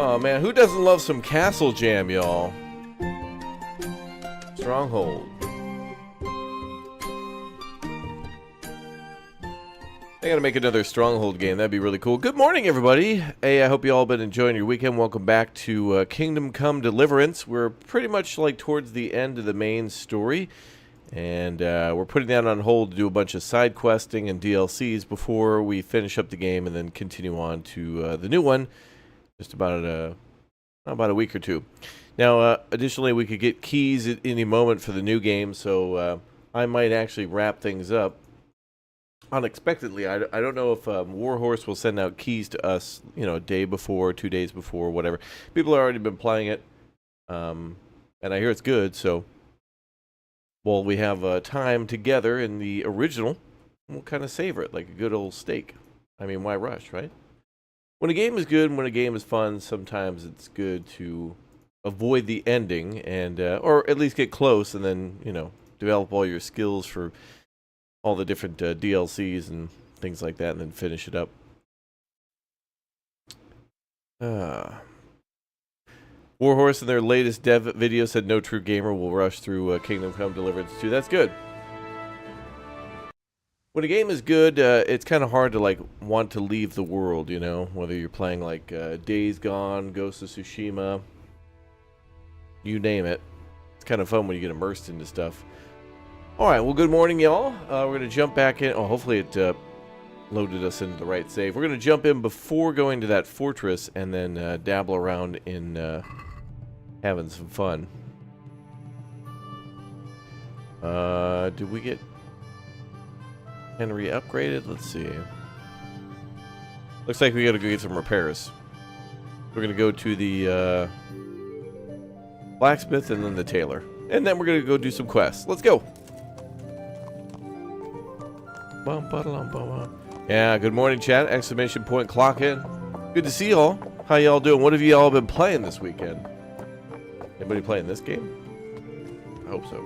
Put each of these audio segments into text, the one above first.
Oh man, who doesn't love some Castle Jam, y'all? Stronghold. I gotta make another Stronghold game. That'd be really cool. Good morning, everybody. Hey, I hope you all been enjoying your weekend. Welcome back to Kingdom Come Deliverance. We're pretty much like towards the end of the main story, and we're putting that on hold to do a bunch of side questing and DLCs before we finish up the game and then continue on to the new one. Just about a week or two. Now, additionally, we could get keys at any moment for the new game, so I might actually wrap things up unexpectedly. I don't know if Warhorse will send out keys to us, you know, a day before, 2 days before, whatever. People have already been playing it, and I hear it's good, so while we have time together in the original, we'll kind of savor it like a good old steak. I mean, why rush, right? When a game is good and when a game is fun, sometimes it's good to avoid the ending and, or at least get close and then, you know, develop all your skills for all the different DLCs and things like that and then finish it up. Warhorse in their latest dev video said no true gamer will rush through Kingdom Come Deliverance 2. That's good. When a game is good, it's kind of hard to like want to leave the world, you know, whether you're playing like Days Gone, Ghost of Tsushima, you name it. It's kind of fun when you get immersed into stuff. All right, well, good morning, y'all. We're going to jump back in. Oh, hopefully it loaded us into the right save. We're going to jump in before going to that fortress and then dabble around in having some fun. Did we get Henry upgraded? Let's see. Looks like we got to go get some repairs. We're going to go to the blacksmith and then the tailor. And then we're going to go do some quests. Let's go. Yeah, good morning, chat. Exclamation point, clock in. Good to see y'all. How y'all doing? What have y'all been playing this weekend? Anybody playing this game? I hope so.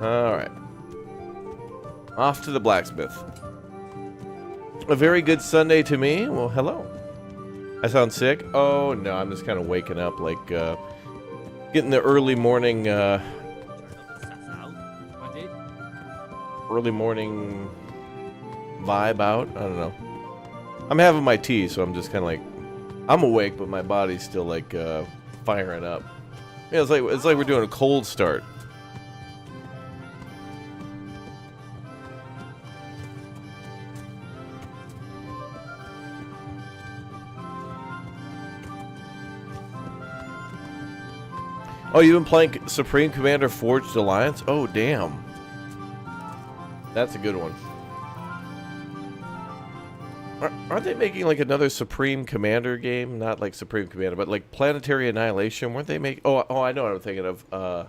Alright. Off to the blacksmith. A very good Sunday to me. Well, hello. I sound sick? Oh, no. I'm just kind of waking up, like, getting the early morning, early morning vibe out. I don't know. I'm having my tea, so I'm just kind of like, I'm awake, but my body's still, like, firing up. Yeah, it's like we're doing a cold start. Oh, you've been playing Supreme Commander Forged Alliance? Oh, damn. That's a good one. Aren't they making like another Supreme Commander game? Not like Supreme Commander, but like Planetary Annihilation. Weren't they making... Oh, I know what I'm thinking of.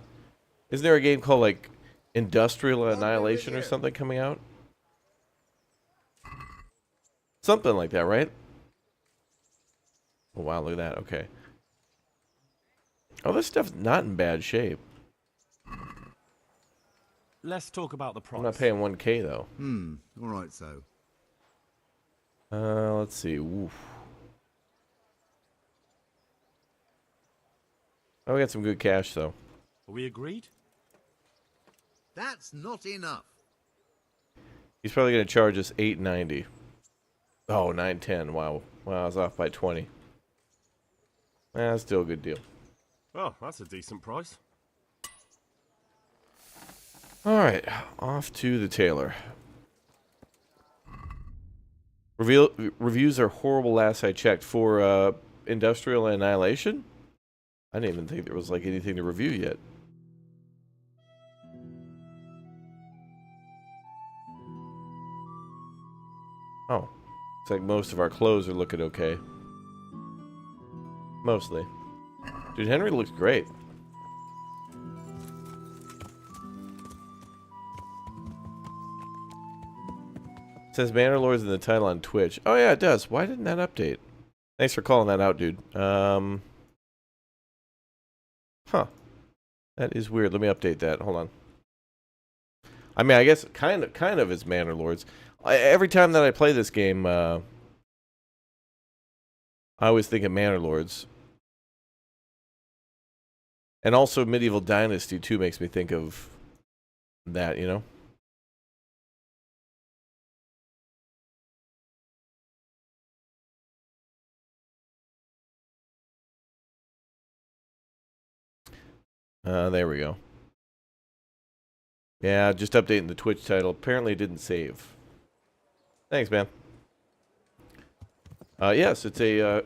Isn't there a game called like Industrial Annihilation or something coming out? Something like that, right? Oh, wow, look at that. Okay. Oh, this stuff's not in bad shape. Let's talk about the price. I'm not paying 1K though. All right, so. Let's see. Oof. Oh, we got some good cash though. Are we agreed? That's not enough. He's probably gonna charge us $8.90. Oh, $9.10. Wow. Wow, I was off by 20. That's still a good deal. Oh, that's a decent price. Alright, off to the tailor. Reviews are horrible last I checked for Industrial Annihilation. I didn't even think there was like anything to review yet. Oh, looks like most of our clothes are looking okay. Mostly. Dude, Henry looks great. It says Manor Lords in the title on Twitch. Oh yeah, it does. Why didn't that update? Thanks for calling that out, dude. Huh. That is weird. Let me update that. Hold on. I mean, I guess kind of is Manor Lords. Every time that I play this game, I always think of Manor Lords. And also Medieval Dynasty, too, makes me think of that, you know? There we go. Yeah, just updating the Twitch title. Apparently it didn't save. Thanks, man. Yes, it's a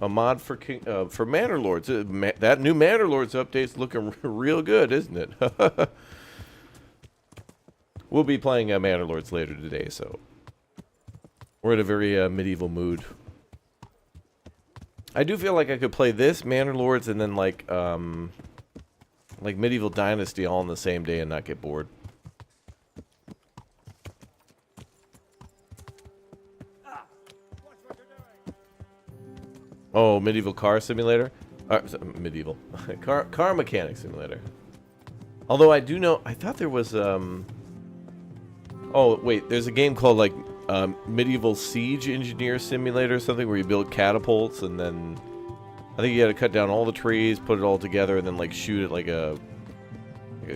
mod for Manor Lords. That new Manor Lords update's looking real good, isn't it? We'll be playing Manor Lords later today, so we're in a very medieval mood. I do feel like I could play this Manor Lords and then like Medieval Dynasty all in the same day and not get bored. Oh, Medieval Car Simulator? Medieval. car Mechanic Simulator. Although I do know, I thought there was, oh, wait, there's a game called, like, medieval siege engineer simulator or something where you build catapults and then I think you had to cut down all the trees, put it all together, and then like shoot it like a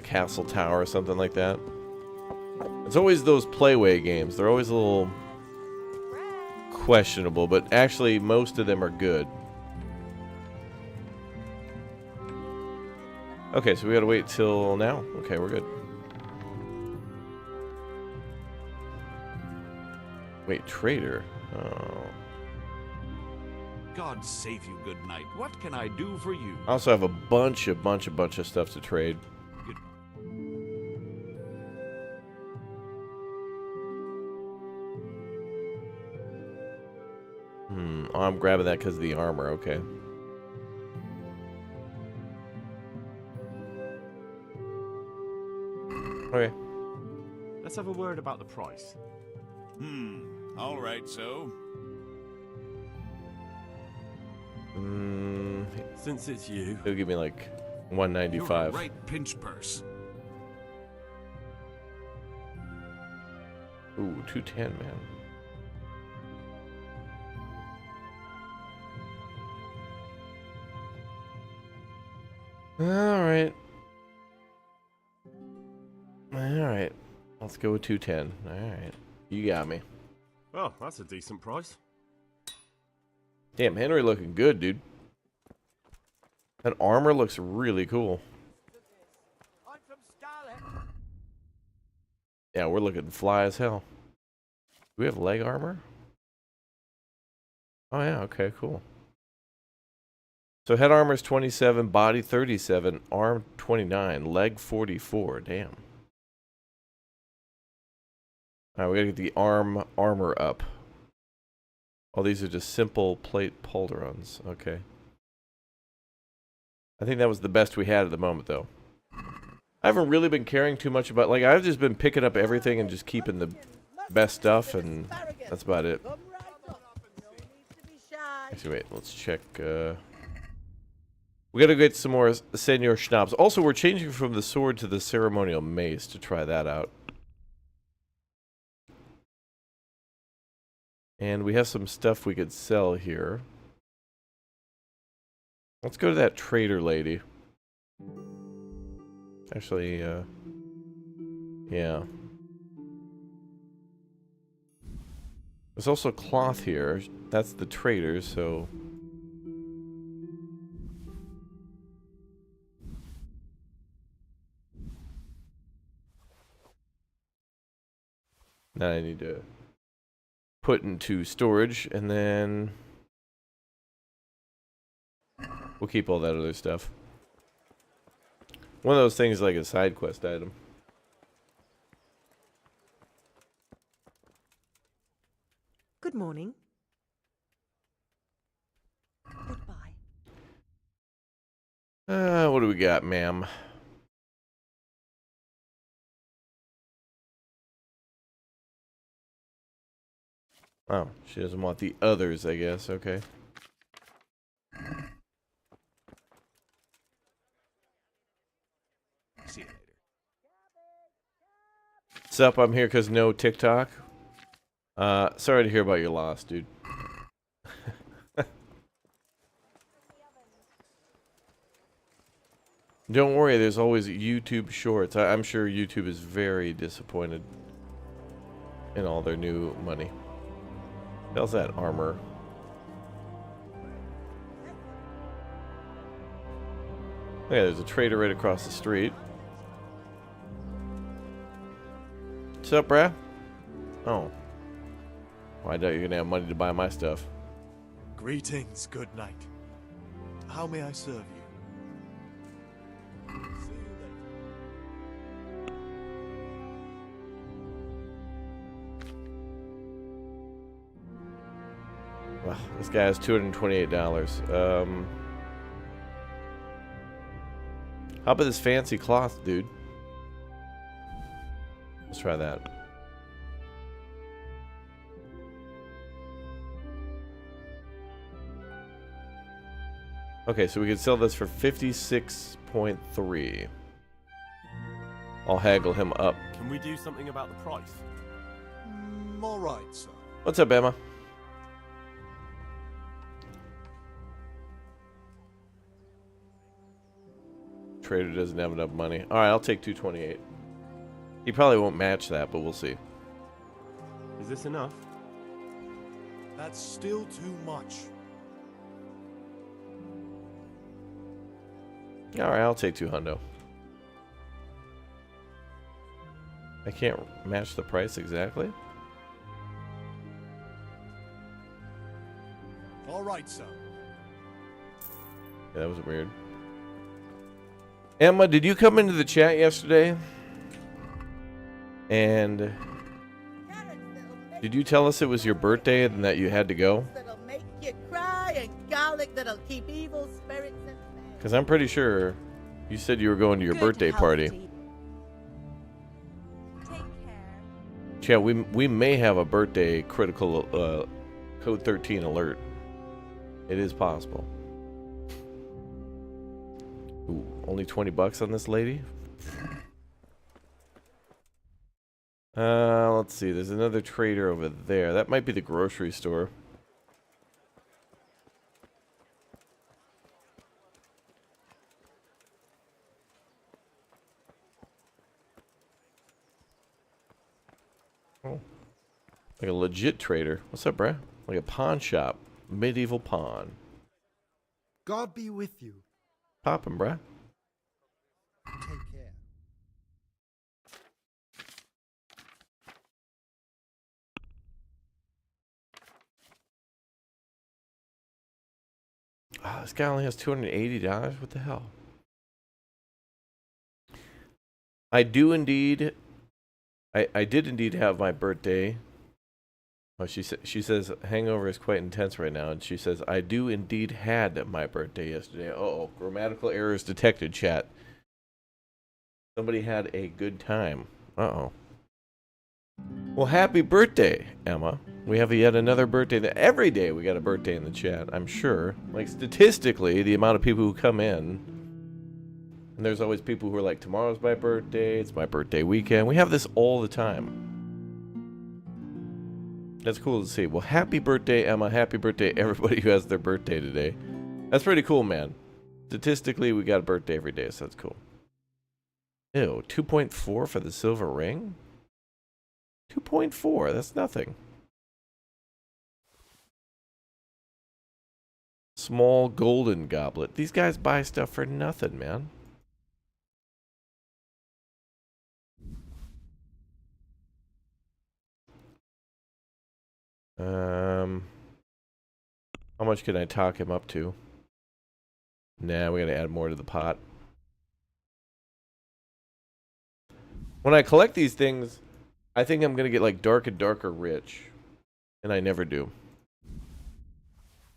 castle tower or something like that. It's always those playway games. They're always a little questionable, but actually most of them are good. Okay, so we gotta wait till now. Okay, we're good. Wait, trader. Oh. God save you, good knight. What can I do for you? I also have a bunch of stuff to trade. Good. Oh, I'm grabbing that because of the armor. Okay. Okay. Let's have a word about the price. All right, so. Since it's you. He'll give me like You're a 195. right pinch purse. Ooh, 210, man. Alright. Alright. Let's go with 210. Alright. You got me. Oh, that's a decent price. Damn, Henry looking good, dude. That armor looks really cool. Yeah, we're looking fly as hell. Do we have leg armor? Oh yeah, okay, cool. So head armor is 27, body 37, arm 29, leg 44. Damn. Alright, we gotta get the armor up. Oh, these are just simple plate pauldrons. Okay. I think that was the best we had at the moment, though. I haven't really been caring too much about... Like, I've just been picking up everything and just keeping the best stuff, and that's about it. Actually, wait, let's check... We gotta get some more Senor Schnapps. Also, we're changing from the sword to the ceremonial mace to try that out. And we have some stuff we could sell here. Let's go to that trader lady. Actually, yeah. There's also cloth here. That's the trader, so... Now I need to put into storage, and then we'll keep all that other stuff. One of those things like a side quest item. Good morning. Goodbye. What do we got, ma'am? Oh, she doesn't want the others, I guess. Okay. See you later. What's up? I'm here because no TikTok. Sorry to hear about your loss, dude. Don't worry, there's always YouTube Shorts. I'm sure YouTube is very disappointed in all their new money. How's that armor? Yeah, there's a trader right across the street. What's up, bruh? Oh. Well, I doubt you're gonna have money to buy my stuff. Greetings, good knight. How may I serve you? Wow, this guy has $228. How about this fancy cloth, dude? Let's try that. Okay, so we can sell this for 56.3. I'll haggle him up. Can we do something about the price? I'm all right, sir. What's up, Emma? Trader doesn't have enough money. All right, I'll take 228. He probably won't match that, but we'll see. Is this enough? That's still too much. All right, I'll take 200. I can't match the price exactly. All right, sir. Yeah, that was weird. Emma, did you come into the chat yesterday? And did you tell us it was your birthday and that you had to go? That'll make you cry and garlic that'll keep evil spirits at bay. Because I'm pretty sure you said you were going to your Good birthday health, party. Dee. Take care. Chat, we may have a birthday critical code 13 alert. It is possible. Ooh, only 20 bucks on this lady? Let's see. There's another trader over there. That might be the grocery store. Oh. Like a legit trader. What's up, bruh? Like a pawn shop. Medieval pawn. God be with you. Poppin', bruh. Take care. Oh, this guy only has $280? What the hell? I do indeed. I did indeed have my birthday. Oh, she says hangover is quite intense right now, and she says I do indeed had my birthday yesterday. Uh-oh, grammatical errors detected, chat. Somebody had a good time. Uh-oh. Well, happy birthday, Emma. We have yet another birthday. Every day we got a birthday in the chat, I'm sure. Like, statistically, the amount of people who come in, and there's always people who are like, tomorrow's my birthday, it's my birthday weekend. We have this all the time. That's cool to see. Well, happy birthday, Emma. Happy birthday, everybody who has their birthday today. That's pretty cool, man. Statistically, we got a birthday every day, so that's cool. Ew, 2.4 for the silver ring? 2.4, that's nothing. Small golden goblet. These guys buy stuff for nothing, man. How much can I talk him up to? Nah, we gotta add more to the pot. When I collect these things, I think I'm gonna get like dark and darker rich. And I never do.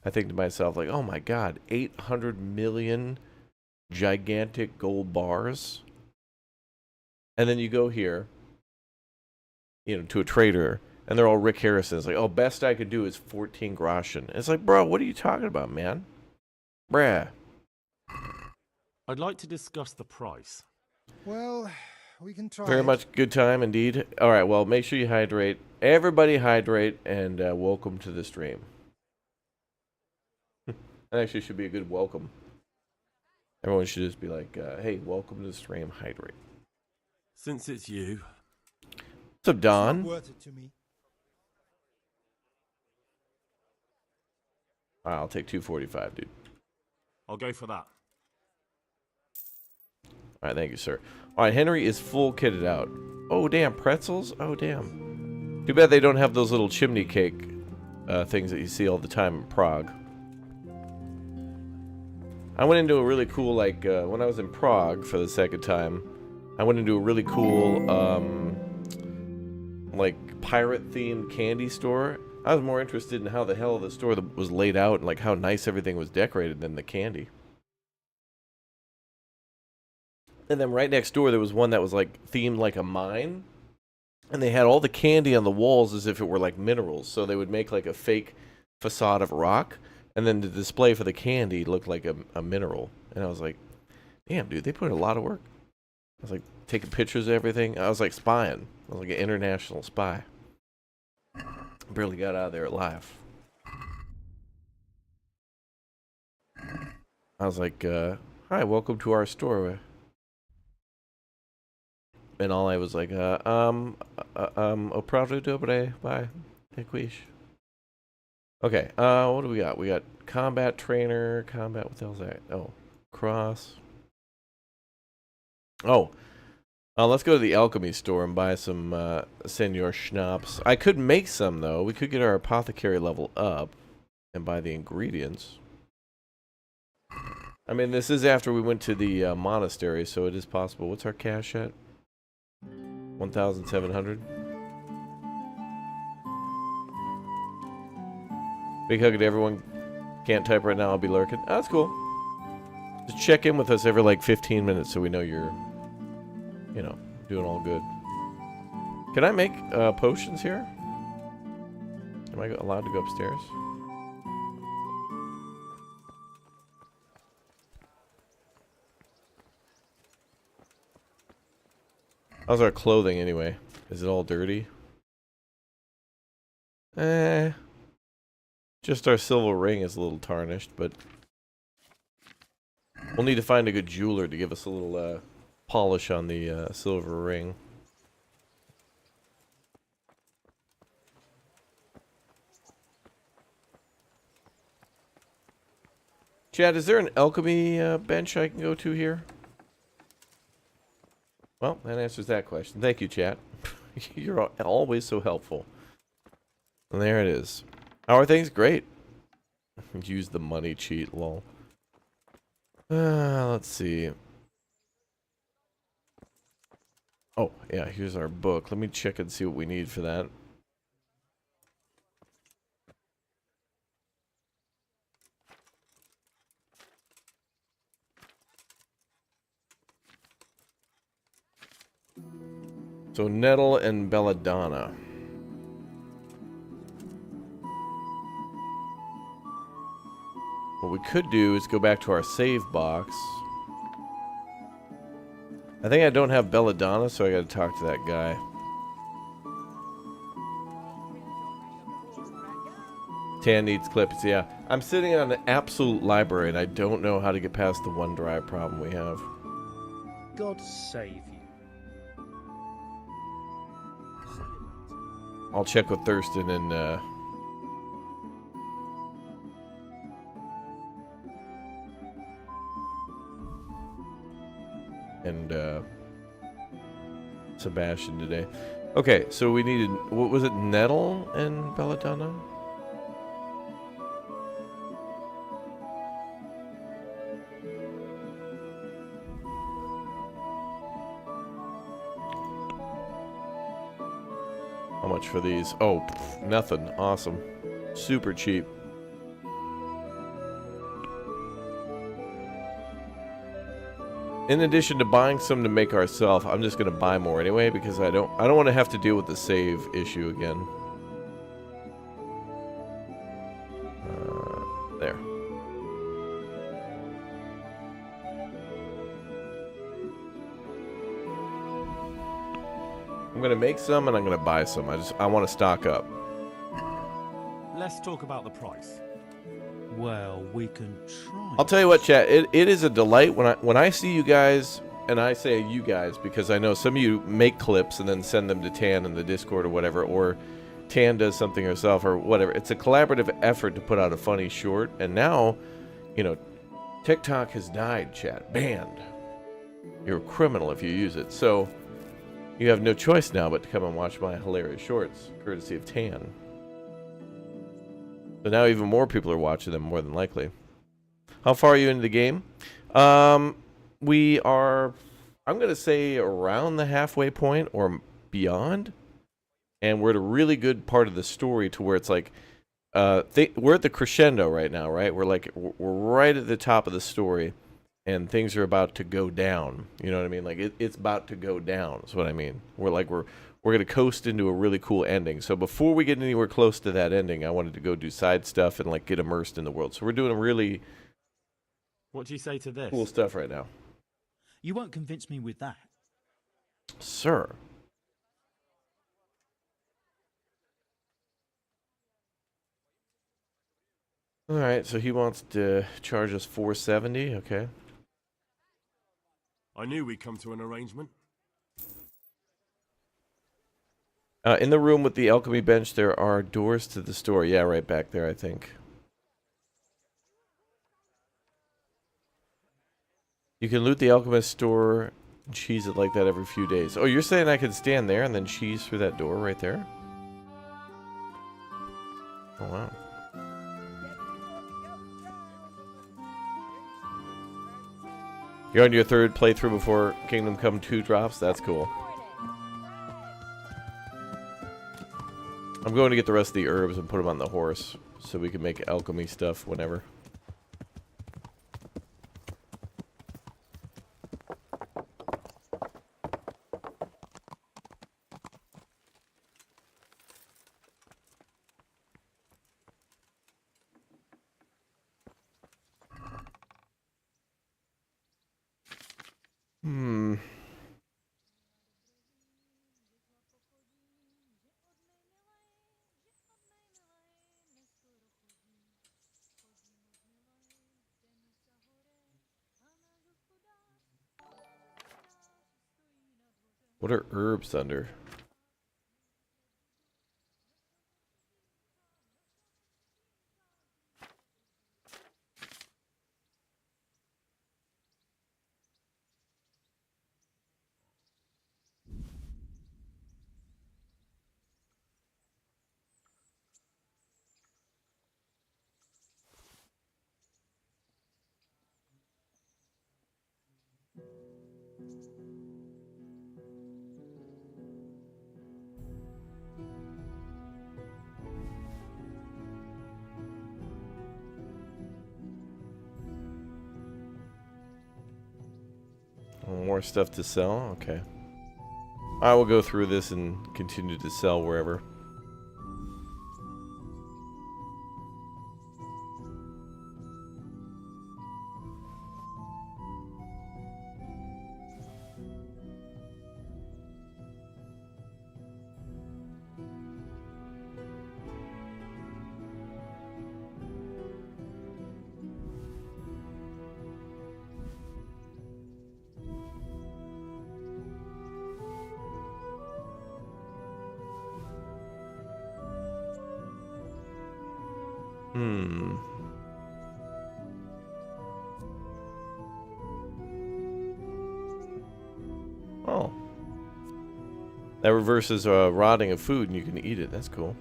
I think to myself, like, oh my god, 800 million gigantic gold bars. And then you go here, you know, to a trader, and they're all Rick Harrison. It's like, oh, best I could do is 14 groschen. It's like, bro, what are you talking about, man? Bruh. I'd like to discuss the price. Well, we can try. Very it. much good time indeed. All right, well, make sure you hydrate. Everybody hydrate, and welcome to the stream. That actually should be a good welcome. Everyone should just be like, hey, welcome to the stream, hydrate. Since it's you, What's up, It's Don? not worth it to me. All right, I'll take 245, dude. I'll go for that. All right, thank you, sir. All right, Henry is full kitted out. Oh, damn, pretzels? Oh, damn. Too bad they don't have those little chimney cake things that you see all the time in Prague. I went into a really cool, like, when I was in Prague for the second time, I went into a really cool, like, pirate-themed candy store. I was more interested in how the hell the store was laid out and, like, how nice everything was decorated than the candy. And then right next door, there was one that was, like, themed like a mine. And they had all the candy on the walls as if it were, like, minerals. So they would make, like, a fake facade of rock. And then the display for the candy looked like a mineral. And I was like, damn, dude, they put in a lot of work. I was, like, taking pictures of everything. I was, like, spying. I was, like, an international spy. Barely got out of there alive. I was like, hi, welcome to our store. And all I was like, opravdu dobre, bye, Equish. Okay, what do we got? We got combat trainer, combat, what the hell's that? Oh, cross. Oh, let's go to the alchemy store and buy some Senor Schnapps. I could make some, though. We could get our apothecary level up and buy the ingredients. I mean, this is after we went to the monastery, so it is possible. What's our cash at? 1,700. Big hug to everyone. Can't type right now, I'll be lurking. Oh, that's cool. Just check in with us every like 15 minutes so we know you're, you know, doing all good. Can I make potions here? Am I allowed to go upstairs? How's our clothing anyway? Is it all dirty? Just our silver ring is a little tarnished, but we'll need to find a good jeweler to give us a little polish on the silver ring. Chad, is there an alchemy bench I can go to here? Well, that answers that question. Thank you, chat. You're always so helpful. And there it is. How are things? Great. Use the money cheat, lol. Let's see. Oh, yeah, here's our book. Let me check and see what we need for that. So, nettle and belladonna. What we could do is go back to our save box. I think I don't have belladonna, so I gotta talk to that guy. Tan needs clips, yeah. I'm sitting on an absolute library, and I don't know how to get past the OneDrive problem we have. God save you. I'll check with Thurston and Sebastian today. Okay, so we needed, what was it, nettle and belladonna? How much for these? Oh, pff, nothing. Awesome. Super cheap. In addition to buying some to make ourselves, I'm just gonna buy more anyway because I don't want to have to deal with the save issue again. There. I'm gonna make some and I'm gonna buy some. I want to stock up. Let's talk about the price. Well, we can try. I'll tell you what, chat. It is a delight when I see you guys, and I say you guys because I know some of you make clips and then send them to Tan in the Discord or whatever, or Tan does something herself or whatever. It's a collaborative effort to put out a funny short, and now, you know, TikTok has died, chat. Banned. You're a criminal if you use it. So you have no choice now but to come and watch my hilarious shorts, courtesy of Tan. So now even more people are watching them, more than likely. How far are you into the game? We are, I'm going to say, around the halfway point or beyond. And we're at a really good part of the story to where it's like, we're at the crescendo right now, right? We're right at the top of the story. And things are about to go down. You know what I mean? Like, it's about to go down, is what I mean. We're going to coast into a really cool ending. So before we get anywhere close to that ending, I wanted to go do side stuff and, like, get immersed in the world. So we're doing really... What do you say to this? Cool stuff right now. You won't convince me with that. Sir. Alright, so he wants to charge us 470, okay. I knew we'd come to an arrangement. In the room with the alchemy bench, there are doors to the store. Yeah, right back there, I think. You can loot the alchemist store and cheese it like that every few days. Oh, you're saying I can stand there and then cheese through that door right there? Oh, wow. You're on your third playthrough before Kingdom Come 2 drops? That's cool. I'm going to get the rest of the herbs and put them on the horse so we can make alchemy stuff whenever. What are herbs under? More stuff to sell? Okay. I will go through this and continue to sell wherever. Oh. That reverses rotting of food and you can eat it. That's cool.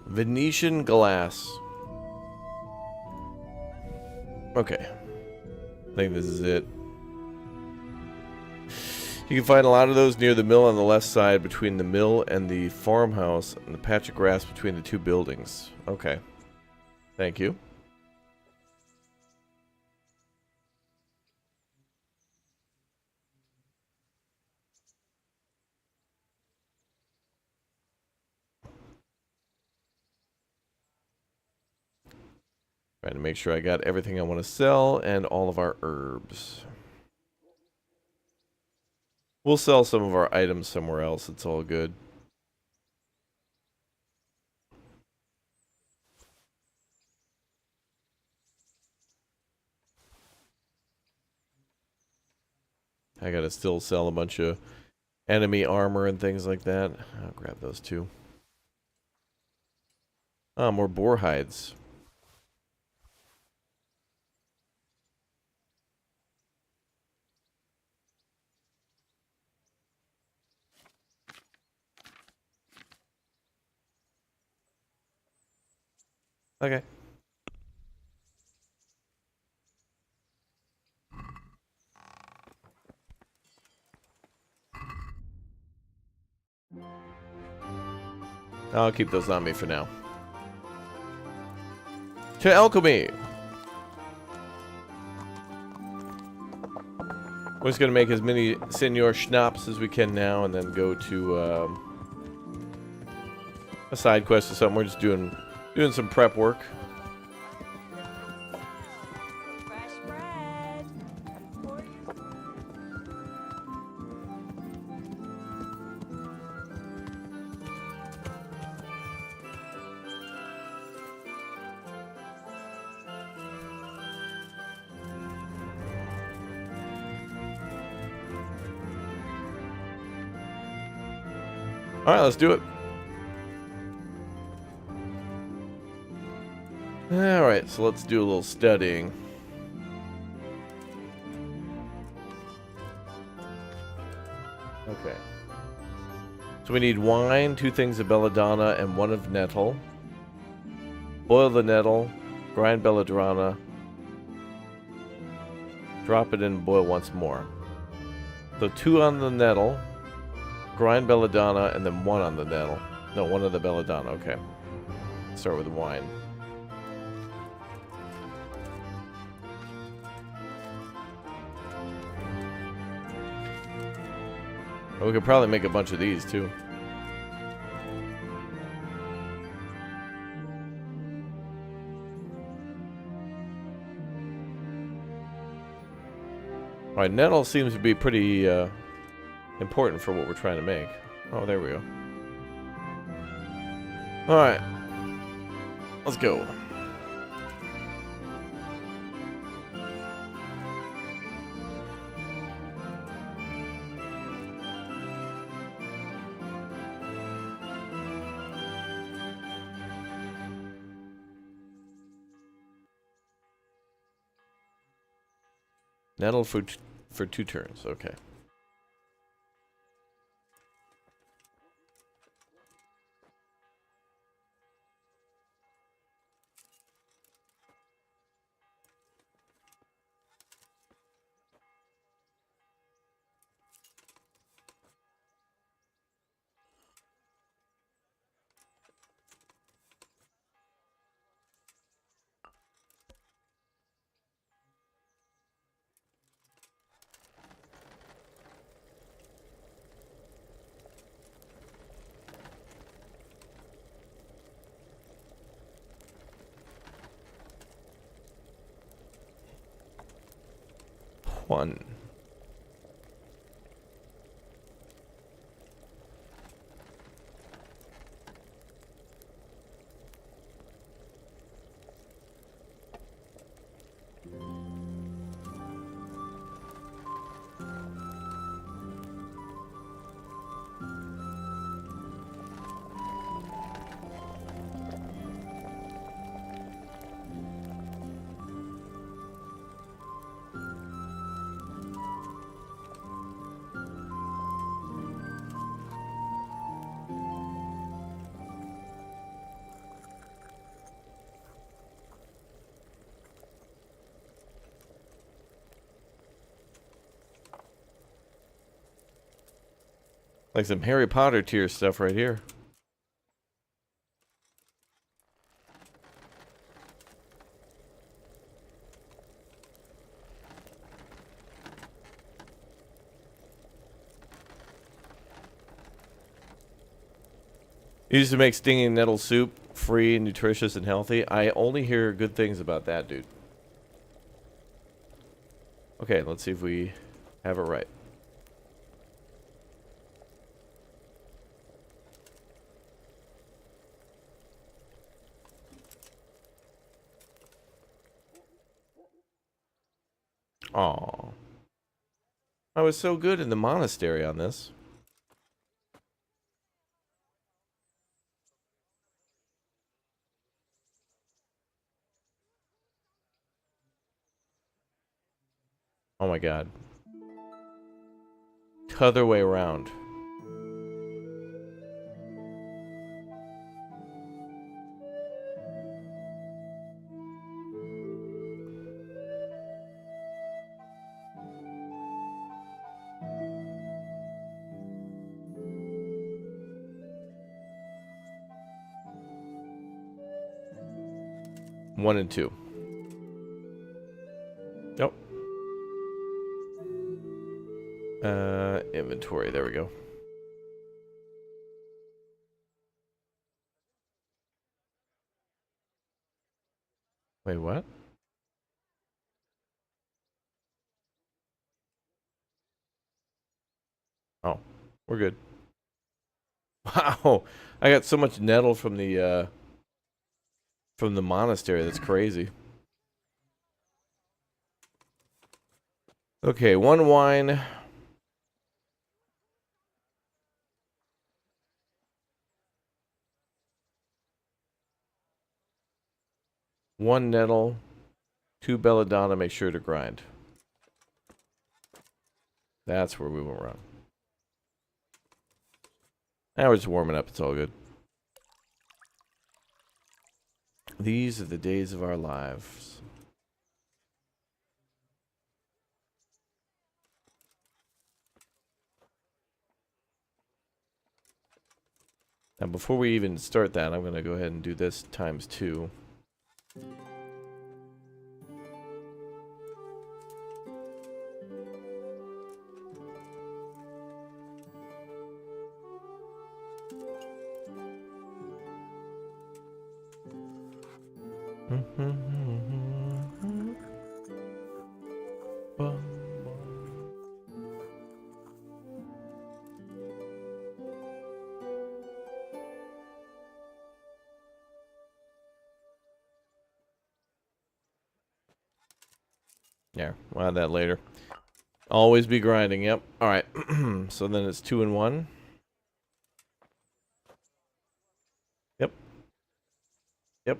Venetian glass. Okay. I think this is it. You can find a lot of those near the mill on the left side between the mill and the farmhouse and the patch of grass between the two buildings. Okay. Thank you. Trying to make sure I got everything I want to sell and all of our herbs. We'll sell some of our items somewhere else. It's all good. I gotta still sell a bunch of enemy armor and things like that. I'll grab those too. Ah, more boar hides. Okay. I'll keep those on me for now. To alchemy. We're just gonna make as many Senor Schnapps as we can now, and then go to a side quest or something. We're just doing some prep work. Fresh bread. All right, let's do it. All right, so let's do a little studying. Okay. So we need wine, 2 things of belladonna, and 1 of nettle. Boil the nettle, grind belladonna, drop it in, and boil once more. So 2 on the nettle, grind belladonna, and then 1 on the nettle. No, 1 of the belladonna, okay. Start with wine. We could probably make a bunch of these too. Alright, nettle seems to be pretty important for what we're trying to make. Oh, there we go. Alright. Let's go. Nettle for 2 turns, okay. One. Like some Harry Potter tier stuff right here. Used to make stinging nettle soup, free, nutritious, and healthy. I only hear good things about that, dude. Okay, let's see if we have it right. Aw. I was so good in the monastery on this. Oh my god. Other way around. One and two. Nope. Inventory. There we go. Wait, what? Oh, we're good. Wow, I got so much nettle from the monastery. That's crazy. Okay, one wine. One nettle. 2 belladonna. Make sure to grind. That's where we went wrong. Now we're just warming up. It's all good. These are the days of our lives. Now, before we even start that, I'm going to go ahead and do this times 2. Yeah, we'll add that later. Always be grinding, yep. Alright, so then it's 2 and 1. Yep. Yep.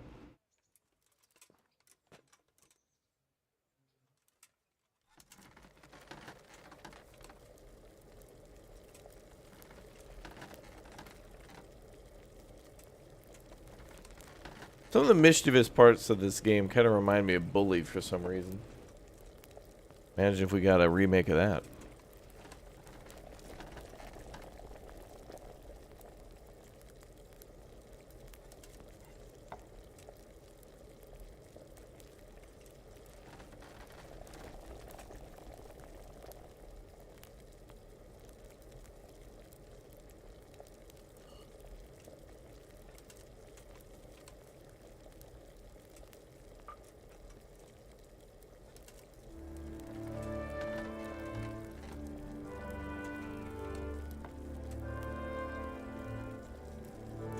Some of the mischievous parts of this game kind of remind me of Bully for some reason. Imagine if we got a remake of that.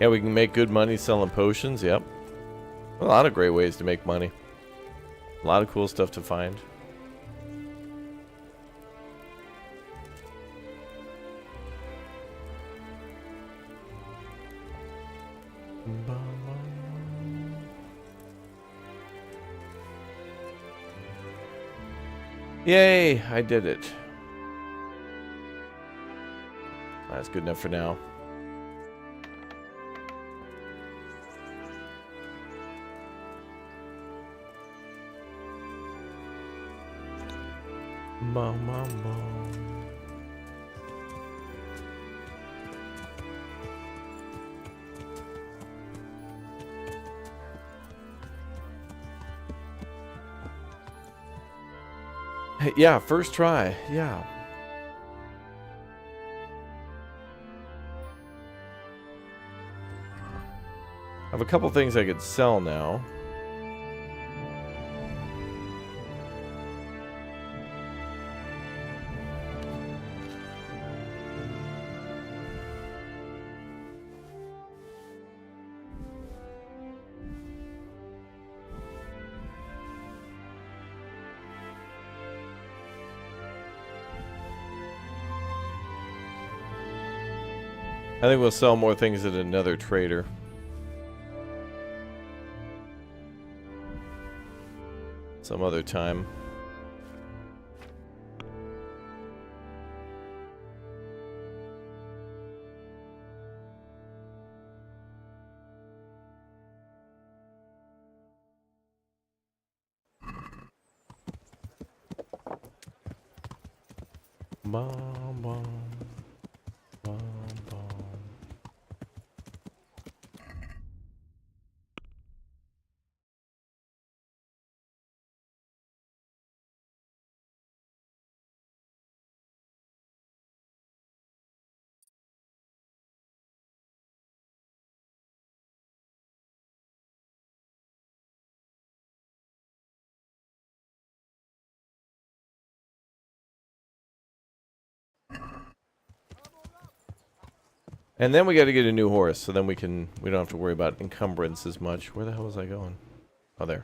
Yeah, we can make good money selling potions, yep. A lot of great ways to make money. A lot of cool stuff to find. Yay, I did it. That's good enough for now. Yeah, first try. Yeah. I have a couple things I could sell now. I think we'll sell more things at another trader. Some other time. Bom, bom. And then we got to get a new horse, so then we don't have to worry about encumbrance as much. Where the hell was I going? Oh, there.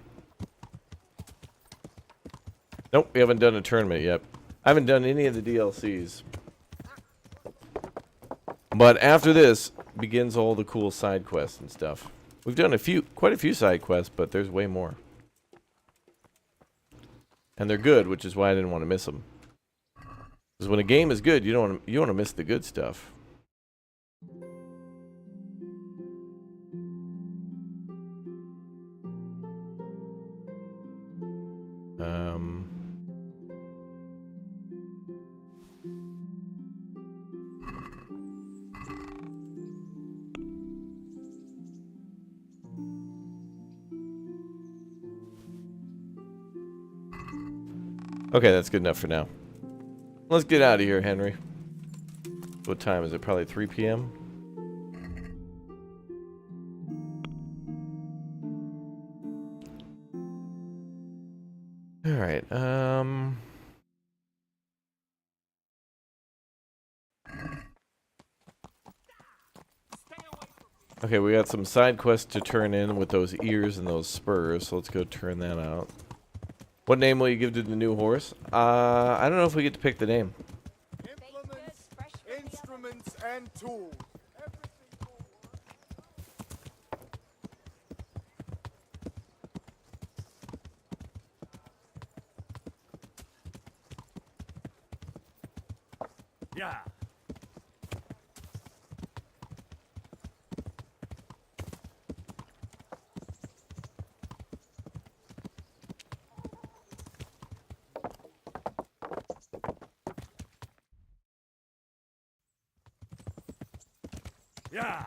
Nope, we haven't done a tournament yet. I haven't done any of the DLCs. But after this begins all the cool side quests and stuff. We've done quite a few side quests, but there's way more. And they're good, which is why I didn't want to miss them. Because when a game is good, you don't want to miss the good stuff. Okay, that's good enough for now. Let's get out of here, Henry. What time is it? Probably 3 p.m.? Alright, okay, we got some side quests to turn in with those ears and those spurs, so let's go turn that out. What name will you give to the new horse? I don't know if we get to pick the name. Implements, Instruments and tools. Yeah. Yeah.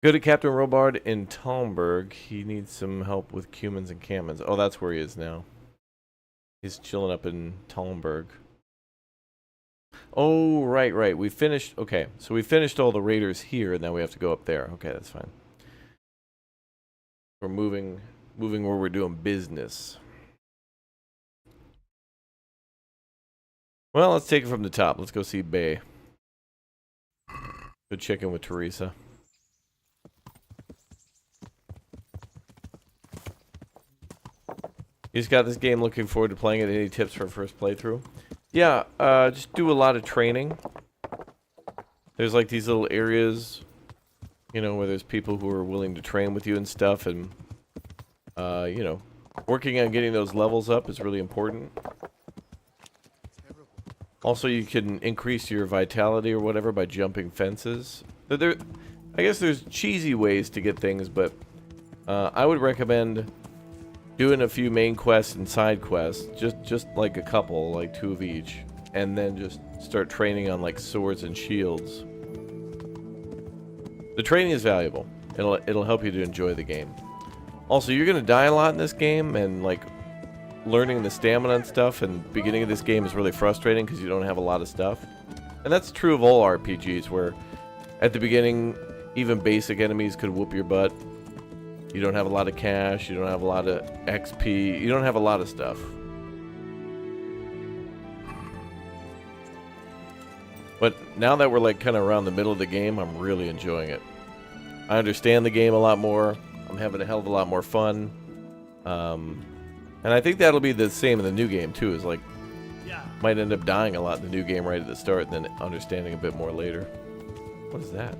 Go to Captain Robard in Talmberg. He needs some help with Cumans and Camans. Oh, that's where he is now. He's chilling up in Talmberg. Oh, right. We finished... Okay, so we finished all the raiders here, and now we have to go up there. Okay, that's fine. We're moving where we're doing business. Well, let's take it from the top. Let's go see Bay. Good chicken with Teresa. You just got this game, looking forward to playing it. Any tips for first playthrough? Yeah, just do a lot of training. There's like these little areas, you know, where there's people who are willing to train with you and stuff, and you know, working on getting those levels up is really important. Also, you can increase your vitality or whatever by jumping fences. I guess there's cheesy ways to get things, but I would recommend doing a few main quests and side quests, just like a couple, like 2 of each, and then just start training on like swords and shields. The training is valuable. It'll help you to enjoy the game. Also, you're gonna die a lot in this game, and like learning the stamina and stuff, and beginning of this game is really frustrating because you don't have a lot of stuff. And that's true of all RPGs, where at the beginning, even basic enemies could whoop your butt. You don't have a lot of cash, you don't have a lot of XP, you don't have a lot of stuff. But now that we're like kind of around the middle of the game, I'm really enjoying it. I understand the game a lot more. I'm having a hell of a lot more fun. And I think that'll be the same in the new game too, is like, might end up dying a lot in the new game right at the start and then understanding a bit more later. What is that?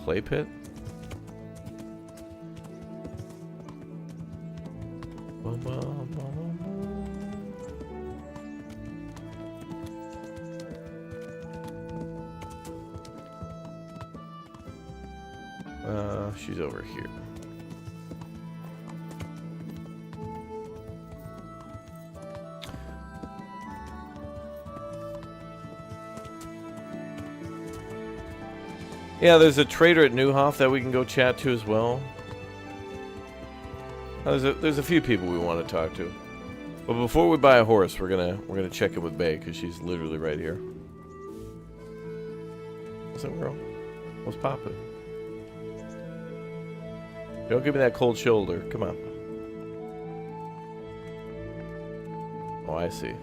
Clay pit? She's over here. Yeah, there's a trader at Newhoff that we can go chat to as well. There's a few people we want to talk to. But before we buy a horse, we're gonna check in with Bae because she's literally right here. What's up, girl? What's poppin'? Don't give me that cold shoulder. Come on. Oh, I see.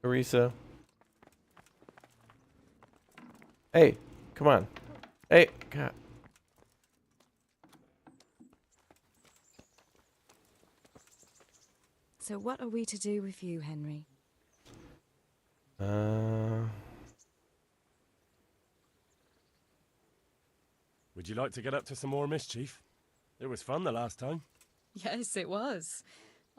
Teresa. Hey, come on. Hey, God. So what are we to do with you, Henry? Would you like to get up to some more mischief? It was fun the last time. Yes, it was.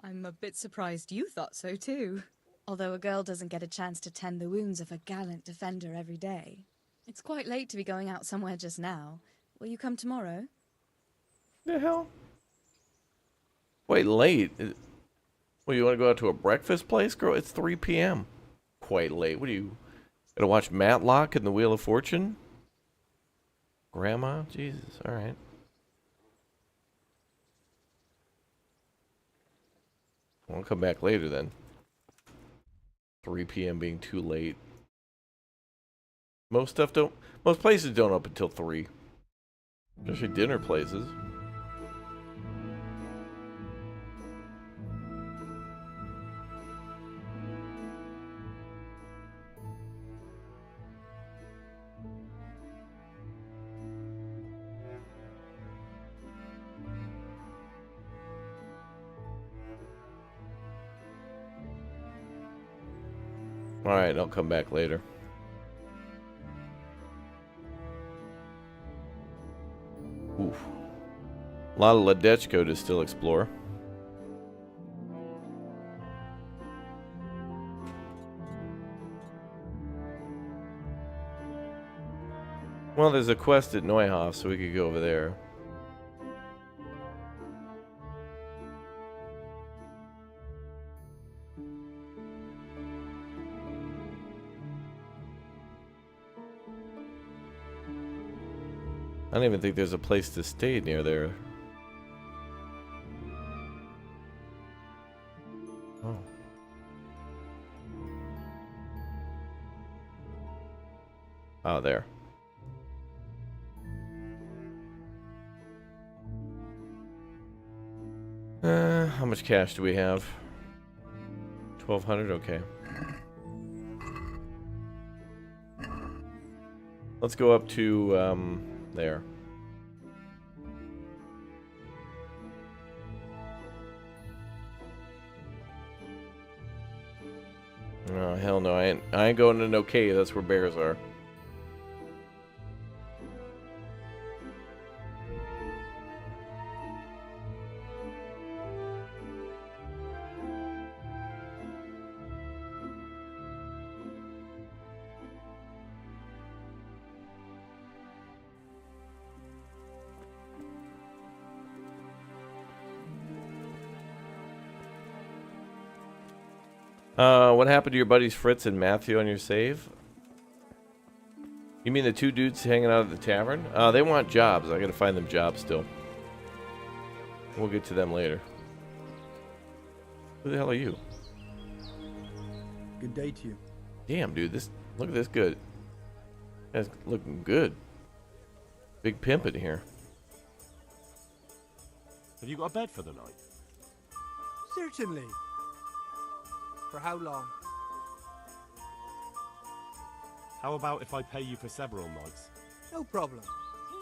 I'm a bit surprised you thought so too. Although a girl doesn't get a chance to tend the wounds of a gallant defender every day. It's quite late to be going out somewhere just now. Will you come tomorrow? The hell? Quite late. Well, you want to go out to a breakfast place, girl? It's 3 p.m. Quite late. What are you gonna watch Matlock and the Wheel of Fortune? Grandma? Jesus, alright. I'll come back later then. 3 p.m. being too late. Most places don't open until 3. Especially dinner places. Alright, I'll come back later. Oof. A lot of Ledechko to still explore. Well, there's a quest at Neuhof, so we could go over there. I don't even think there's a place to stay near there. Oh. Oh, there. How much cash do we have? 1,200? Okay. Let's go up to, there. Oh, hell no. I ain't going to no cave. That's where bears are. What happened to your buddies Fritz and Matthew on your save? You mean the two dudes hanging out at the tavern? They want jobs. I gotta find them jobs still. We'll get to them later. Who the hell are you? Good day to you. Damn, dude. Look at this good. That's looking good. Big pimp in here. Have you got a bed for the night? Certainly. For how long? How about if I pay you for several nights? No problem.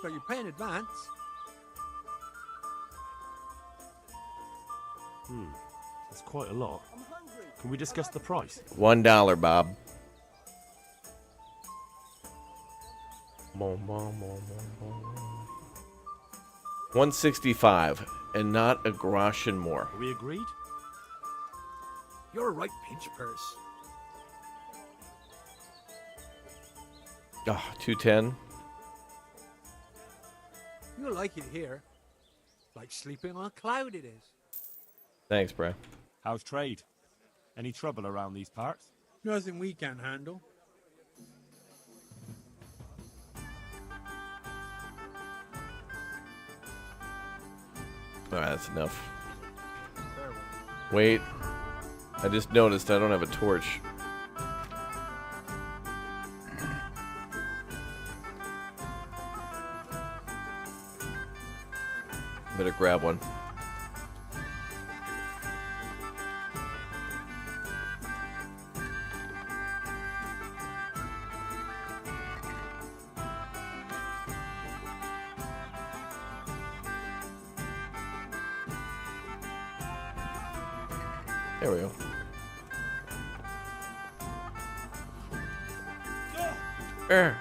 But you pay in advance. That's quite a lot. Can we discuss the price? $1, Bob. Boom, boom, boom, boom, boom. 165, and not a groschen more. Are we agreed? You're a right pinch purse. Oh, 210. You'll like it here. Like sleeping on a cloud it is. Thanks, bro. How's trade? Any trouble around these parts? Nothing we can't handle. Alright, that's enough. Fair one. Wait. I just noticed I don't have a torch. Better grab one. There we go. Er.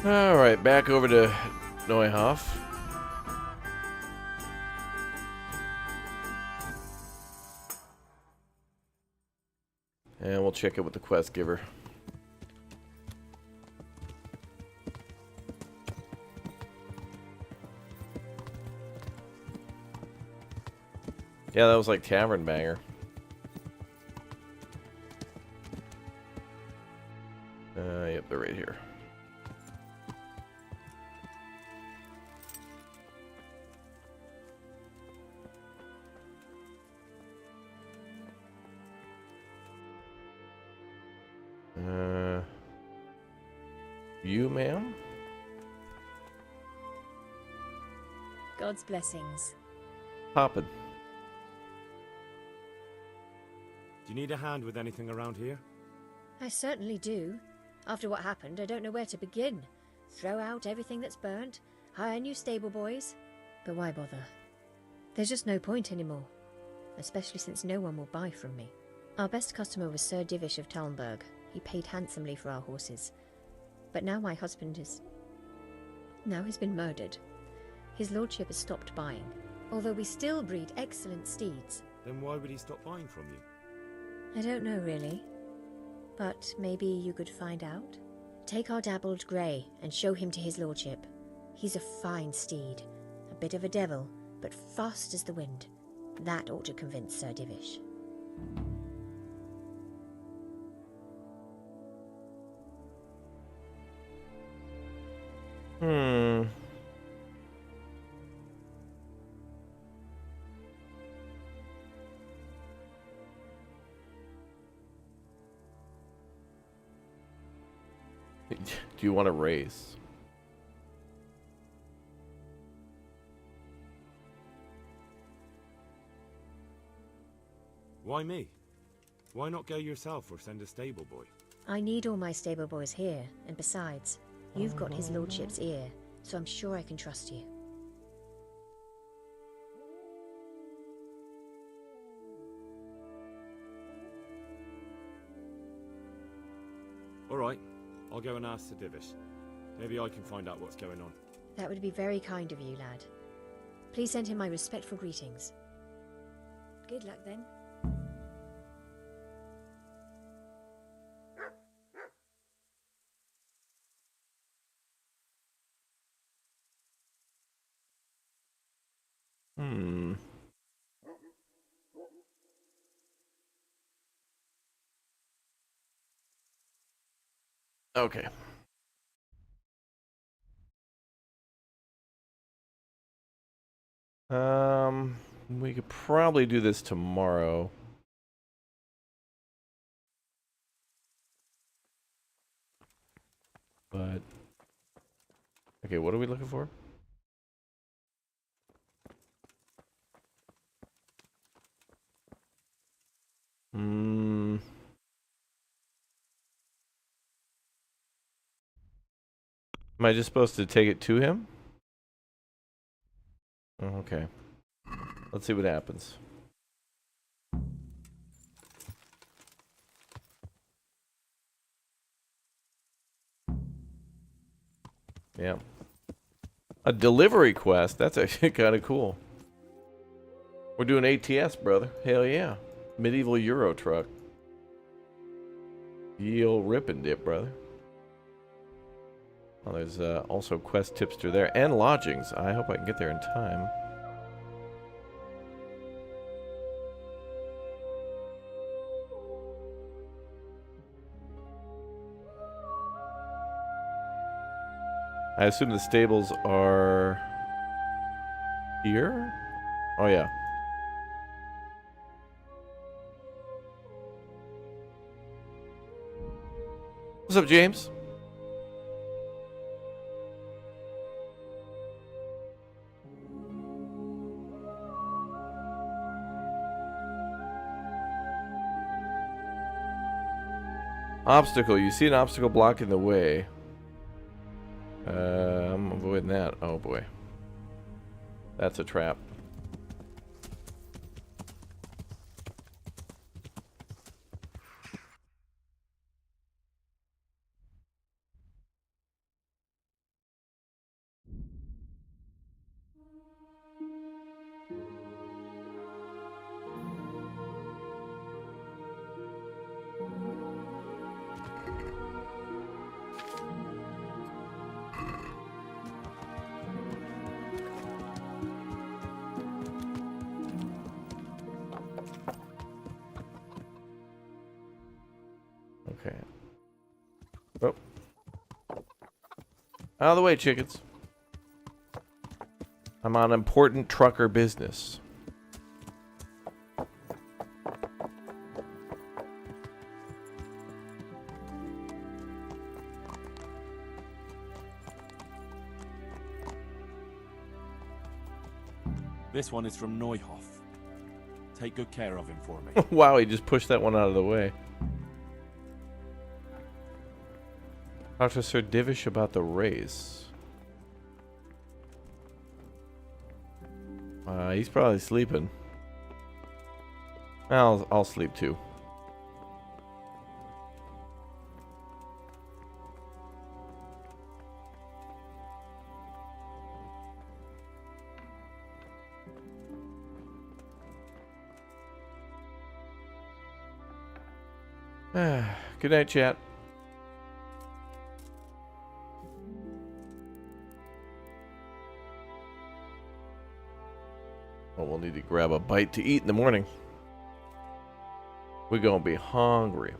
All right, back over to Neuhoff. And we'll check it with the quest giver. Yeah, that was like Tavern Banger. Yep, they're right here. You, ma'am? God's blessings. Poppin'. Do you need a hand with anything around here? I certainly do. After what happened, I don't know where to begin. Throw out everything that's burnt, hire new stable boys. But why bother? There's just no point anymore. Especially since no one will buy from me. Our best customer was Sir Divish of Talmberg. He paid handsomely for our horses. But now my husband is... now he's been murdered. His lordship has stopped buying, although we still breed excellent steeds. Then why would he stop buying from you? I don't know, really. But maybe you could find out? Take our dabbled grey and show him to his lordship. He's a fine steed. A bit of a devil, but fast as the wind. That ought to convince Sir Divish. Do you want to race? Why me? Why not go yourself or send a stable boy? I need all my stable boys here, and besides, you've got his lordship's ear, so I'm sure I can trust you. Alright, I'll go and ask Sir Divish. Maybe I can find out what's going on. That would be very kind of you, lad. Please send him my respectful greetings. Good luck then. Okay. We could probably do this tomorrow. But okay, what are we looking for? Am I just supposed to take it to him? Oh, okay. Let's see what happens. Yeah. A delivery quest? That's actually kind of cool. We're doing ATS, brother. Hell yeah. Medieval Euro truck. You'll rip and dip, brother. Well, there's also quest tipster there. And lodgings. I hope I can get there in time. I assume the stables are here? Oh, yeah. What's up, James? Obstacle. You see an obstacle blocking the way. I'm avoiding that. Oh boy. That's a trap. Okay. Oh. Out of the way, chickens. I'm on important trucker business. This one is from Neuhoff. Take good care of him for me. Wow, he just pushed that one out of the way. Talk to Sir Divish about the race. He's probably sleeping. I'll sleep too. Good night, chat. Well, we'll need to grab a bite to eat in the morning. We're gonna be hungry.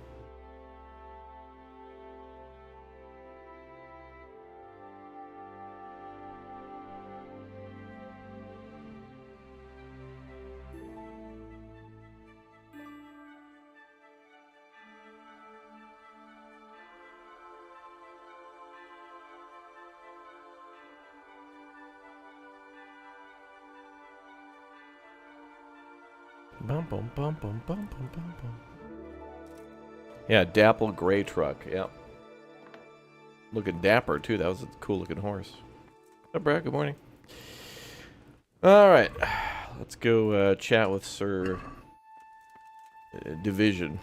Bum, bum, bum, bum, bum, bum, bum, bum. Yeah, dapple gray truck. Yep. Looking dapper too. That was a cool looking horse. What's up, Brad? Good morning. All right, let's go chat with Sir Division.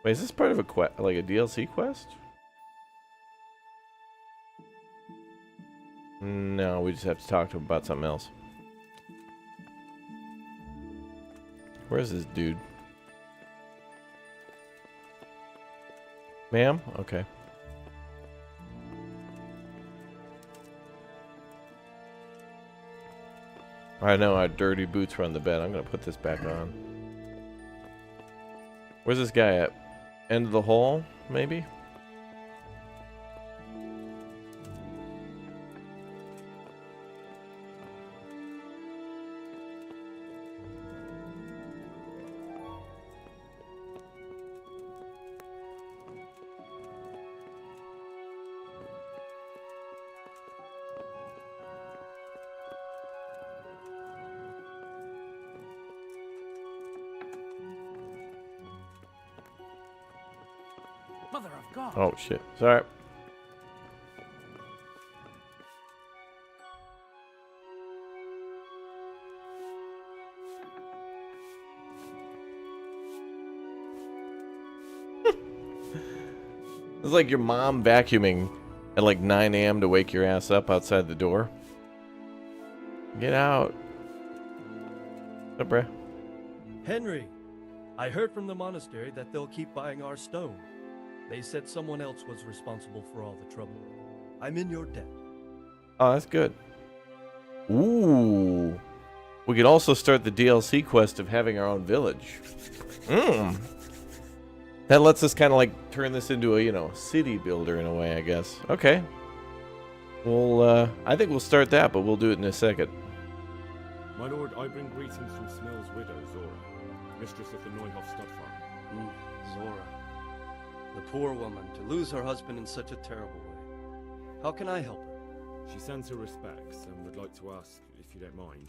Wait, is this part of a quest, like a DLC quest? No, we just have to talk to him about something else. Where's this dude? Ma'am? Okay. I know our dirty boots were on the bed. I'm gonna put this back on. Where's this guy at? End of the hall, maybe? Mother of God. Oh shit. Sorry. It's like your mom vacuuming at like 9 a.m. to wake your ass up outside the door. Get out. What's up, bruh? Henry, I heard from the monastery that they'll keep buying our stone. They said someone else was responsible for all the trouble. I'm in your debt. Oh, that's good. Ooh. We could also start the DLC quest of having our own village. That lets us kind of like turn this into a, you know, city builder in a way, I guess. Okay. Well, I think we'll start that, but we'll do it in a second. My lord, I bring greetings from Smell's widow, Zora, mistress of the Neuhof stud farm. Zora. The poor woman, to lose her husband in such a terrible way. How can I help her? She sends her respects and would like to ask, if you don't mind,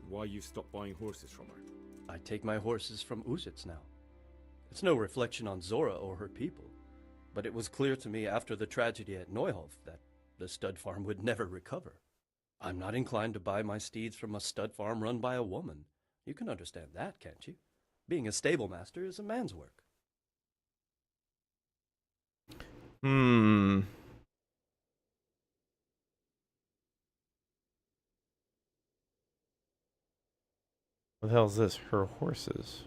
why you stopped buying horses from her. I take my horses from Uzits now. It's no reflection on Zora or her people, but it was clear to me after the tragedy at Neuhof that the stud farm would never recover. I'm not inclined to buy my steeds from a stud farm run by a woman. You can understand that, can't you? Being a stable master is a man's work. What the hell is this? Her horses.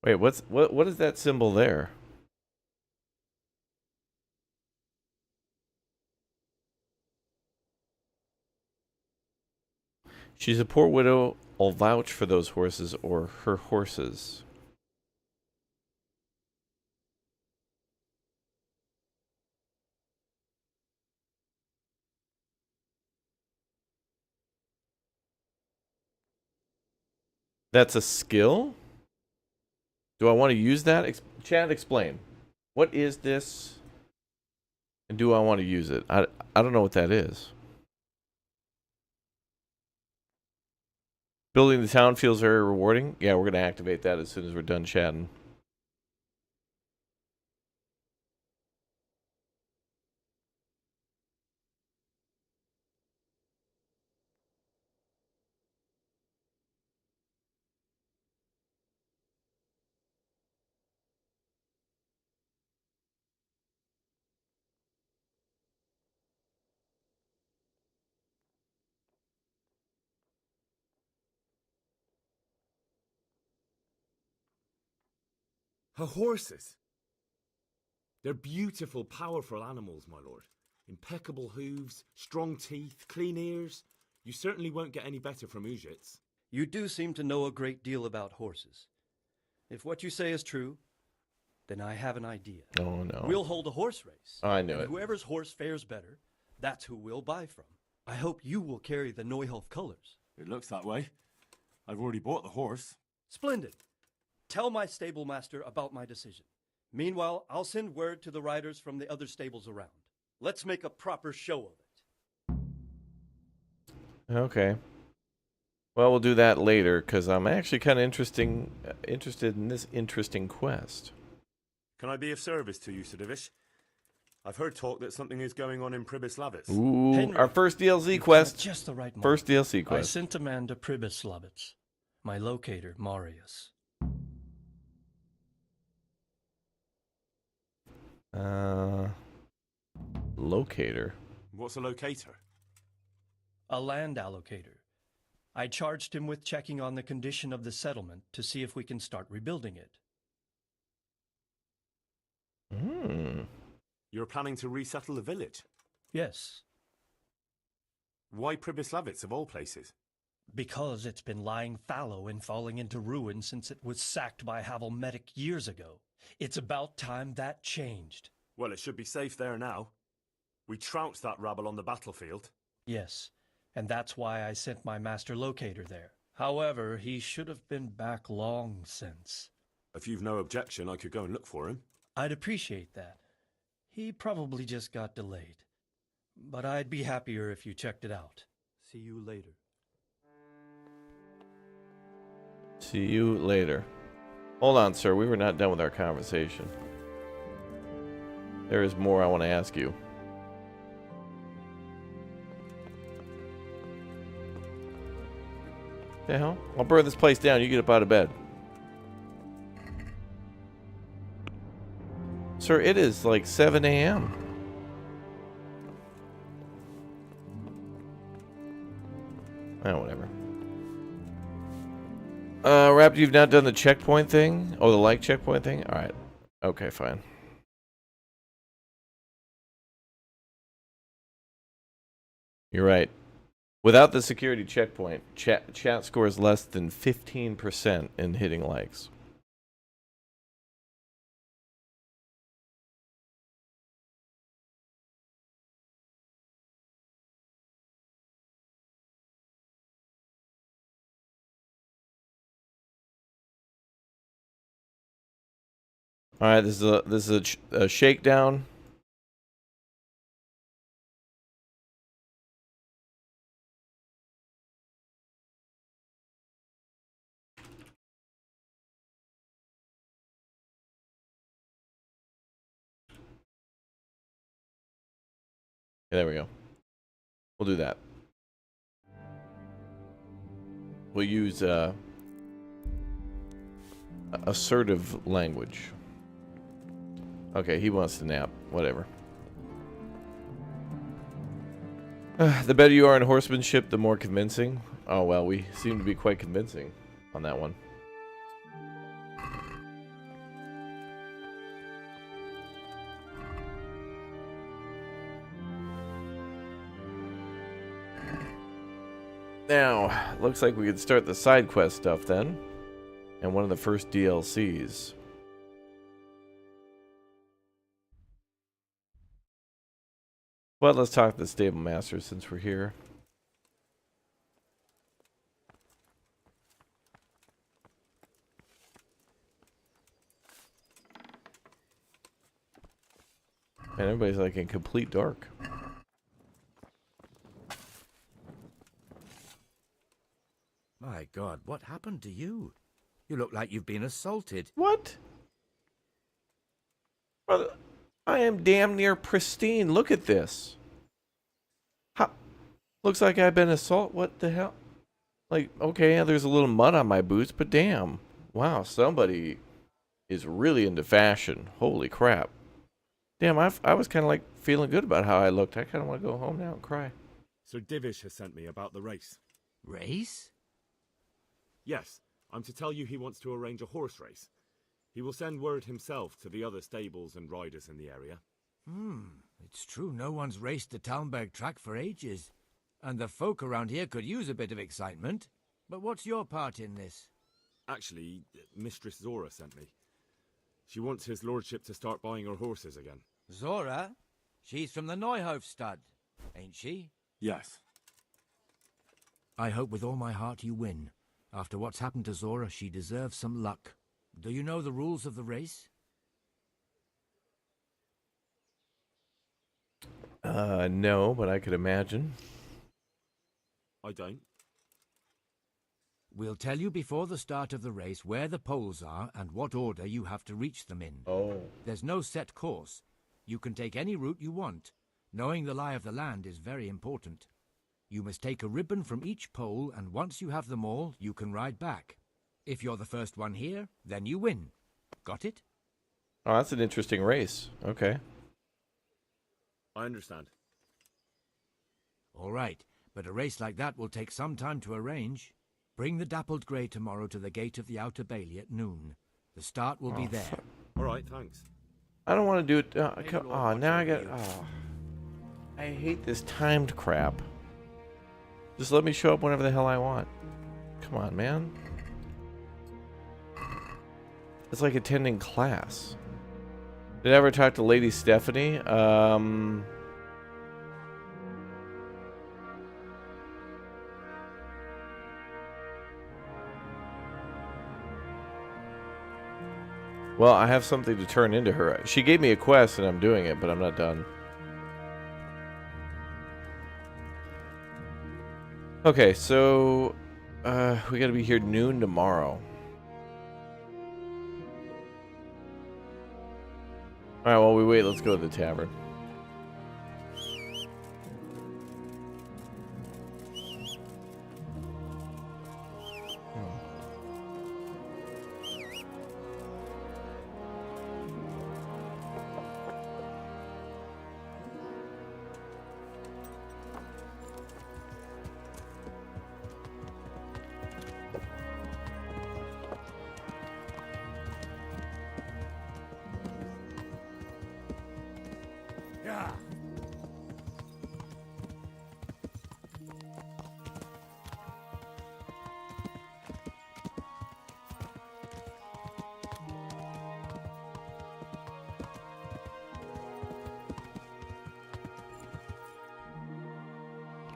Wait, what is that symbol there? She's a poor widow. I'll vouch for those horses or her horses. That's a skill? Do I want to use that? Chad, explain. What is this? And do I want to use it? I don't know what that is. Building the town feels very rewarding. Yeah, we're going to activate that as soon as we're done chatting. Her horses! They're beautiful, powerful animals, my lord. Impeccable hooves, strong teeth, clean ears. You certainly won't get any better from Uzits. You do seem to know a great deal about horses. If what you say is true, then I have an idea. Oh, no. We'll hold a horse race. Oh, I knew it. Whoever's horse fares better, that's who we'll buy from. I hope you will carry the Neuhof colors. It looks that way. I've already bought the horse. Splendid. Tell my stable master about my decision. Meanwhile, I'll send word to the riders from the other stables around. Let's make a proper show of it. Okay. Well, we'll do that later, because I'm actually kind of interested in this interesting quest. Can I be of service to you, Sidovish? I've heard talk that something is going on in Pribyslavitz. Ooh, Henry, our first DLC quest. Just the right moment. First DLC I quest. sent a man to Pribyslavitz. My locator, Marius. Locator. What's a locator? A land allocator. I charged him with checking on the condition of the settlement to see if we can start rebuilding it. You're planning to resettle the village? Yes. Why Pribyslavitz of all places? Because it's been lying fallow and falling into ruin since it was sacked by Havelmetic years ago. It's about time that changed. Well, it should be safe there now. We trounced that rabble on the battlefield. Yes, and that's why I sent my master locator there. However, he should have been back long since. If you've no objection, I could go and look for him. I'd appreciate that. He probably just got delayed. But I'd be happier if you checked it out. See you later. See you later. Hold on, sir. We were not done with our conversation. There is more I want to ask you. The hell? I'll burn this place down. You get up out of bed. Sir, it is like 7 a.m. Oh, whatever. Raptor, you've not done the checkpoint thing? Oh, the like checkpoint thing? Alright. Okay, fine. You're right. Without the security checkpoint, chat scores less than 15% in hitting likes. All right, this is a shakedown. There we go. We'll do that. We'll use assertive language. Okay, he wants to nap. Whatever. The better you are in horsemanship, the more convincing. Oh, well, we seem to be quite convincing on that one. Now, looks like we could start the side quest stuff then. And one of the first DLCs. But let's talk to the stable master since we're here. Man, everybody's like in complete dark. My God, what happened to you? You look like you've been assaulted. What? Brother, I am damn near pristine. Look at this. How? Looks like I've been assaulted. What the hell? Like, okay, yeah, there's a little mud on my boots, but damn. Wow, somebody is really into fashion. Holy crap. Damn, I was kind of like feeling good about how I looked. I kind of want to go home now and cry. Sir Divish has sent me about the race. Race? Yes, I'm to tell you he wants to arrange a horse race. He will send word himself to the other stables and riders in the area. It's true no one's raced the Talmberg track for ages. And the folk around here could use a bit of excitement. But what's your part in this? Actually, Mistress Zora sent me. She wants his lordship to start buying her horses again. Zora? She's from the Neuhof stud, ain't she? Yes. I hope with all my heart you win. After what's happened to Zora, she deserves some luck. Do you know the rules of the race? No, but I could imagine. I don't. We'll tell you before the start of the race where the poles are and what order you have to reach them in. Oh. There's no set course. You can take any route you want. Knowing the lie of the land is very important. You must take a ribbon from each pole, and once you have them all, you can ride back. If you're the first one here, then you win. Got it? Oh, that's an interesting race. Okay. I understand. All right, but a race like that will take some time to arrange. Bring the dappled grey tomorrow to the gate of the Outer Bailey at noon. The start will be there. All right, thanks. I don't want to do it. Now I got. Oh, I hate this timed crap. Just let me show up whenever the hell I want. Come on, man. It's like attending class. Did I ever talk to Lady Stephanie? Well, I have something to turn into her. She gave me a quest and I'm doing it, but I'm not done. Okay, so we gotta be here noon tomorrow. Alright, while we wait, let's go to the tavern.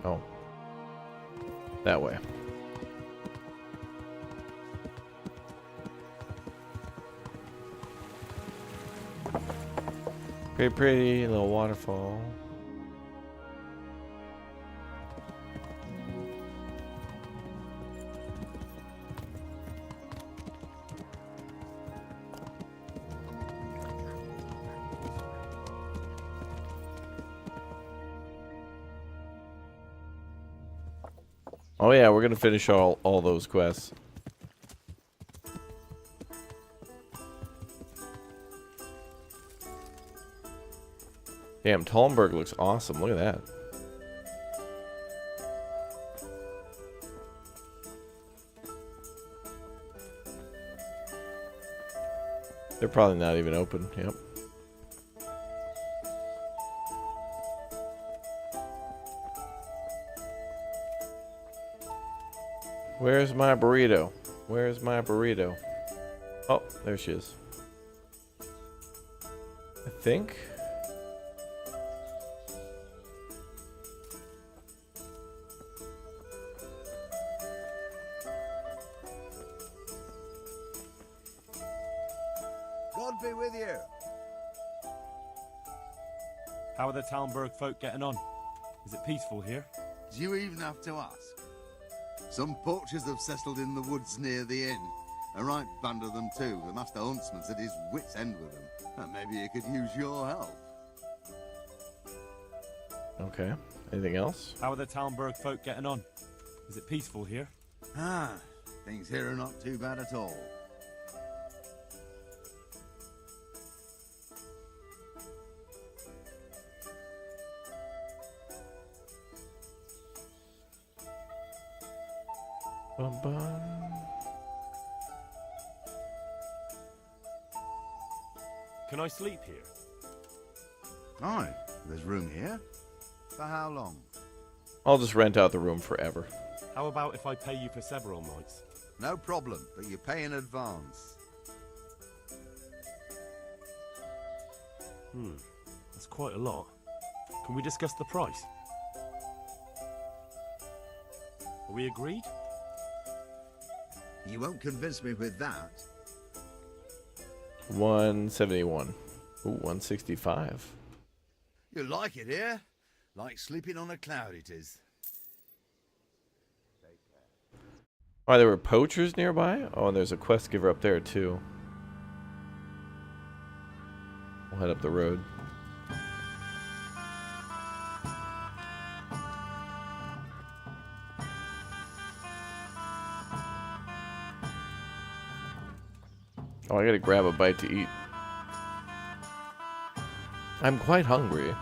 Oh. That way. Very pretty little waterfall. Oh yeah, we're gonna finish all those quests. Damn, Talmberg looks awesome. Look at that. They're probably not even open. Yep. Where's my burrito? Where's my burrito? Oh, there she is. I think. God be with you. How are the Talmberg folk getting on? Is it peaceful here? Do you even have to ask? Some poachers have settled in the woods near the inn. A right band of them too. The master huntsman's at his wit's end with them. And maybe he could use your help. Okay. Anything else? How are the Talmberg folk getting on? Is it peaceful here? Ah, things here are not too bad at all. Bum, bum. Can I sleep here? Aye, there's room here. For how long? I'll just rent out the room forever. How about if I pay you for several nights? No problem, but you pay in advance. That's quite a lot. Can we discuss the price? Are we agreed? You won't convince me with that. 171. Ooh, 165. You like it here? Like sleeping on a cloud it is. Why, there were poachers nearby? Oh, and there's a quest giver up there too. We'll head up the road. Oh, I gotta grab a bite to eat. I'm quite hungry.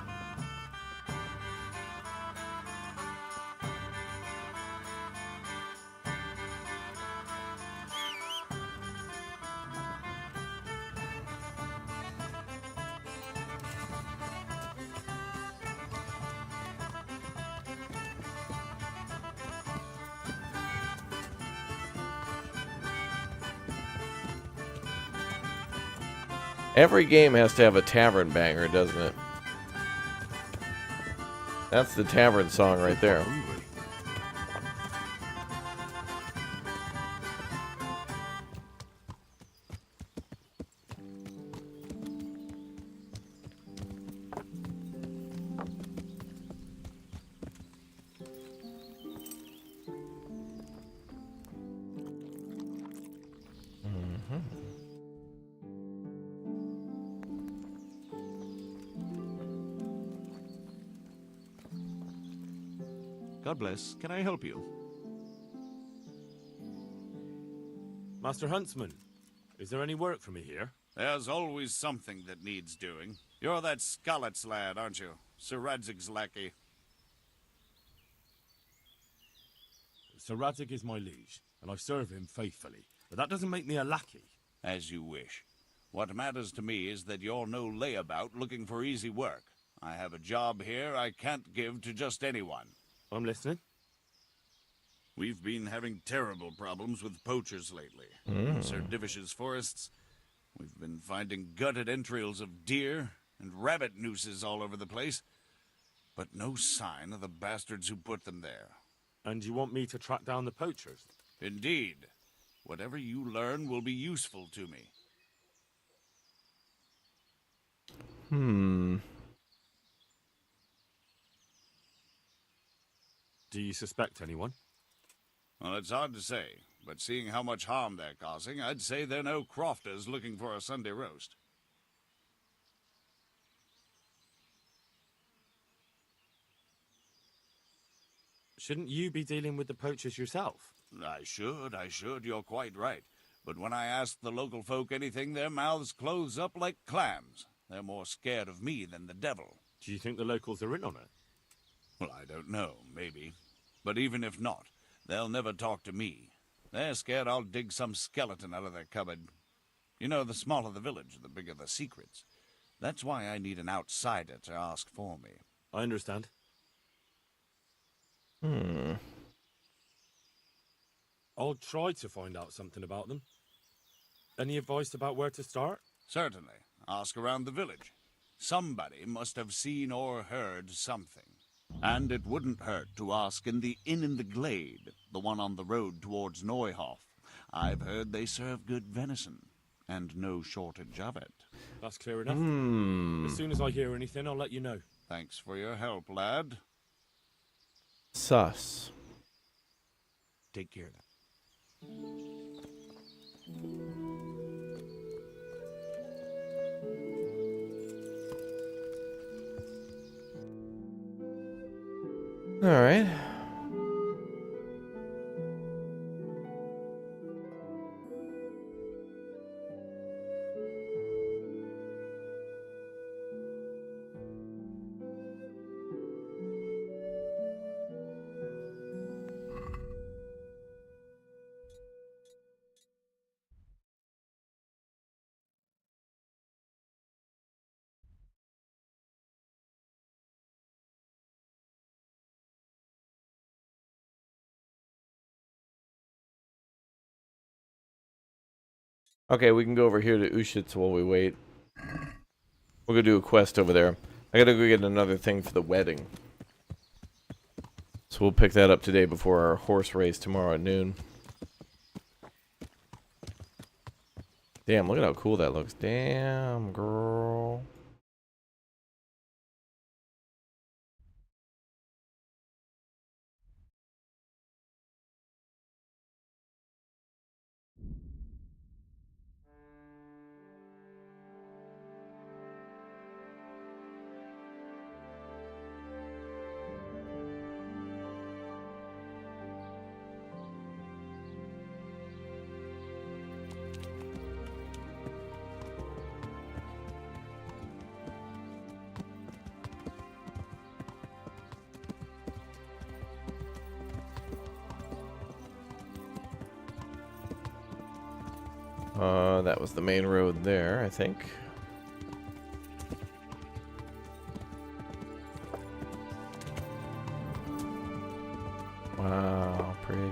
Every game has to have a tavern banger, doesn't it? That's the tavern song right there. God bless. Can I help you? Master Huntsman, is there any work for me here? There's always something that needs doing. You're that Scarlet's lad, aren't you? Sir Radzig's lackey. Sir Radzig is my liege, and I serve him faithfully. But that doesn't make me a lackey. As you wish. What matters to me is that you're no layabout looking for easy work. I have a job here I can't give to just anyone. I'm listening. We've been having terrible problems with poachers lately. In Sir Divish's forests, we've been finding gutted entrails of deer and rabbit nooses all over the place, but no sign of the bastards who put them there. And you want me to track down the poachers? Indeed. Whatever you learn will be useful to me. Do you suspect anyone? Well, it's hard to say, but seeing how much harm they're causing, I'd say they're no crofters looking for a Sunday roast. Shouldn't you be dealing with the poachers yourself? I should, you're quite right. But when I ask the local folk anything, their mouths close up like clams. They're more scared of me than the devil. Do you think the locals are in on it? Well, I don't know, maybe. But even if not, they'll never talk to me. They're scared I'll dig some skeleton out of their cupboard. You know, the smaller the village, the bigger the secrets. That's why I need an outsider to ask for me. I understand. I'll try to find out something about them. Any advice about where to start? Certainly. Ask around the village. Somebody must have seen or heard something. And it wouldn't hurt to ask in the inn in the glade, the one on the road towards Neuhof. I've heard they serve good venison, and no shortage of it. That's clear enough. As soon as I hear anything, I'll let you know. Thanks for your help, lad. Sus. Take care of that. All right. Okay, we can go over here to Ushitz while we wait. We'll go do a quest over there. I gotta go get another thing for the wedding. So we'll pick that up today before our horse race tomorrow at noon. Damn, look at how cool that looks. Damn, girl. That was the main road there, I think. Wow, pretty.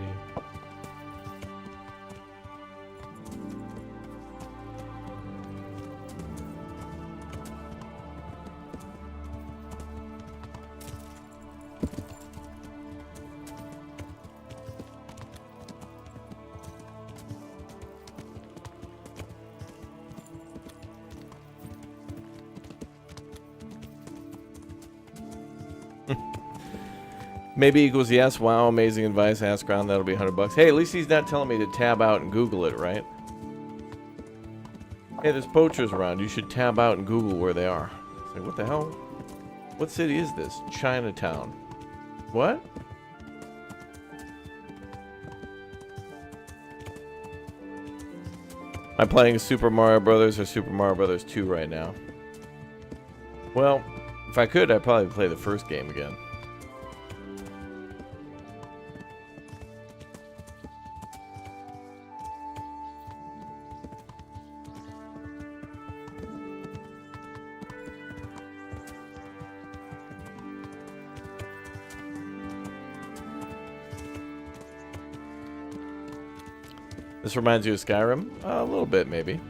Maybe equals yes. Wow, amazing advice. Ask around. That'll be $100. Hey, at least he's not telling me to tab out and Google it, right? Hey, there's poachers around. You should tab out and Google where they are. It's like, what the hell? What city is this? Chinatown. What? I'm playing Super Mario Brothers or Super Mario Brothers 2 right now. Well, if I could, I'd probably play the first game again. This reminds you of Skyrim? A little bit, maybe.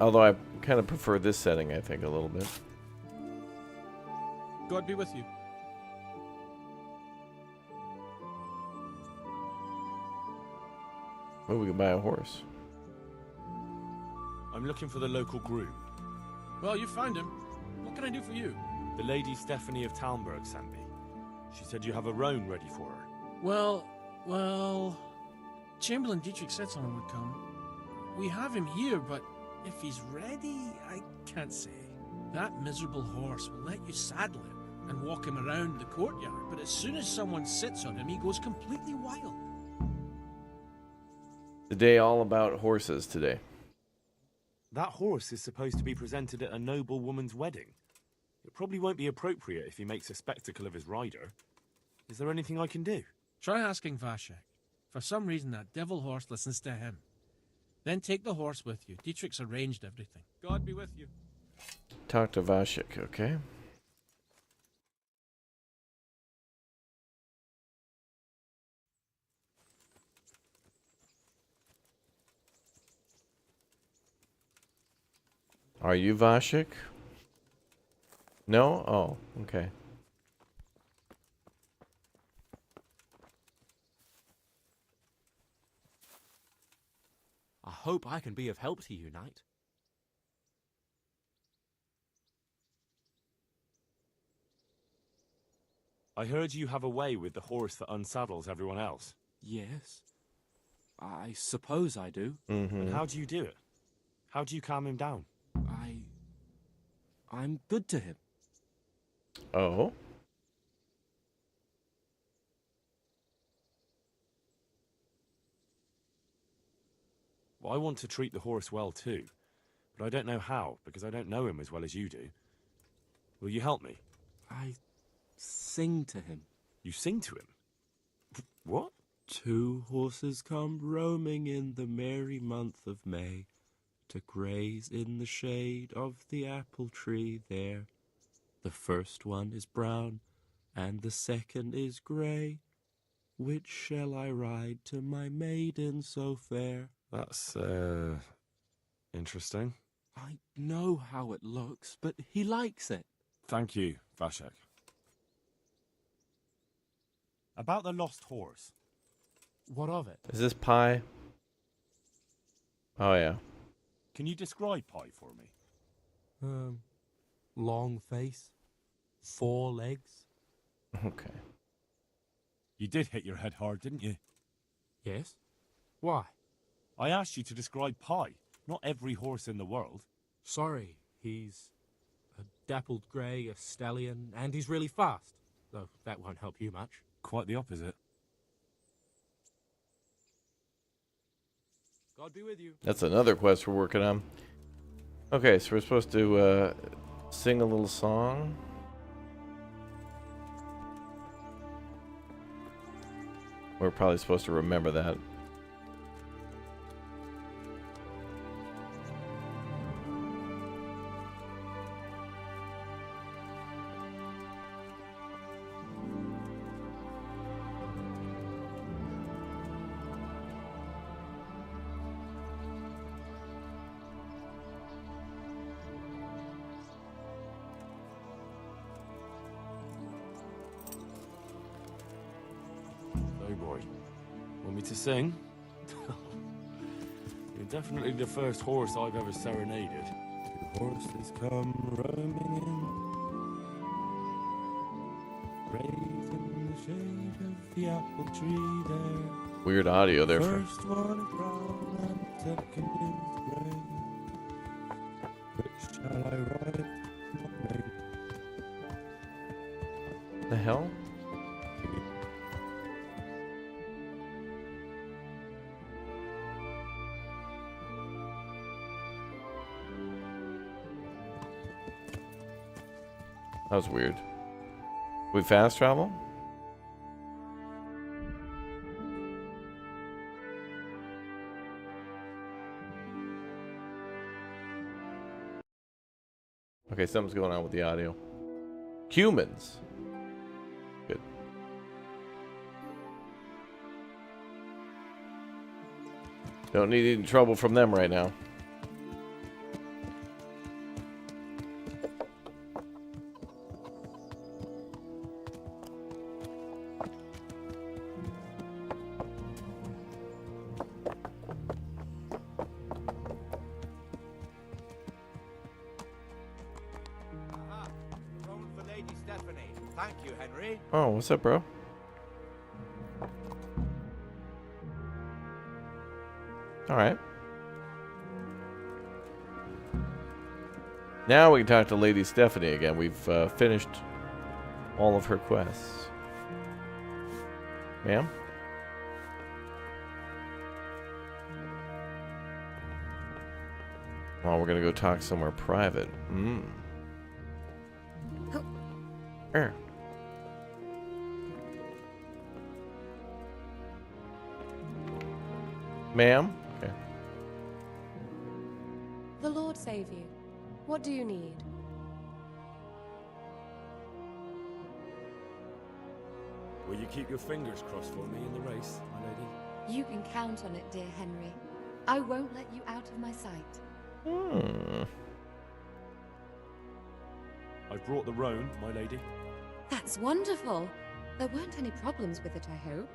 Although I kind of prefer this setting, I think, a little bit. God be with you. Oh, we can buy a horse. I'm looking for the local groom. Well, you found him. What can I do for you? The Lady Stephanie of Talmberg sent me. She said you have a roan ready for her. Well, Chamberlain Dietrich said someone would come. We have him here, but if he's ready, I can't say. That miserable horse will let you saddle him and walk him around the courtyard, but as soon as someone sits on him, he goes completely wild. The day all about horses today. That horse is supposed to be presented at a noble woman's wedding. It probably won't be appropriate if he makes a spectacle of his rider. Is there anything I can do? Try asking Vashek. For some reason, that devil horse listens to him. Then take the horse with you. Dietrich's arranged everything. God be with you. Talk to Vashek, okay? Are you Vashek? No? Oh, okay. I hope I can be of help to you, Knight. I heard you have a way with the horse that unsaddles everyone else. Yes. I suppose I do. And how do you do it? How do you calm him down? I'm good to him. Oh? Well, I want to treat the horse well too, but I don't know how, because I don't know him as well as you do. Will you help me? I sing to him. You sing to him? What? 2 horses come roaming in the merry month of May, to graze in the shade of the apple tree there. The first one is brown, and the second is grey. Which shall I ride to my maiden so fair? That's, interesting. I know how it looks, but he likes it. Thank you, Vashek. About the lost horse. What of it? Is this pie? Oh, yeah. Can you describe Pie for me? Long face, 4 legs. Okay. You did hit your head hard, didn't you? Yes. Why? I asked you to describe Pie, not every horse in the world. Sorry, he's a dappled grey, a stallion, and he's really fast. Though that won't help you much. Quite the opposite. God be with you. That's another quest we're working on. Okay, so we're supposed to sing a little song. We're probably supposed to remember that. Oh boy. Want me to sing? You're definitely the first horse I've ever serenaded. 2 horses come roaming in, graze in the shade of the apple tree there. Weird audio there. First one is brown and the second is grey. Which shall I ride? Not me. The hell? That was weird. We fast travel? Okay, something's going on with the audio. Humans. Don't need any trouble from them right now. Thank you, Henry. Oh, what's up, bro? All right. Now we can talk to Lady Stephanie again. We've finished all of her quests. Ma'am? Well, we're gonna go talk somewhere private. Er. Ma'am? Okay. The Lord save you. What do you need? Will you keep your fingers crossed for me in the race, my lady? You can count on it, dear Henry. I won't let you out of my sight. I've brought the roan, my lady. That's wonderful. There weren't any problems with it, I hope.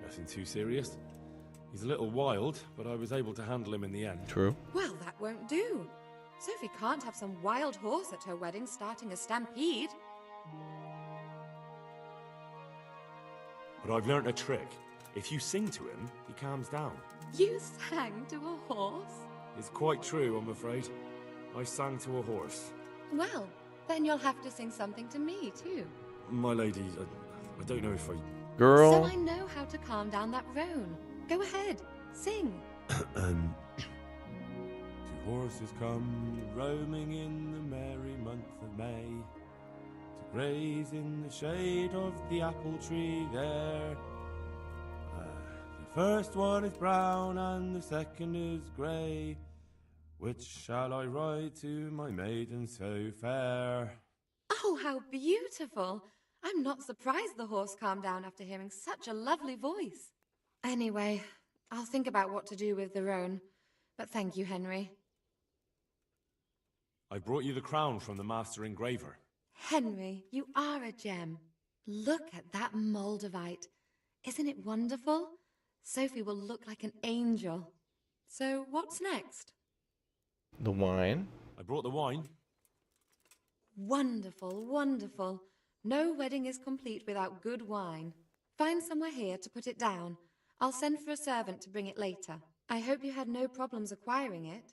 Nothing too serious. He's a little wild, but I was able to handle him in the end. True. Well, that won't do. Sophie can't have some wild horse at her wedding starting a stampede. But I've learnt a trick. If you sing to him, he calms down. You sang to a horse? It's quite true, I'm afraid. I sang to a horse. Well, then you'll have to sing something to me, too. My lady, I don't know if I... Girl. So I know how to calm down that roan. Go ahead, sing. Two horses come roaming in the merry month of May to graze in the shade of the apple tree there. The first one is brown and the second is grey. Which shall I ride to, my maiden so fair? Oh, how beautiful. I'm not surprised the horse calmed down after hearing such a lovely voice. Anyway, I'll think about what to do with the roan. But thank you, Henry. I brought you the crown from the master engraver. Henry, you are a gem. Look at that Moldavite. Isn't it wonderful? Sophie will look like an angel. So what's next? The wine. I brought the wine. Wonderful, wonderful. No wedding is complete without good wine. Find somewhere here to put it down. I'll send for a servant to bring it later. I hope you had no problems acquiring it.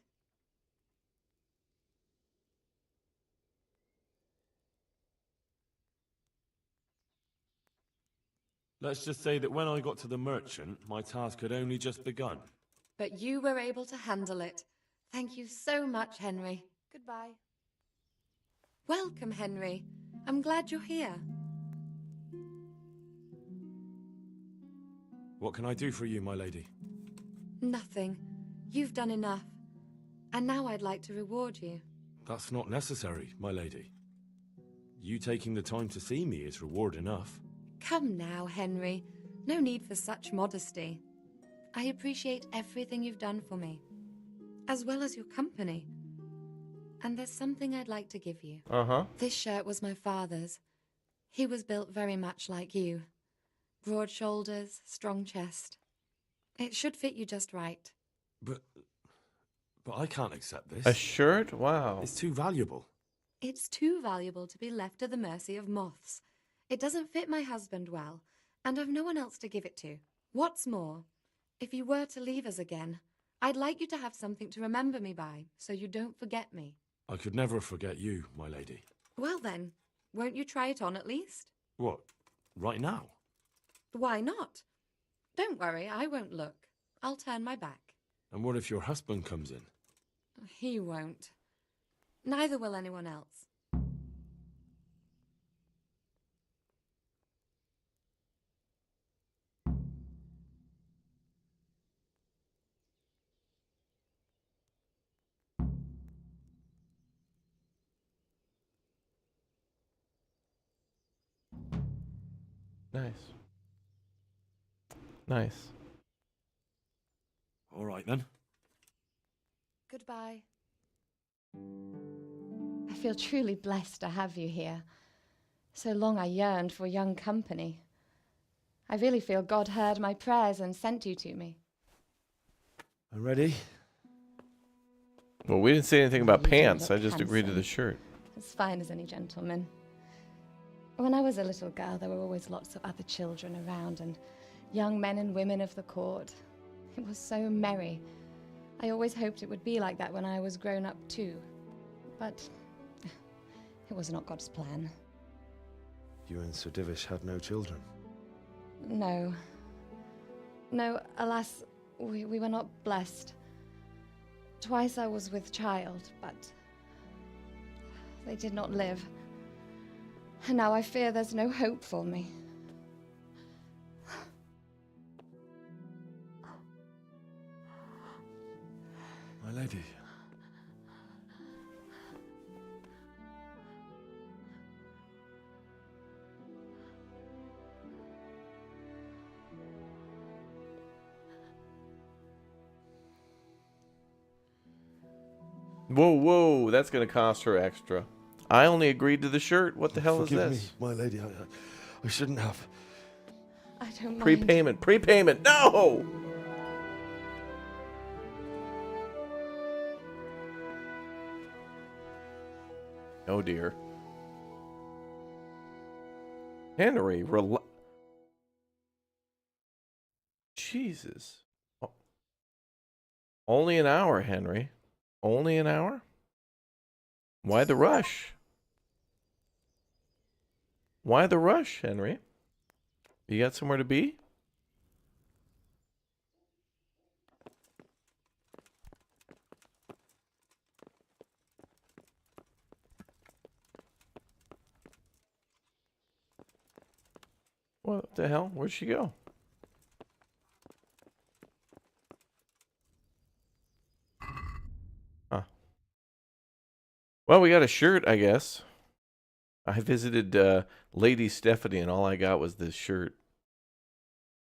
Let's just say that when I got to the merchant, my task had only just begun. But you were able to handle it. Thank you so much, Henry. Goodbye. Welcome, Henry. I'm glad you're here. What can I do for you, my lady? Nothing. You've done enough. And now I'd like to reward you. That's not necessary, my lady. You taking the time to see me is reward enough. Come now, Henry. No need for such modesty. I appreciate everything you've done for me, as well as your company. And there's something I'd like to give you. This shirt was my father's. He was built very much like you. Broad shoulders, strong chest. It should fit you just right. But I can't accept this. A shirt? Wow. It's too valuable. It's too valuable to be left to the mercy of moths. It doesn't fit my husband well, and I've no one else to give it to. What's more, if you were to leave us again, I'd like you to have something to remember me by, so you don't forget me. I could never forget you, my lady. Well then, won't you try it on at least? What? Right now? Why not? Don't worry, I won't look. I'll turn my back. And what if your husband comes in? He won't. Neither will anyone else. Nice. Nice. All right, then. Goodbye. I feel truly blessed to have you here. So long I yearned for young company. I really feel God heard my prayers and sent you to me. I'm ready. Well, we didn't say anything about You do pants. I look just agreed to the handsome. shirt. As fine as any gentleman. When I was a little girl, there were always lots of other children around and young men and women of the court. It was so merry. I always hoped it would be like that when I was grown up too. But it was not God's plan. You and Sir Divish had no children. No. No, alas, we were not blessed. Twice I was with child, but they did not live. And now I fear there's no hope for me. My lady. Whoa, whoa, that's going to cost her extra. I only agreed to the shirt. What the hell Forgive is me, this? my lady. I shouldn't have. I don't mind. Prepayment, prepayment, no! Oh dear. Henry, Jesus. Only an hour, Henry. Only an hour? Why the rush? Why the rush, Henry? You got somewhere to be? What the hell? Where'd she go? Huh. Well, we got a shirt, I guess. I visited Lady Stephanie, and all I got was this shirt.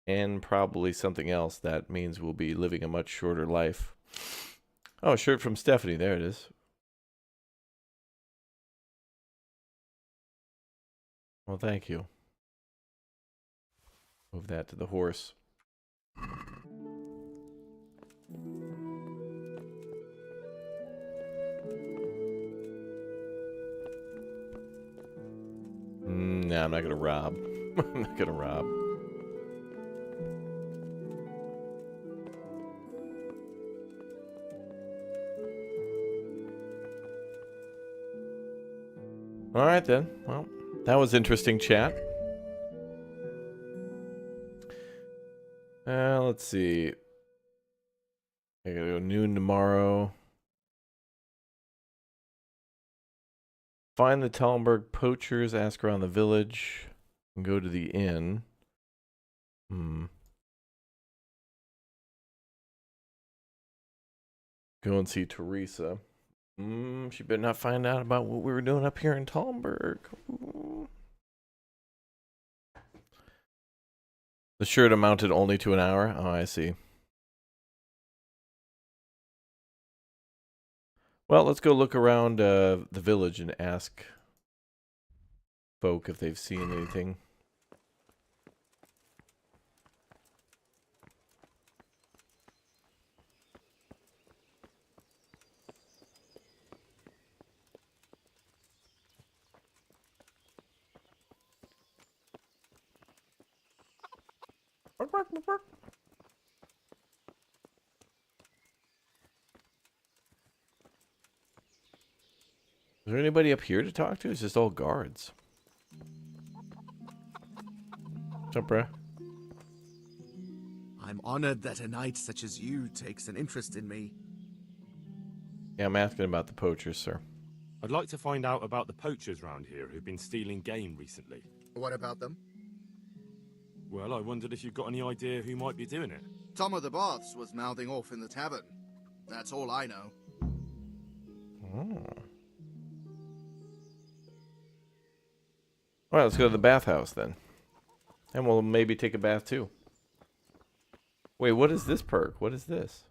And probably something else that means we'll be living a much shorter life. Oh, a shirt from Stephanie. There it is. Well, thank you. Move that to the horse. Nah, I'm not gonna rob. I'm not gonna rob. All right then. Well, that was interesting chat. Let's see. I gotta go noon tomorrow. Find the Talmberg poachers, ask around the village, and go to the inn. Go and see Teresa. She better not find out about what we were doing up here in Talmberg. The shirt amounted only to an hour? Oh, I see. Well, let's go look around the village and ask folk if they've seen anything. Is there anybody up here to talk to? It's just all guards. What's up, bruh? I'm honored that a knight such as you takes an interest in me. Yeah, I'm asking about the poachers, sir. I'd like to find out about the poachers round here who've been stealing game recently. What about them? Well, I wondered if you've got any idea who might be doing it. Tom of the Baths was mouthing off in the tavern. That's all I know. Oh. All right, let's go to the bathhouse then. And we'll maybe take a bath too. Wait, what is this perk? What is this?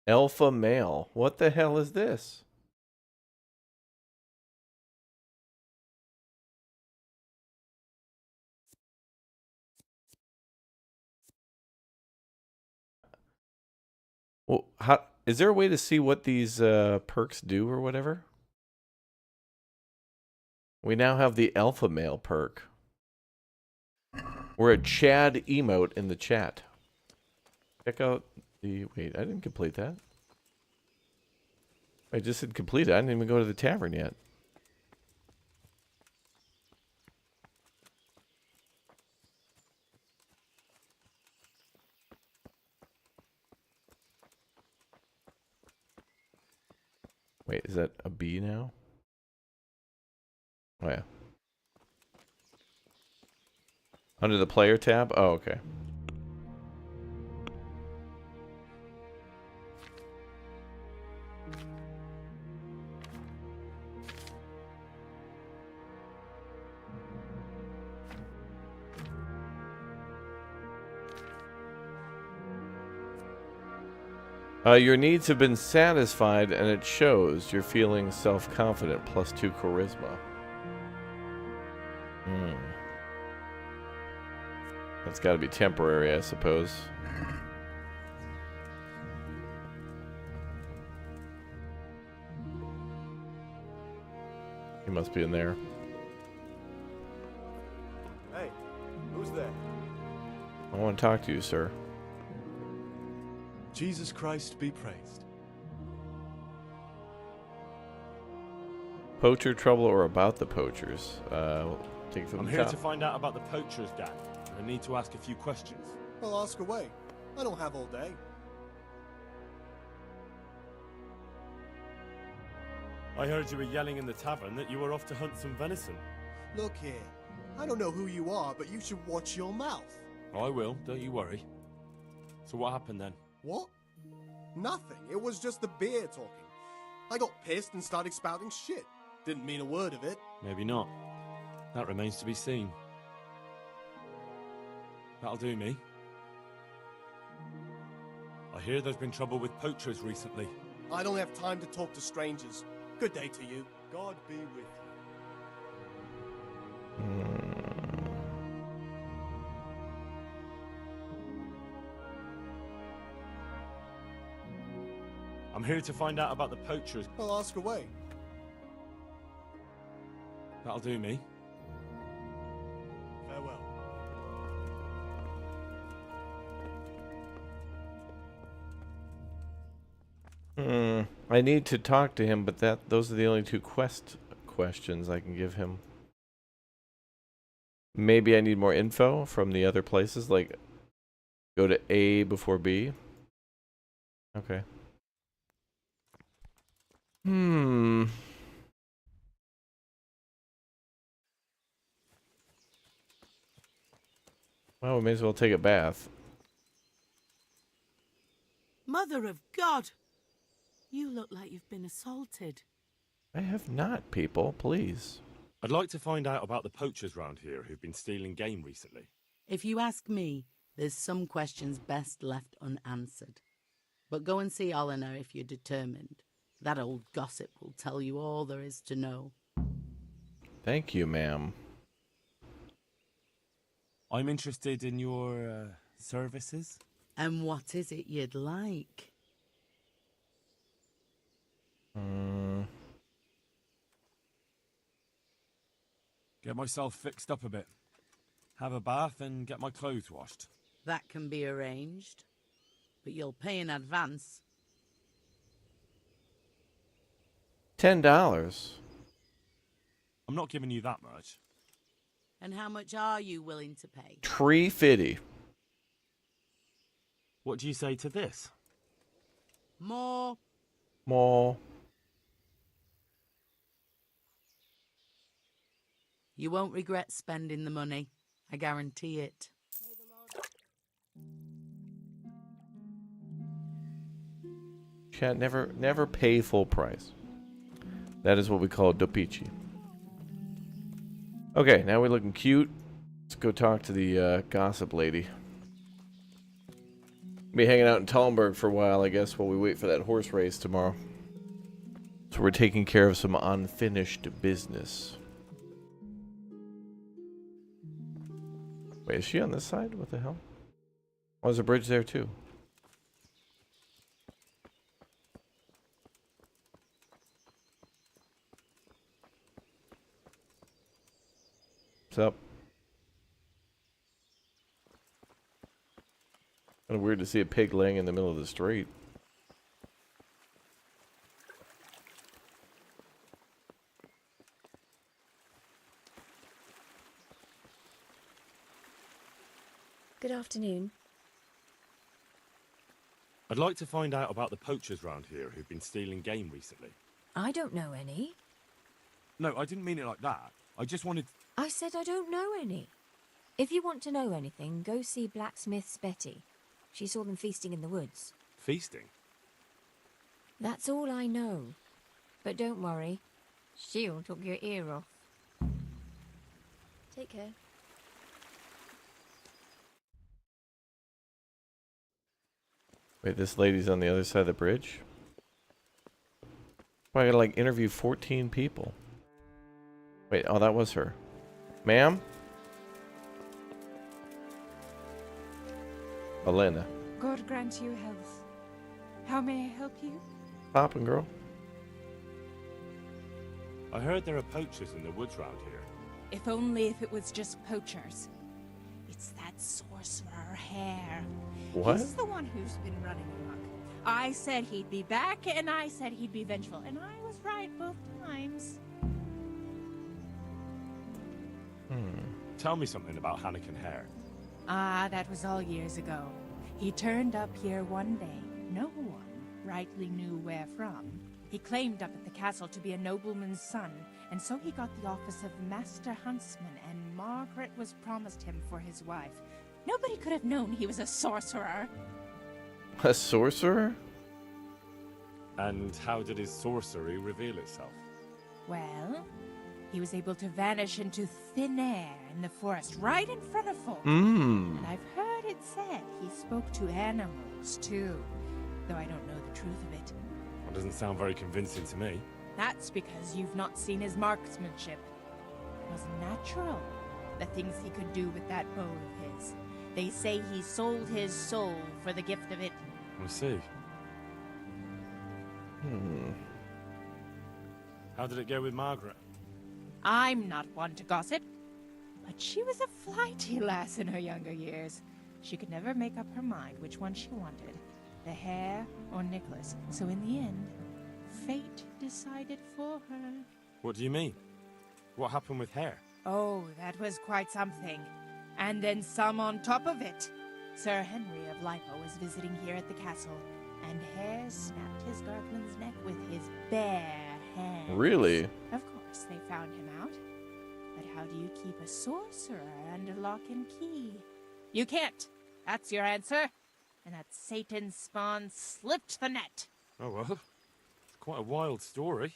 Alpha male. What the hell is this? Well, how is there a way to see what these perks do or whatever? We now have the alpha male perk. We're a Chad emote in the chat. Check out the... Wait, I didn't complete that. I just said complete it. I didn't even go to the tavern yet. Wait, is that a B now? Oh, yeah. Under the player tab? Oh, okay. Your needs have been satisfied, and it shows. You're feeling self-confident, +2 charisma. That's got to be temporary, I suppose. He must be in there. Hey, who's there? I want to talk to you, sir. Jesus Christ be praised. Poacher trouble or about the poachers? Take it from I'm the here top. to find out about the poachers, Dan. I need to ask a few questions. Well, ask away. I don't have all day. I heard you were yelling in the tavern that you were off to hunt some venison. Look here. I don't know who you are, but you should watch your mouth. I will, don't you worry. So what happened then? What? Nothing. It was just the beer talking. I got pissed and started spouting shit. Didn't mean a word of it. Maybe not. That remains to be seen. That'll do me. I hear there's been trouble with poachers recently. I don't have time to talk to strangers. Good day to you. God be with you. I'm here to find out about the poachers. Well, ask away. That'll do me. Farewell. I need to talk to him, but those are the only 2 questions I can give him. Maybe I need more info from the other places, like go to A before B. Okay. Well, we may as well take a bath. Mother of God! You look like you've been assaulted. I have not, people. Please. I'd like to find out about the poachers round here who've been stealing game recently. If you ask me, there's some questions best left unanswered. But go and see Olener if you're determined. That old gossip will tell you all there is to know. Thank you, ma'am. I'm interested in your services. And what is it you'd like? Get myself fixed up a bit. Have a bath and get my clothes washed. That can be arranged. But you'll pay in advance. $10. I'm not giving you that much. And how much are you willing to pay? $3.50. What do you say to this? More. More. You won't regret spending the money. I guarantee it. Chat, never pay full price. That is what we call dopichi. Okay, now we're looking cute. Let's go talk to the gossip lady. Be hanging out in Talmberg for a while, I guess, while we wait for that horse race tomorrow. So we're taking care of some unfinished business. Wait, is she on this side? What the hell? Oh, there's a bridge there too. What's up? Kind of weird to see a pig laying in the middle of the street. Good afternoon. I'd like to find out about the poachers round here who've been stealing game recently. I don't know any. No, I didn't mean it like that. I just wanted... I said I don't know any. If you want to know anything, go see Blacksmith's Betty. She saw them feasting in the woods. Feasting? That's all I know. But don't worry. She'll took your ear off. Take care. Wait, this lady's on the other side of the bridge? I gotta like interview 14 people. Wait, oh, that was her. Ma'am? Elena. God grant you health. How may I help you? Poppin', girl. I heard there are poachers in the woods round here. If only if it was just poachers. It's that sorcerer Hare. What? He's the one who's been running amok. I said he'd be back, and I said he'd be vengeful, and I was right both times. Tell me something about Hankin Hare. Ah, that was all years ago. He turned up here one day. No one rightly knew where from. He claimed up at the castle to be a nobleman's son, and so he got the office of Master Huntsman, and Margaret was promised him for his wife. Nobody could have known he was a sorcerer. A sorcerer? And how did his sorcery reveal itself? Well, he was able to vanish into thin air in the forest right in front of folk. Mm. And I've heard it said he spoke to animals, too, though I don't know the truth of it. That doesn't sound very convincing to me. That's because you've not seen his marksmanship. It was natural, the things he could do with that bow of his. They say he sold his soul for the gift of it. I see. How did it go with Margaret? I'm not one to gossip, but she was a flighty lass in her younger years. She could never make up her mind which one she wanted, the Hare or Nicholas. So in the end, fate decided for her. What do you mean? What happened with Hare? Oh, that was quite something. And then some on top of it. Sir Henry of Lipo was visiting here at the castle, and Hare snapped his guardian's neck with his bare hands. Really? Of course, they found him out. But how do you keep a sorcerer under lock and key? You can't. That's your answer. And that Satan's spawn slipped the net. Oh well, it's quite a wild story.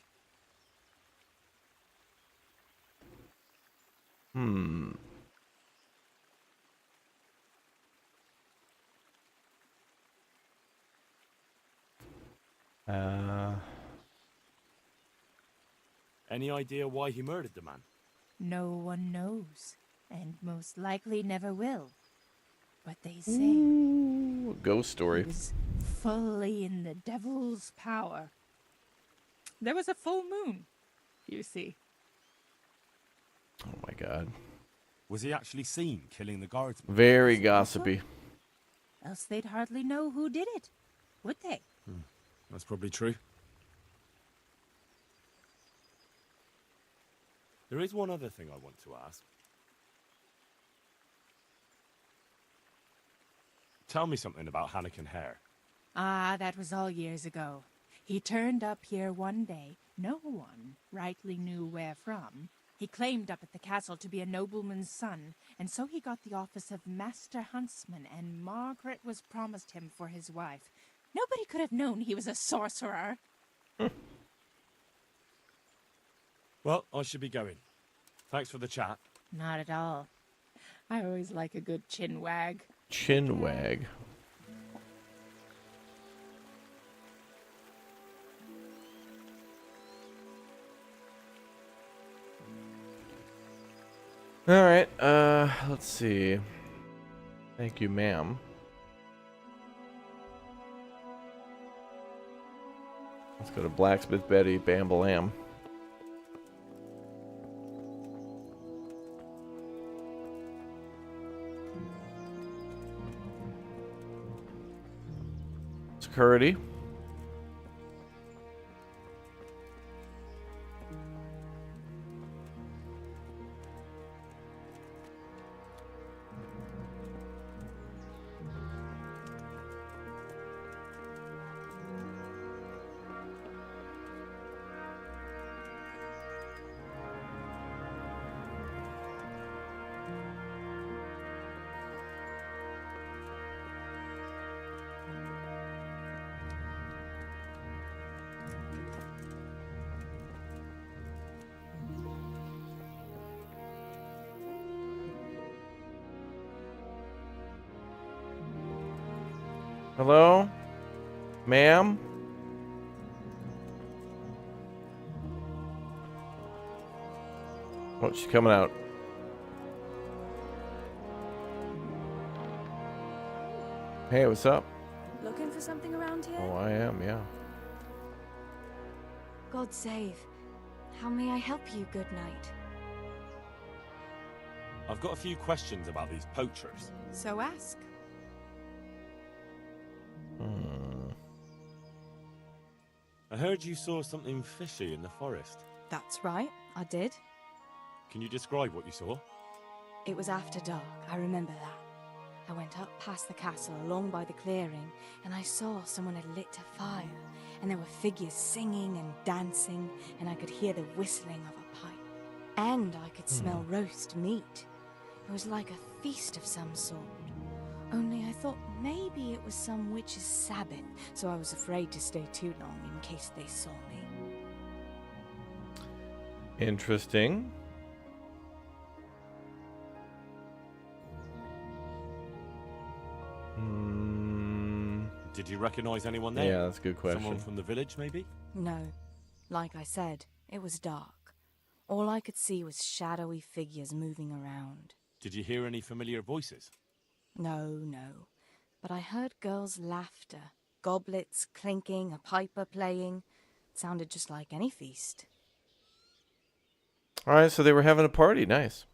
Any idea why he murdered the man? No one knows, and most likely never will. But they say Ooh, ghost story. he was fully in the devil's power. There was a full moon, you see. Oh my god. Was he actually seen killing the guardsman? Very gossipy. Else they'd hardly know who did it, would they? That's probably true. There is one other thing I want to ask. Tell me something about Hankin Hare. Ah, that was all years ago. He turned up here one day. No one rightly knew where from. He claimed up at the castle to be a nobleman's son, and so he got the office of Master Huntsman, and Margaret was promised him for his wife. Nobody could have known he was a sorcerer. Well, I should be going. Thanks for the chat. Not at all. I always like a good chin wag. Chin wag. All right. Let's see. Thank you, ma'am. Let's go to Blacksmith Betty, Bam Balam. Security. Hello? Ma'am? Oh, she's coming out. Hey, what's up? Looking for something around here? Oh, I am, yeah. God save. How may I help you, good knight? I've got a few questions about these poachers. So ask. I heard you saw something fishy in the forest. That's right, I did. Can you describe what you saw? It was after dark, I remember that. I went up past the castle along by the clearing, and I saw someone had lit a fire, and there were figures singing and dancing, and I could hear the whistling of a pipe. And I could smell roast meat. It was like a feast of some sort. Only I thought maybe it was some witch's Sabbath, so I was afraid to stay too long in case they saw me. Interesting. Did you recognize anyone there? Yeah, that's a good question. Someone from the village, maybe? No. Like I said, it was dark. All I could see was shadowy figures moving around. Did you hear any familiar voices? No. But I heard girls' laughter, goblets clinking, a piper playing. It sounded just like any feast. All right, so they were having a party. Nice.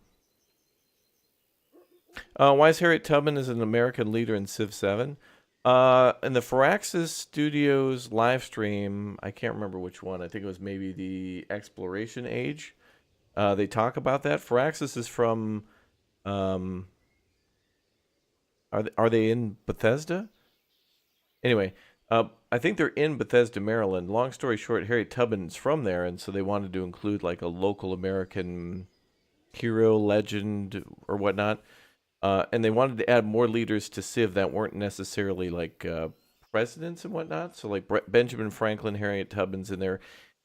Why is Harriet Tubman is an American leader in Civ 7? In the Firaxis Studios live stream, I can't remember which one. I think it was maybe the Exploration Age. They talk about that. Firaxis is from... Are they in Bethesda? Anyway, I think they're in Bethesda, Maryland. Long story short, Harriet Tubman's from there, and so they wanted to include like a local American hero, legend, or whatnot. And they wanted to add more leaders to Civ that weren't necessarily like presidents and whatnot. So like Benjamin Franklin, Harriet Tubman's in there,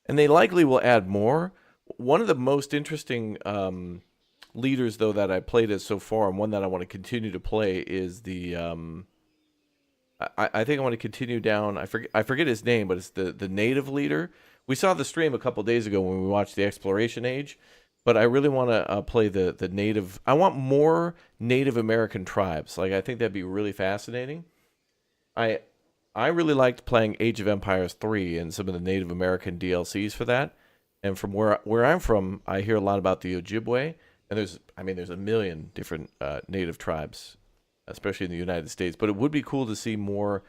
and they likely will add more. One of the most interesting leaders, though, that I played as so far, and one that I want to continue to play is the I think I want to continue down. I forget his name, but it's the native leader. We saw the stream a couple days ago when we watched the Exploration Age, but I really want to play the native. I want more Native American tribes. Like I think that'd be really fascinating. I really liked playing Age of Empires 3 and some of the Native American DLCs for that. And from where I'm from, I hear a lot about the Ojibwe. And there's a million different native tribes, especially in the United States. But it would be cool to see more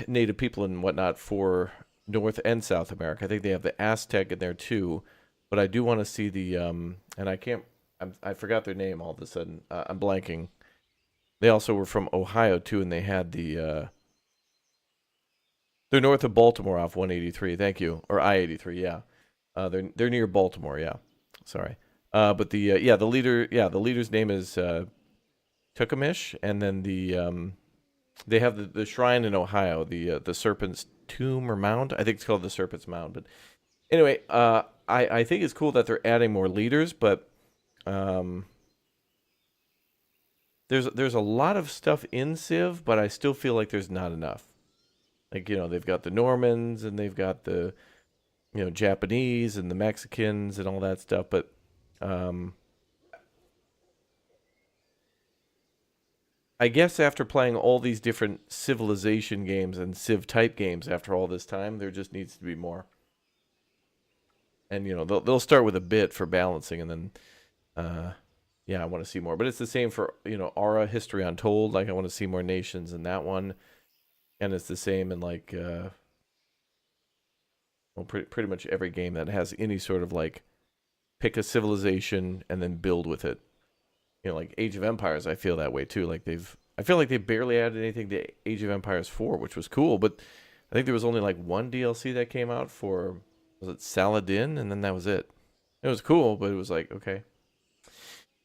native people and whatnot for North and South America. I think they have the Aztec in there too. But I do want to see the and I forgot their name all of a sudden. I'm blanking. They also were from Ohio too, and they had the they're north of Baltimore off 183. Thank you, or I-83. Yeah, they're near Baltimore. Yeah, sorry. But the leader's name is Tukamish, and then they have the shrine in Ohio, the Serpent's Tomb or Mound. I think it's called the Serpent's Mound. But anyway, I think it's cool that they're adding more leaders, but there's a lot of stuff in Civ, but I still feel like there's not enough. Like, you know, they've got the Normans and they've got the, you know, Japanese and the Mexicans and all that stuff, but I guess after playing all these different civilization games and civ-type games after all this time, there just needs to be more. And, they'll start with a bit for balancing, and then, yeah, I want to see more. But it's the same for, Aura, History Untold. Like, I want to see more nations in that one. And it's the same in, like, pretty much every game that has any sort of, like, pick a civilization and then build with it. Like Age of Empires, I feel that way too. Like I feel like they barely added anything to Age of Empires 4, which was cool, but I think there was only like one DLC that came out for, was it Saladin? And then that was it. It was cool, but it was like, okay.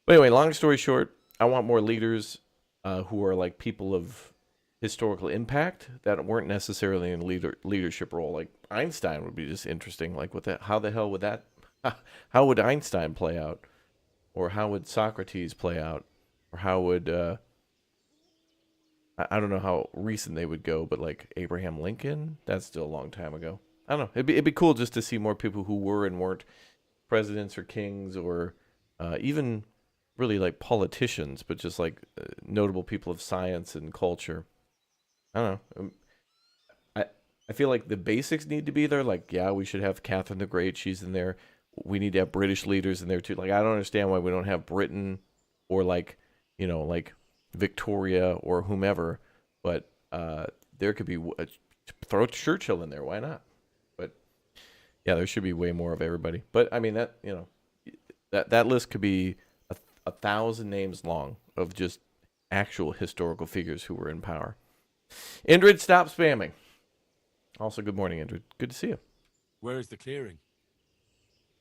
But anyway, long story short, I want more leaders who are like people of historical impact that weren't necessarily in a leadership role. Like Einstein would be just interesting. Like how the hell would that, how would Einstein play out? Or how would Socrates play out? Or how would, I don't know how recent they would go, but like Abraham Lincoln? That's still a long time ago. I don't know. It'd be cool just to see more people who were and weren't presidents or kings or even really like politicians, but just like notable people of science and culture. I don't know. I feel like the basics need to be there. Like, yeah, we should have Catherine the Great. She's in there. We need to have British leaders in there too. Like, I don't understand why we don't have Britain or like, like Victoria or whomever. But there could be throw Churchill in there. Why not? But yeah, there should be way more of everybody. But I mean that that list could be 1,000 names long of just actual historical figures who were in power. Indrid, stop spamming. Also, good morning, Indrid. Good to see you. Where is the clearing?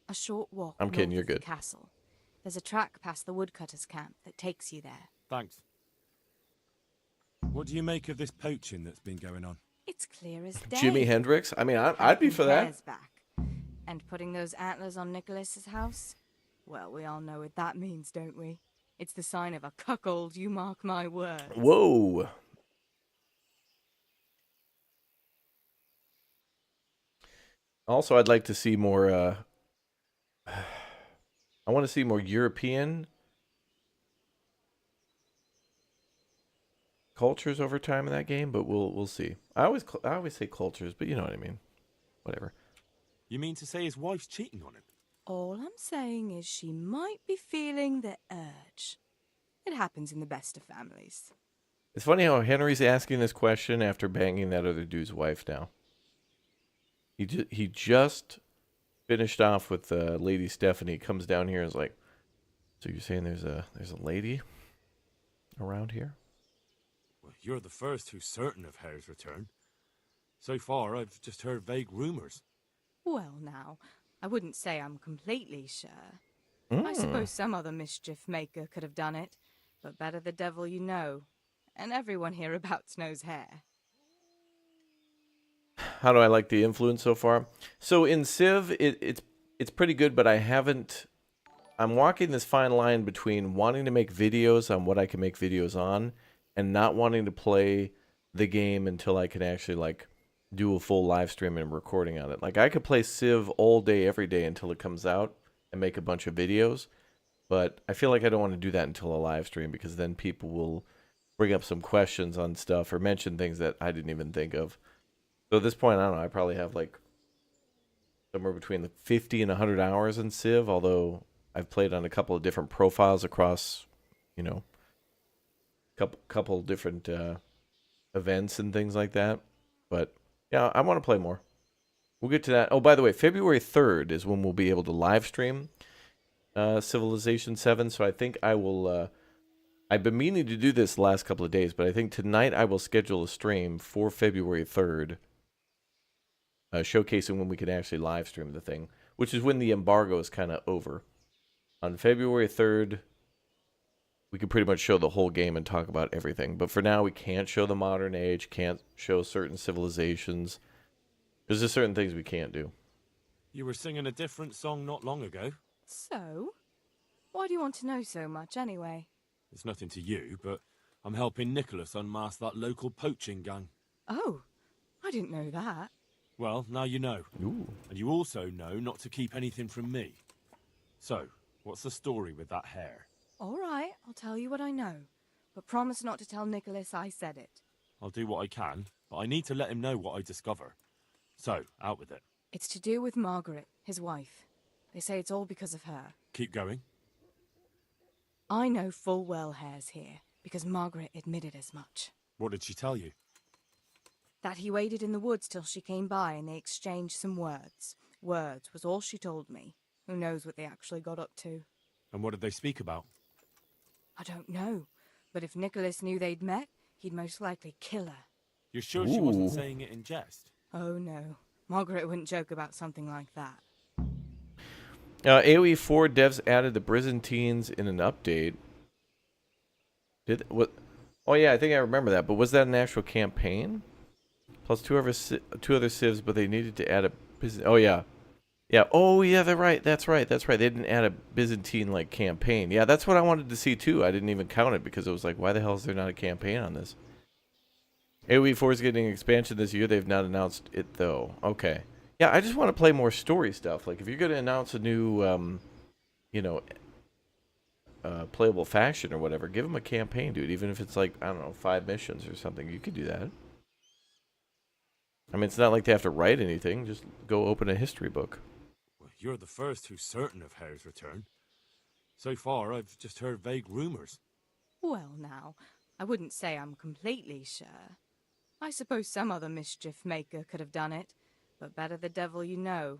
A short walk. I'm kidding, north you're of the good. Castle. There's a track past the woodcutters' camp that takes you there. Thanks. What do you make of this poaching that's been going on? It's clear as day. Jimi Hendrix? I mean, I'd be for that. Hair's back. And putting those antlers on Nicholas's house? Well, we all know what that means, don't we? It's the sign of a cuckold, you mark my words. Whoa. Also, I'd like to see more, I want to see more European cultures over time in that game, but we'll see. I always say cultures, but you know what I mean. Whatever. You mean to say his wife's cheating on him? All I'm saying is she might be feeling the urge. It happens in the best of families. It's funny how Henry's asking this question after banging that other dude's wife now. He just finished off with Lady Stephanie. Comes down here and is like, so you're saying there's a lady around here? Well, you're the first who's certain of Hare's return. So far, I've just heard vague rumors. Well, now, I wouldn't say I'm completely sure. I suppose some other mischief maker could have done it, but better the devil you know. And everyone hereabouts knows Hare. How do I like the influence so far? So in Civ, it's pretty good, but I'm walking this fine line between wanting to make videos on what I can make videos on and not wanting to play the game until I can actually like do a full live stream and recording on it. Like I could play Civ all day, every day until it comes out and make a bunch of videos, but I feel like I don't want to do that until a live stream because then people will bring up some questions on stuff or mention things that I didn't even think of. So at this point, I don't know, I probably have like somewhere between 50 and 100 hours in Civ, although I've played on a couple of different profiles across, couple different events and things like that. But yeah, I want to play more. We'll get to that. Oh, by the way, February 3rd is when we'll be able to live stream Civilization 7. So I think I will... I've been meaning to do this the last couple of days, but I think tonight I will schedule a stream for February 3rd, showcasing when we can actually live stream the thing, which is when the embargo is kind of over. On February 3rd, we can pretty much show the whole game and talk about everything. But for now, we can't show the modern age, can't show certain civilizations. There's just certain things we can't do. You were singing a different song not long ago. So? Why do you want to know so much, anyway? It's nothing to you, but I'm helping Nicholas unmask that local poaching gang. Oh, I didn't know that. Well, now you know. Ooh. And you also know not to keep anything from me. So, what's the story with that Hare? All right, I'll tell you what I know. but promise not to tell Nicholas I said it. I'll do what I can, but I need to let him know what I discover. So, out with it. It's to do with Margaret, his wife. They say it's all because of her. Keep going. I know full well Hare's here, because Margaret admitted as much. What did she tell you? That he waited in the woods till she came by and they exchanged some words. Words was all she told me. Who knows what they actually got up to? And what did they speak about? I don't know, but if Nicholas knew they'd met, he'd most likely kill her. You're sure she wasn't saying it in jest? Oh no, Margaret wouldn't joke about something like that. AoE 4 devs added the Byzantines in an update. Did what? Oh yeah, I think I remember that. But was that an actual campaign? Plus two other civs, but they needed to add a Oh yeah, yeah. Oh yeah, they're right. That's right. That's right. They didn't add a Byzantine like campaign. Yeah, that's what I wanted to see too. I didn't even count it because it was like, why the hell is there not a campaign on this? AoE 4 is getting an expansion this year. They've not announced it though. Okay. Yeah, I just want to play more story stuff. Like if you're going to announce a new, you know, playable faction or whatever, give them a campaign, dude. Even if it's like, I don't know, 5 missions or something, you could do that. I mean, it's not like they have to write anything. Just go open a history book. Well, you're the first who's certain of Hare's return. So far, I've just heard vague rumors. Well now, I wouldn't say I'm completely sure. I suppose some other mischief maker could have done it, but better the devil you know.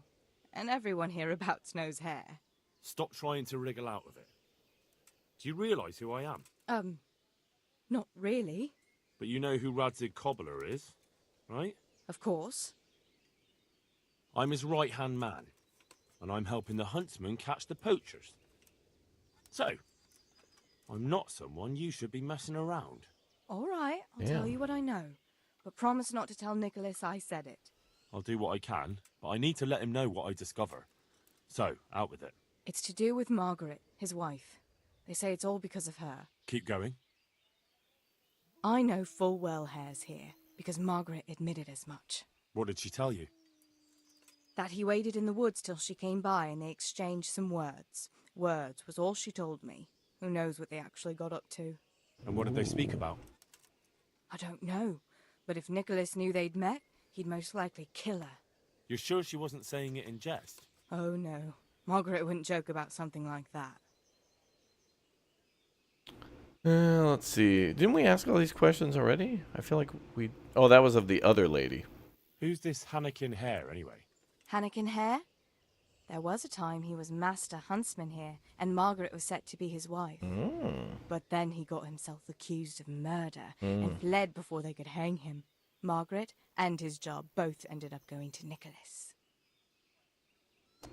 And everyone hereabouts knows Hare. Stop trying to wriggle out of it. Do you realise who I am? Not really. But you know who Radzig Cobbler is, right? Of course. I'm his right-hand man, and I'm helping the huntsmen catch the poachers. So, I'm not someone you should be messing around. All right, I'll tell you what I know, but promise not to tell Nicholas I said it. I'll do what I can, but I need to let him know what I discover. So, out with it. It's to do with Margaret, his wife. They say it's all because of her. Keep going. I know full well Hare's here, because Margaret admitted as much. What did she tell you? That he waited in the woods till she came by and they exchanged some words. Words was all she told me. Who knows what they actually got up to? And what did they speak about? I don't know, but if Nicholas knew they'd met, he'd most likely kill her. You're sure she wasn't saying it in jest? Oh no, Margaret wouldn't joke about something like that. Let's see. Didn't we ask all these questions already? I feel like we... Oh, that was of the other lady. Who's this Hankin Hare, anyway? Hankin Hare? There was a time he was master huntsman here, and Margaret was set to be his wife. But then he got himself accused of murder and fled before they could hang him. Margaret and his job both ended up going to Nicholas.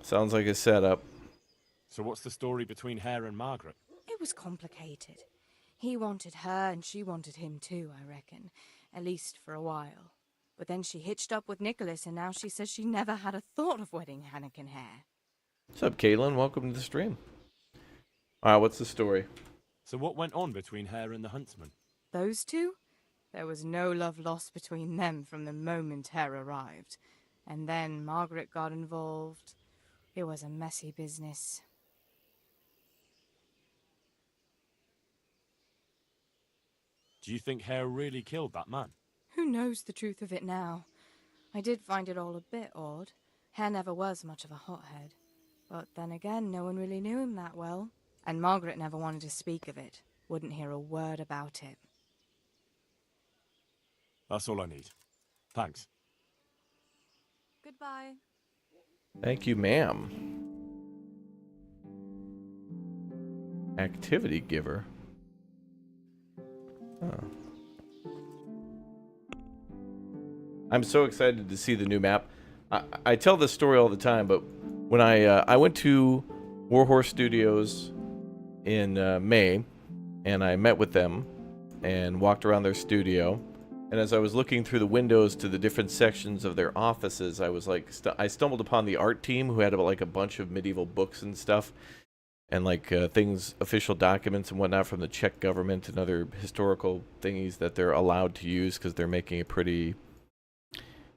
Sounds like a setup. So what's the story between Hare and Margaret? It was complicated. He wanted her and she wanted him too, I reckon. At least for a while. But then she hitched up with Nicholas and now she says she never had a thought of wedding Hankin Hare. What's up, Caitlin? Welcome to the stream. Alright, what's the story? So what went on between Hare and the huntsman? Those two? There was no love lost between them from the moment Hare arrived. And then Margaret got involved. It was a messy business. Do you think Hare really killed that man? Who knows the truth of it now? I did find it all a bit odd. Hare never was much of a hothead. But then again, no one really knew him that well. And Margaret never wanted to speak of it. Wouldn't hear a word about it. That's all I need. Thanks. Goodbye. Thank you, ma'am. Activity giver. Oh. I'm so excited to see the new map. I tell this story all the time, but when I went to Warhorse Studios in May, and I met with them and walked around their studio, and as I was looking through the windows to the different sections of their offices, I was like, I stumbled upon the art team who had like a bunch of medieval books and stuff, and like things, official documents and whatnot from the Czech government and other historical thingies that they're allowed to use because they're making a pretty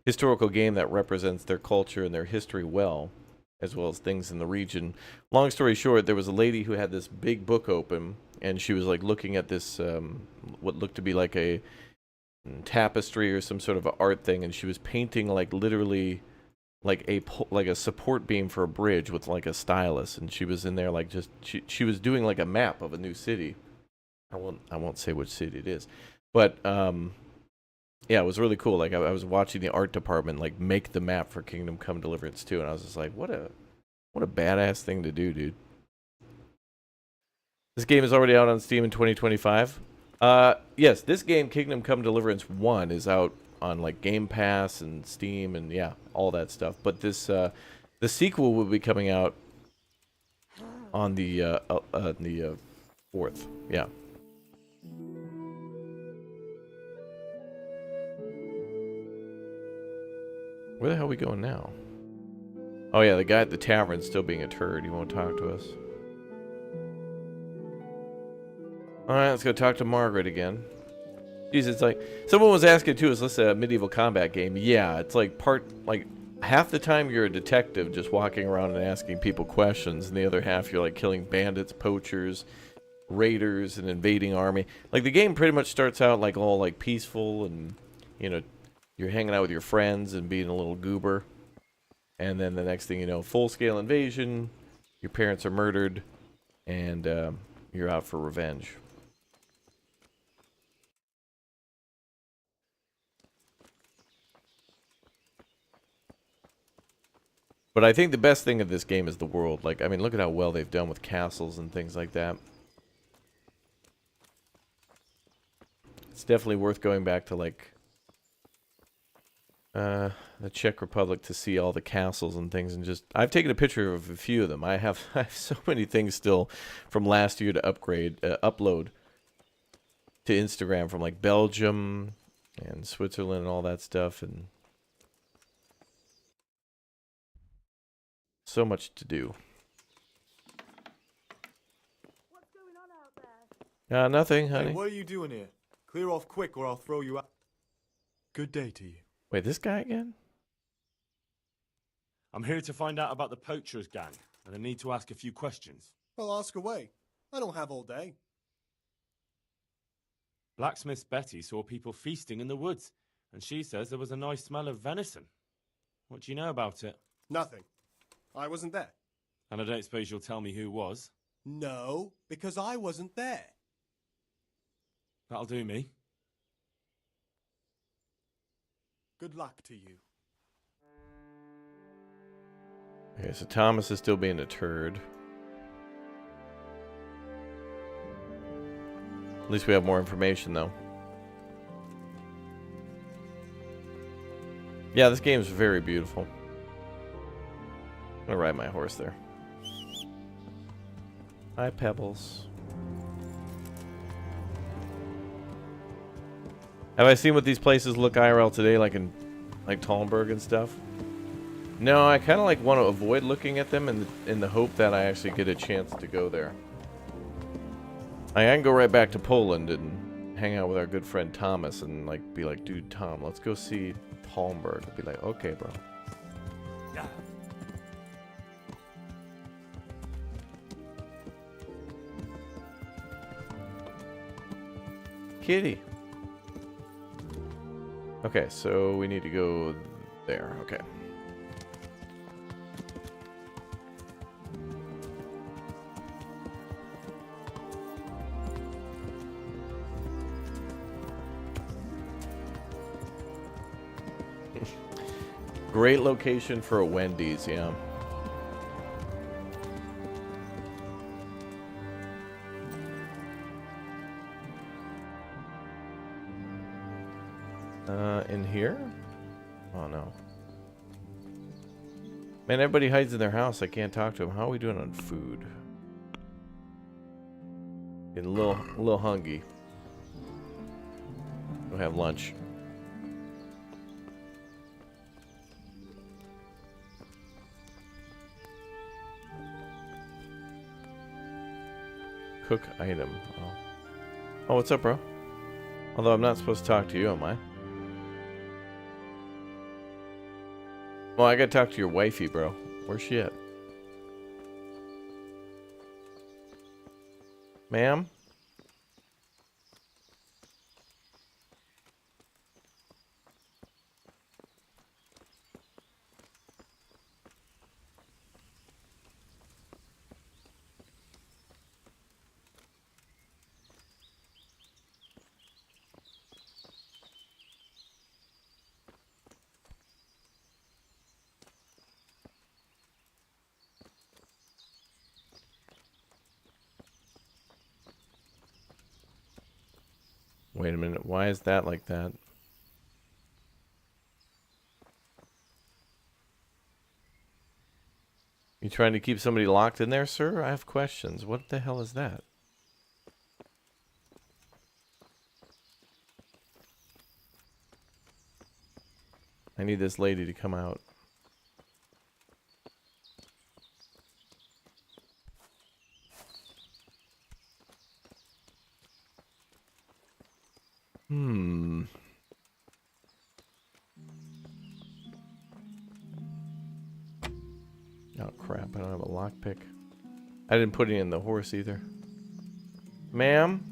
historical game that represents their culture and their history well. as well as things in the region. Long story short, there was a lady who had this big book open, and she was like looking at this what looked to be like a tapestry or some sort of art thing, and she was painting like literally like a support beam for a bridge with like a stylus, and she was in there like just she was doing like a map of a new city. I won't say which city it is, but yeah, it was really cool. Like I was watching the art department like make the map for Kingdom Come Deliverance 2, and I was just like, what a badass thing to do, dude. This game is already out on Steam in 2025. Yes, this game, Kingdom Come Deliverance 1, is out on like Game Pass and Steam and yeah, all that stuff. But this the sequel will be coming out on the 4th. Yeah. Where the hell are we going now? Oh yeah, the guy at the tavern's still being a turd. He won't talk to us. Alright, let's go talk to Margaret again. Jeez, it's like, someone was asking too, is this a medieval combat game? Yeah, it's like half the time you're a detective just walking around and asking people questions, and the other half you're like killing bandits, poachers, raiders, and invading army. Like the game pretty much starts out like all like peaceful and, you know, you're hanging out with your friends and being a little goober. And then the next thing you know, full-scale invasion, your parents are murdered, and you're out for revenge. But I think the best thing of this game is the world. Like, I mean, look at how well they've done with castles and things like that. It's definitely worth going back to, like, the Czech Republic to see all the castles and things, and just I've taken a picture of a few of them. I have so many things still from last year to upload to Instagram from like Belgium and Switzerland and all that stuff, and so much to do. What's going on out there? Nothing, honey. Hey, what are you doing here? Clear off quick or I'll throw you out. Good day to you. Wait, this guy again? I'm here to find out about the poachers gang, and I need to ask a few questions. Well, ask away. I don't have all day. Blacksmith Betty saw people feasting in the woods, and she says there was a nice smell of venison. What do you know about it? Nothing. I wasn't there. And I don't suppose you'll tell me who was? No, because I wasn't there. That'll do me. Good luck to you. Okay, so Thomas is still being a turd. At least we have more information, though. Yeah, this game is very beautiful. I'm gonna ride my horse there. Hi, Pebbles. Have I seen what these places look IRL today, like in Talmberg and stuff? No, I kind of like want to avoid looking at them in the hope that I actually get a chance to go there. I can go right back to Poland and hang out with our good friend Thomas and like be like, dude, Tom, let's go see Talmberg. I'd be like, okay, bro. Yeah. Kitty. Okay, so we need to go there. Okay. Great location for a Wendy's, yeah. In here? Oh no. Man, everybody hides in their house. I can't talk to them. How are we doing on food? Getting a little hungry. Go have lunch. Cook item. Oh, what's up, bro? Although I'm not supposed to talk to you, am I? Well, I gotta talk to your wifey, bro. Where's she at? Ma'am? Wait a minute. Why is that like that? You trying to keep somebody locked in there, sir? I have questions. What the hell is that? I need this lady to come out. Oh crap, I don't have a lockpick. I didn't put it in the horse either. Ma'am?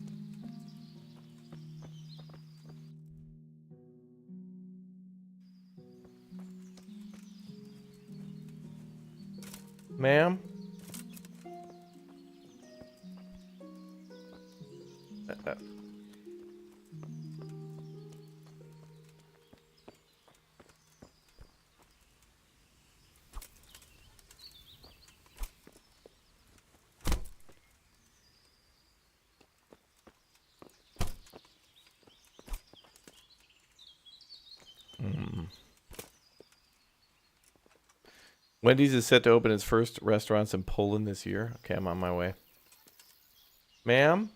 Ma'am? Wendy's is set to open its first restaurants in Poland this year. Okay, I'm on my way. Ma'am?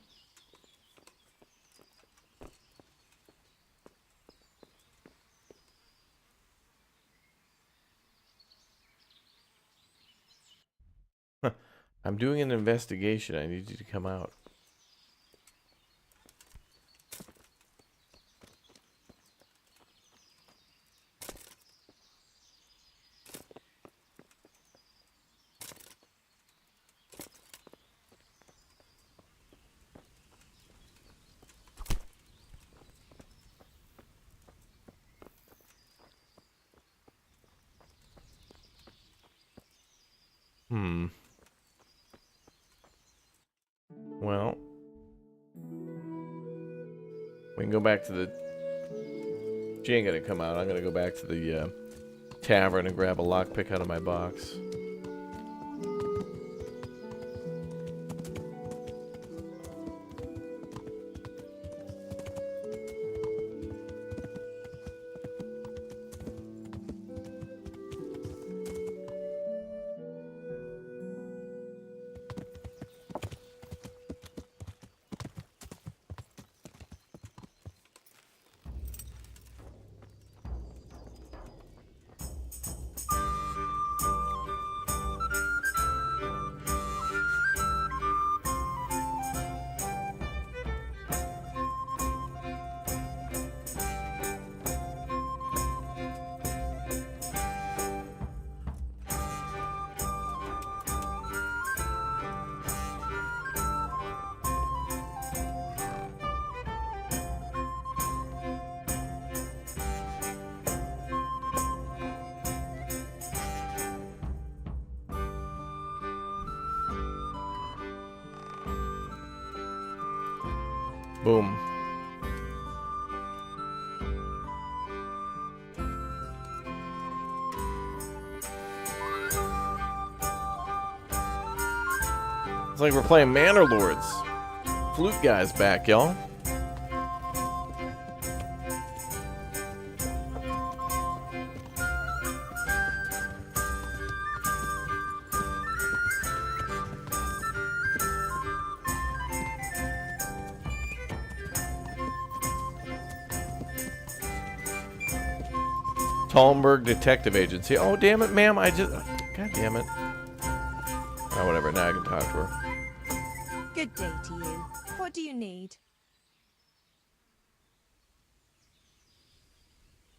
I'm doing an investigation. I need you to come out. Well, we can go back to the... She ain't gonna come out. I'm gonna go back to the tavern and grab a lockpick out of my box. Boom. It's like we're playing Manor Lords. Flute guy's back, y'all. Talmberg Detective Agency. Oh, damn it, ma'am. God damn it. Oh, whatever. Now I can talk to her. Good day to you. What do you need?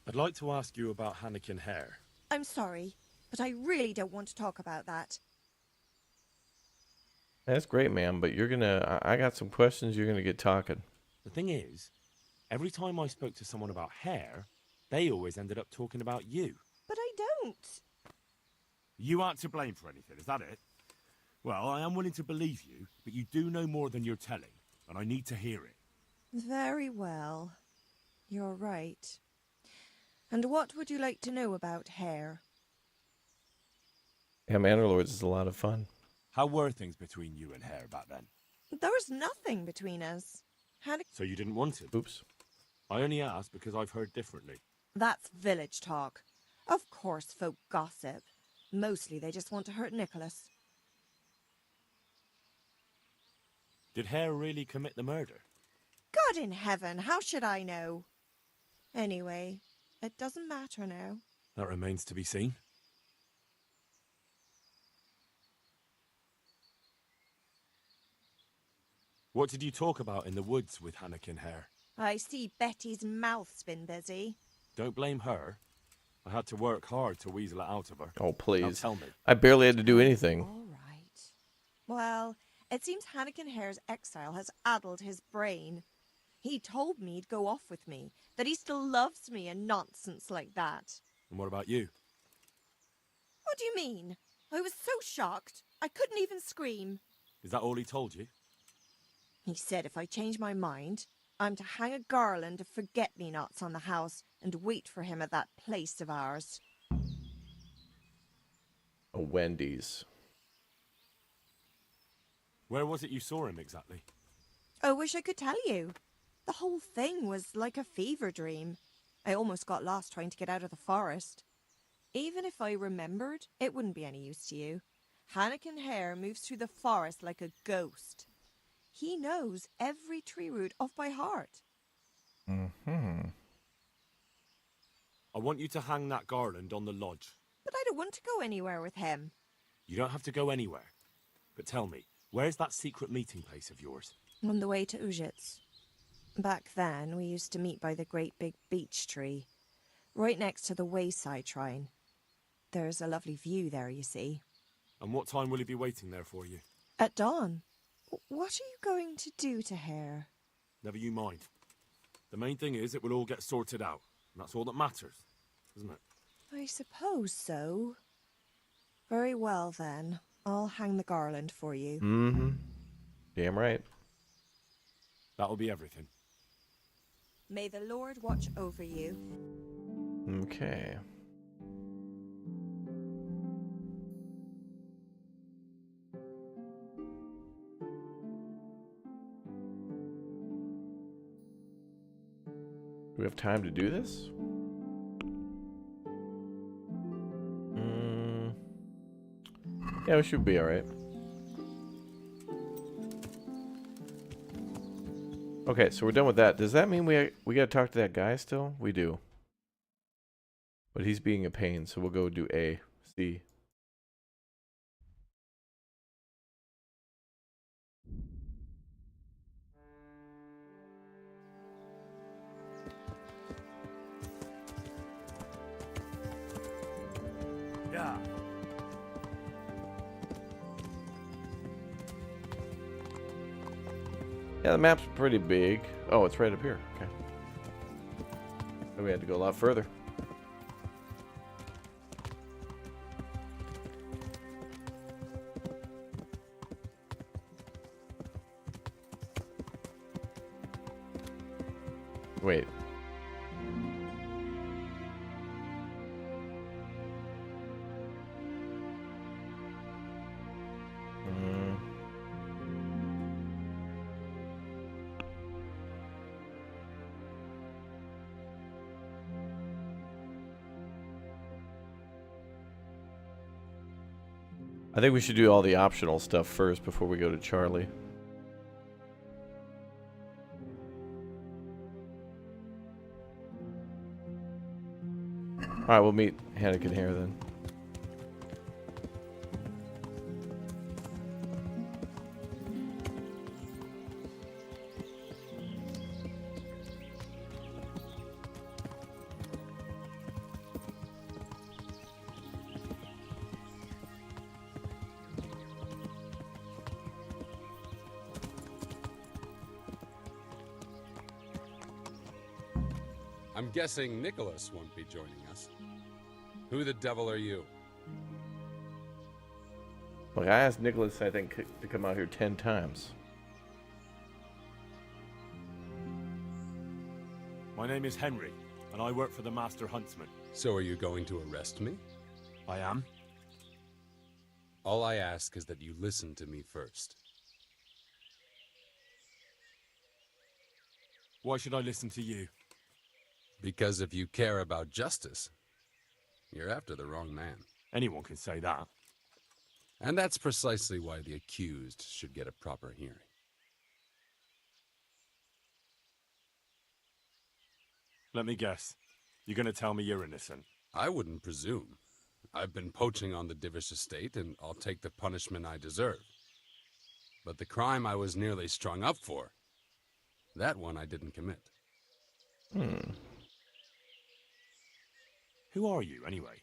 I'd like to ask you about Hankin hair. I'm sorry, but I really don't want to talk about that. That's great, man, but you're gonna... I got some questions, you're gonna get talking. The thing is, every time I spoke to someone about hair, they always ended up talking about you. But I don't. You aren't to blame for anything, is that it? Well, I am willing to believe you, but you do know more than you're telling, and I need to hear it. Very well. You're right. And what would you like to know about hair? Yeah, Manor is a lot of fun. How were things between you and Hare back then? There was nothing between us. So you didn't want it? Oops. I only asked because I've heard differently. That's village talk. Of course folk gossip. Mostly they just want to hurt Nicholas. Did Hare really commit the murder? God in heaven, how should I know? Anyway, it doesn't matter now. That remains to be seen. What did you talk about in the woods with Hankin Hare? I see Betty's mouth's been busy. Don't blame her. I had to work hard to weasel it out of her. Oh, please. Now tell me. I barely had to do anything. All right. Well, it seems Hankin Hare's exile has addled his brain. He told me he'd go off with me, that he still loves me and nonsense like that. And what about you? What do you mean? I was so shocked, I couldn't even scream. Is that all he told you? He said if I change my mind, I'm to hang a garland of forget-me-nots on the house and wait for him at that place of ours. A Wendy's. Where was it you saw him exactly? I wish I could tell you. The whole thing was like a fever dream. I almost got lost trying to get out of the forest. Even if I remembered, it wouldn't be any use to you. Hankin Hare moves through the forest like a ghost. He knows every tree root off by heart. Mm-hmm. I want you to hang that garland on the lodge. But I don't want to go anywhere with him. You don't have to go anywhere. But tell me, where's that secret meeting place of yours? On the way to Ujits. Back then, we used to meet by the great big beech tree, right next to the wayside shrine. There's a lovely view there, you see. And what time will he be waiting there for you? At dawn. What are you going to do to Hare? Never you mind. The main thing is it will all get sorted out. And that's all that matters, isn't it? I suppose so. Very well, then. I'll hang the garland for you. Mm-hmm. Damn right. That'll be everything. May the Lord watch over you. Okay. Do we have time to do this? Yeah, we should be alright. Okay, so we're done with that. Does that mean we gotta talk to that guy still? We do. But he's being a pain, so we'll go do A, C. Yeah. Yeah, the map's pretty big. Oh, it's right up here. Okay. So we had to go a lot further. Wait. I think we should do all the optional stuff first before we go to Charlie. Alright, we'll meet Hankin here then. I'm guessing Nicholas won't be joining us. Who the devil are you? Like, I asked Nicholas, I think, to come out here 10 times. My name is Henry, and I work for the Master Huntsman. So are you going to arrest me? I am. All I ask is that you listen to me first. Why should I listen to you? Because if you care about justice, you're after the wrong man. Anyone can say that. And that's precisely why the accused should get a proper hearing. Let me guess. You're going to tell me you're innocent? I wouldn't presume. I've been poaching on the Divish estate, and I'll take the punishment I deserve. But the crime I was nearly strung up for, that one I didn't commit. Who are you, anyway?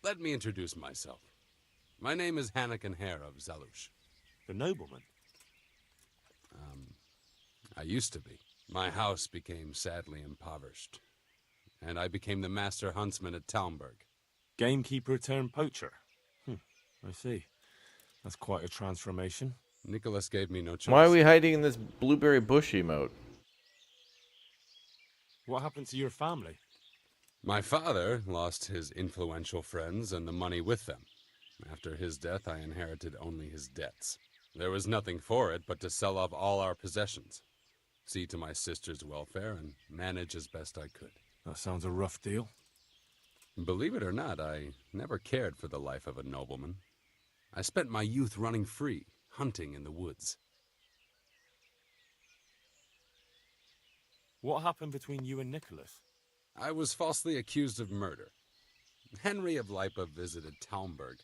Let me introduce myself. My name is Hankin of Zalush. The nobleman? I used to be. My house became sadly impoverished, and I became the master huntsman at Talmberg. Gamekeeper turned poacher? I see. That's quite a transformation. Nicholas gave me no choice. Why are we hiding in this blueberry bush emote? What happened to your family? My father lost his influential friends and the money with them. After his death, I inherited only his debts. There was nothing for it but to sell off all our possessions, see to my sister's welfare, and manage as best I could. That sounds a rough deal. Believe it or not, I never cared for the life of a nobleman. I spent my youth running free, hunting in the woods. What happened between you and Nicholas? I was falsely accused of murder. Henry of Lipa visited Talmberg,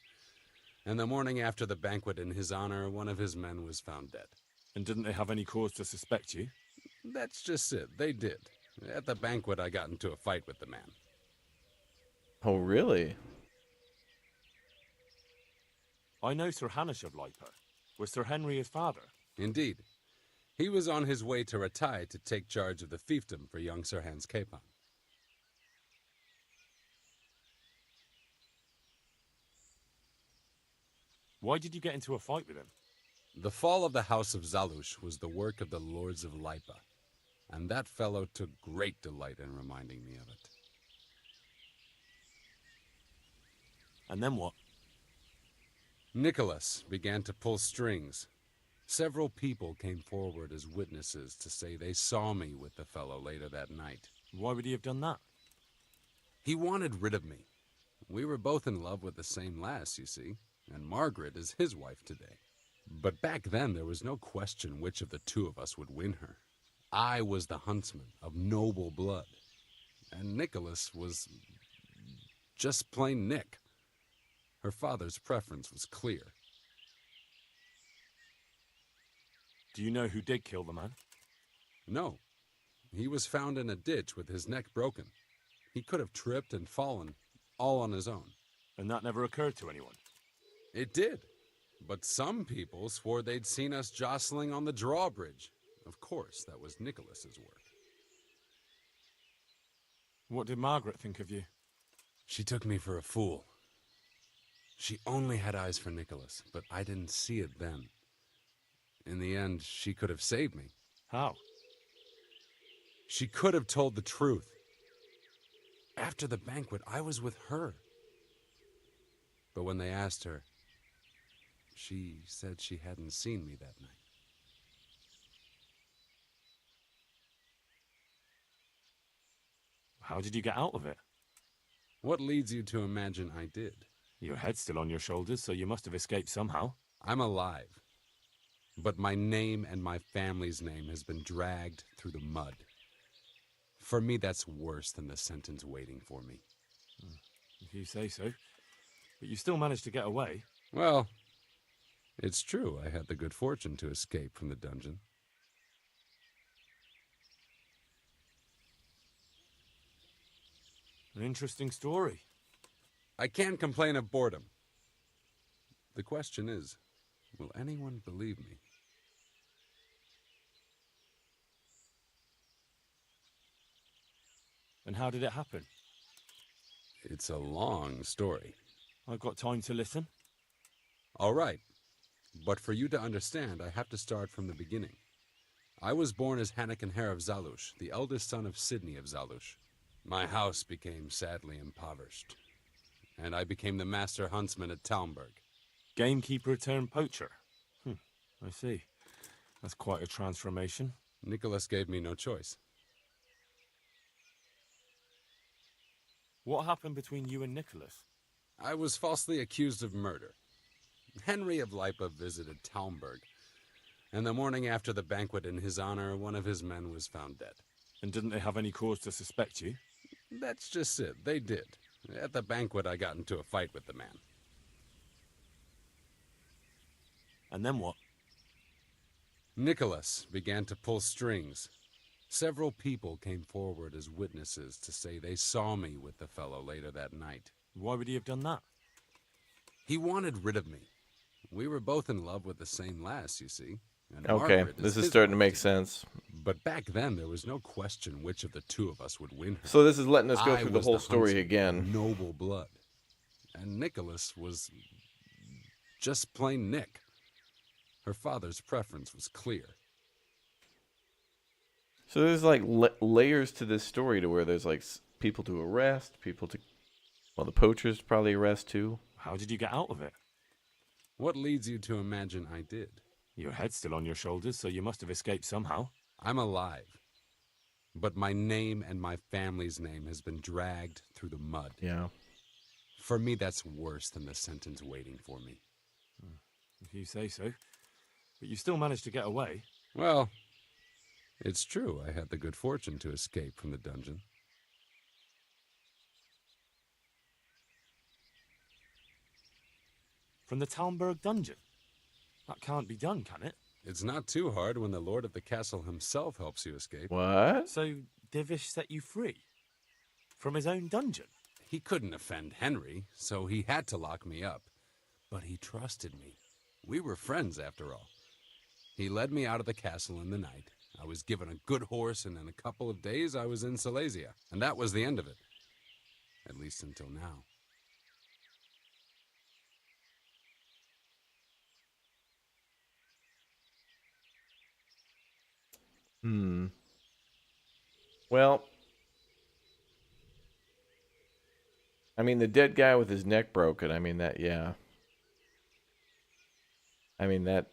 and the morning after the banquet in his honor, one of his men was found dead. And didn't they have any cause to suspect you? That's just it. They did. At the banquet, I got into a fight with the man. Oh, really? I know Sir Hanish of Lipa. Was Sir Henry his father? Indeed. He was on his way to Ratai to take charge of the fiefdom for young Sir Hans Capon. Why did you get into a fight with him? The fall of the House of Zalush was the work of the Lords of Lipa, and that fellow took great delight in reminding me of it. And then what? Nicholas began to pull strings. Several people came forward as witnesses to say they saw me with the fellow later that night. Why would he have done that? He wanted rid of me. We were both in love with the same lass, you see, and Margaret is his wife today. But back then there was no question which of the two of us would win her. I was the huntsman of noble blood, and Nicholas was just plain Nick. Her father's preference was clear. Do you know who did kill the man? No. He was found in a ditch with his neck broken. He could have tripped and fallen, all on his own. And that never occurred to anyone? It did. But some people swore they'd seen us jostling on the drawbridge. Of course, that was Nicholas's work. What did Margaret think of you? She took me for a fool. She only had eyes for Nicholas, but I didn't see it then. In the end, she could have saved me. How? She could have told the truth. After the banquet, I was with her. But when they asked her, she said she hadn't seen me that night. How did you get out of it? What leads you to imagine I did? Your head's still on your shoulders, so you must have escaped somehow. I'm alive. But my name and my family's name has been dragged through the mud. For me, that's worse than the sentence waiting for me. If you say so. But you still managed to get away. Well, it's true. I had the good fortune to escape from the dungeon. An interesting story. I can't complain of boredom. The question is, will anyone believe me? And how did it happen? It's a long story. I've got time to listen. All right. But for you to understand, I have to start from the beginning. I was born as Hankin of Zalush, the eldest son of Sidney of Zalush. My house became sadly impoverished, and I became the master huntsman at Talmberg. Gamekeeper turned poacher. I see. That's quite a transformation. Nicholas gave me no choice. What happened between you and Nicholas? I was falsely accused of murder. Henry of Lipa visited Talmberg, and the morning after the banquet in his honor, one of his men was found dead. And didn't they have any cause to suspect you? That's just it. They did. At the banquet, I got into a fight with the man. And then what? Nicholas began to pull strings. Several people came forward as witnesses to say they saw me with the fellow later that night. Why would he have done that? He wanted rid of me. We were both in love with the same lass, you see. And Okay, Margaret this is his starting to wife make sense. But back then, there was no question which of the two of us would win her. So this is letting us go I through the was whole story huntsman, again. Noble blood. And Nicholas was just plain Nick. Her father's preference was clear. So there's like layers to this story to where there's like people to arrest, people to... Well, the poachers probably arrest too. How did you get out of it? What leads you to imagine I did? Your head's still on your shoulders, so you must have escaped somehow. I'm alive. But my name and my family's name has been dragged through the mud. Yeah. For me, that's worse than the sentence waiting for me. If you say so. But you still managed to get away. Well, it's true. I had the good fortune to escape from the dungeon. From the Talmberg dungeon? That can't be done, can it? It's not too hard when the lord of the castle himself helps you escape. What? So Divish set you free? From his own dungeon? He couldn't offend Henry, so he had to lock me up. But he trusted me. We were friends, after all. He led me out of the castle in the night. I was given a good horse, and in a couple of days I was in Silesia. And that was the end of it. At least until now. Well, I mean, the dead guy with his neck broken, I mean, that, yeah. I mean, that,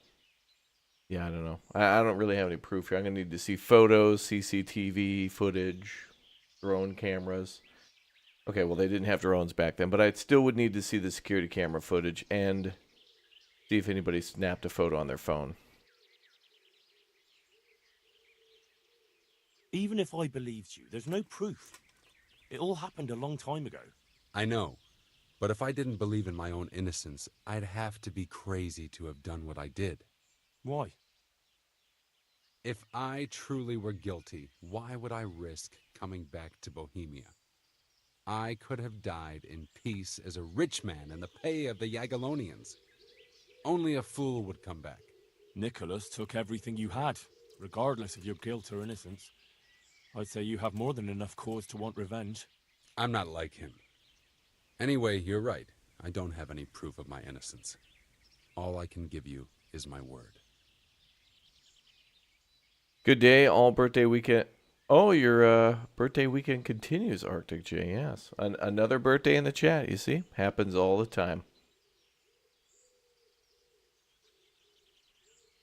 yeah, I don't know. I don't really have any proof here. I'm going to need to see photos, CCTV footage, drone cameras. Okay, well, they didn't have drones back then, but I still would need to see the security camera footage and see if anybody snapped a photo on their phone. Even if I believed you, there's no proof. It all happened a long time ago. I know. But if I didn't believe in my own innocence, I'd have to be crazy to have done what I did. Why? If I truly were guilty, why would I risk coming back to Bohemia? I could have died in peace as a rich man in the pay of the Jagiellonians. Only a fool would come back. Nicholas took everything you had, regardless of your guilt or innocence. I'd say you have more than enough cause to want revenge. I'm not like him. Anyway, you're right. I don't have any proof of my innocence. All I can give you is my word. Good day, all birthday weekend. Oh, your birthday weekend continues, Arctic J. Yes. Another birthday in the chat, you see? Happens all the time.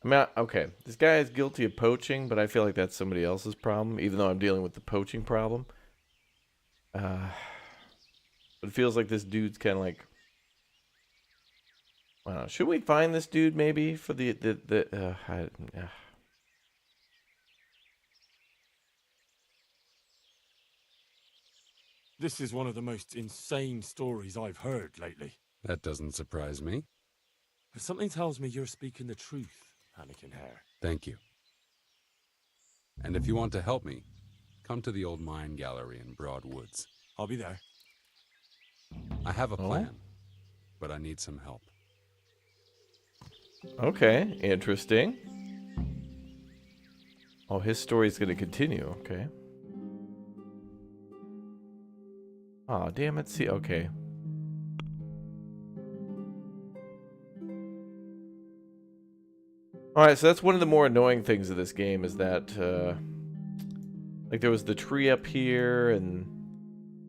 I mean, okay, this guy is guilty of poaching, but I feel like that's somebody else's problem, even though I'm dealing with the poaching problem. But it feels like this dude's kind of like... I don't know. Should we find this dude, maybe, for This is one of the most insane stories I've heard lately. That doesn't surprise me. But something tells me you're speaking the truth, Hankin Hare. Thank you. And if you want to help me, come to the old mine gallery in Broadwoods. I'll be there. I have a plan, but I need some help. Okay, interesting. Oh, his story's going to continue, okay. Oh, damn it. See, okay. Alright, so that's one of the more annoying things of this game is that, like, there was the tree up here, and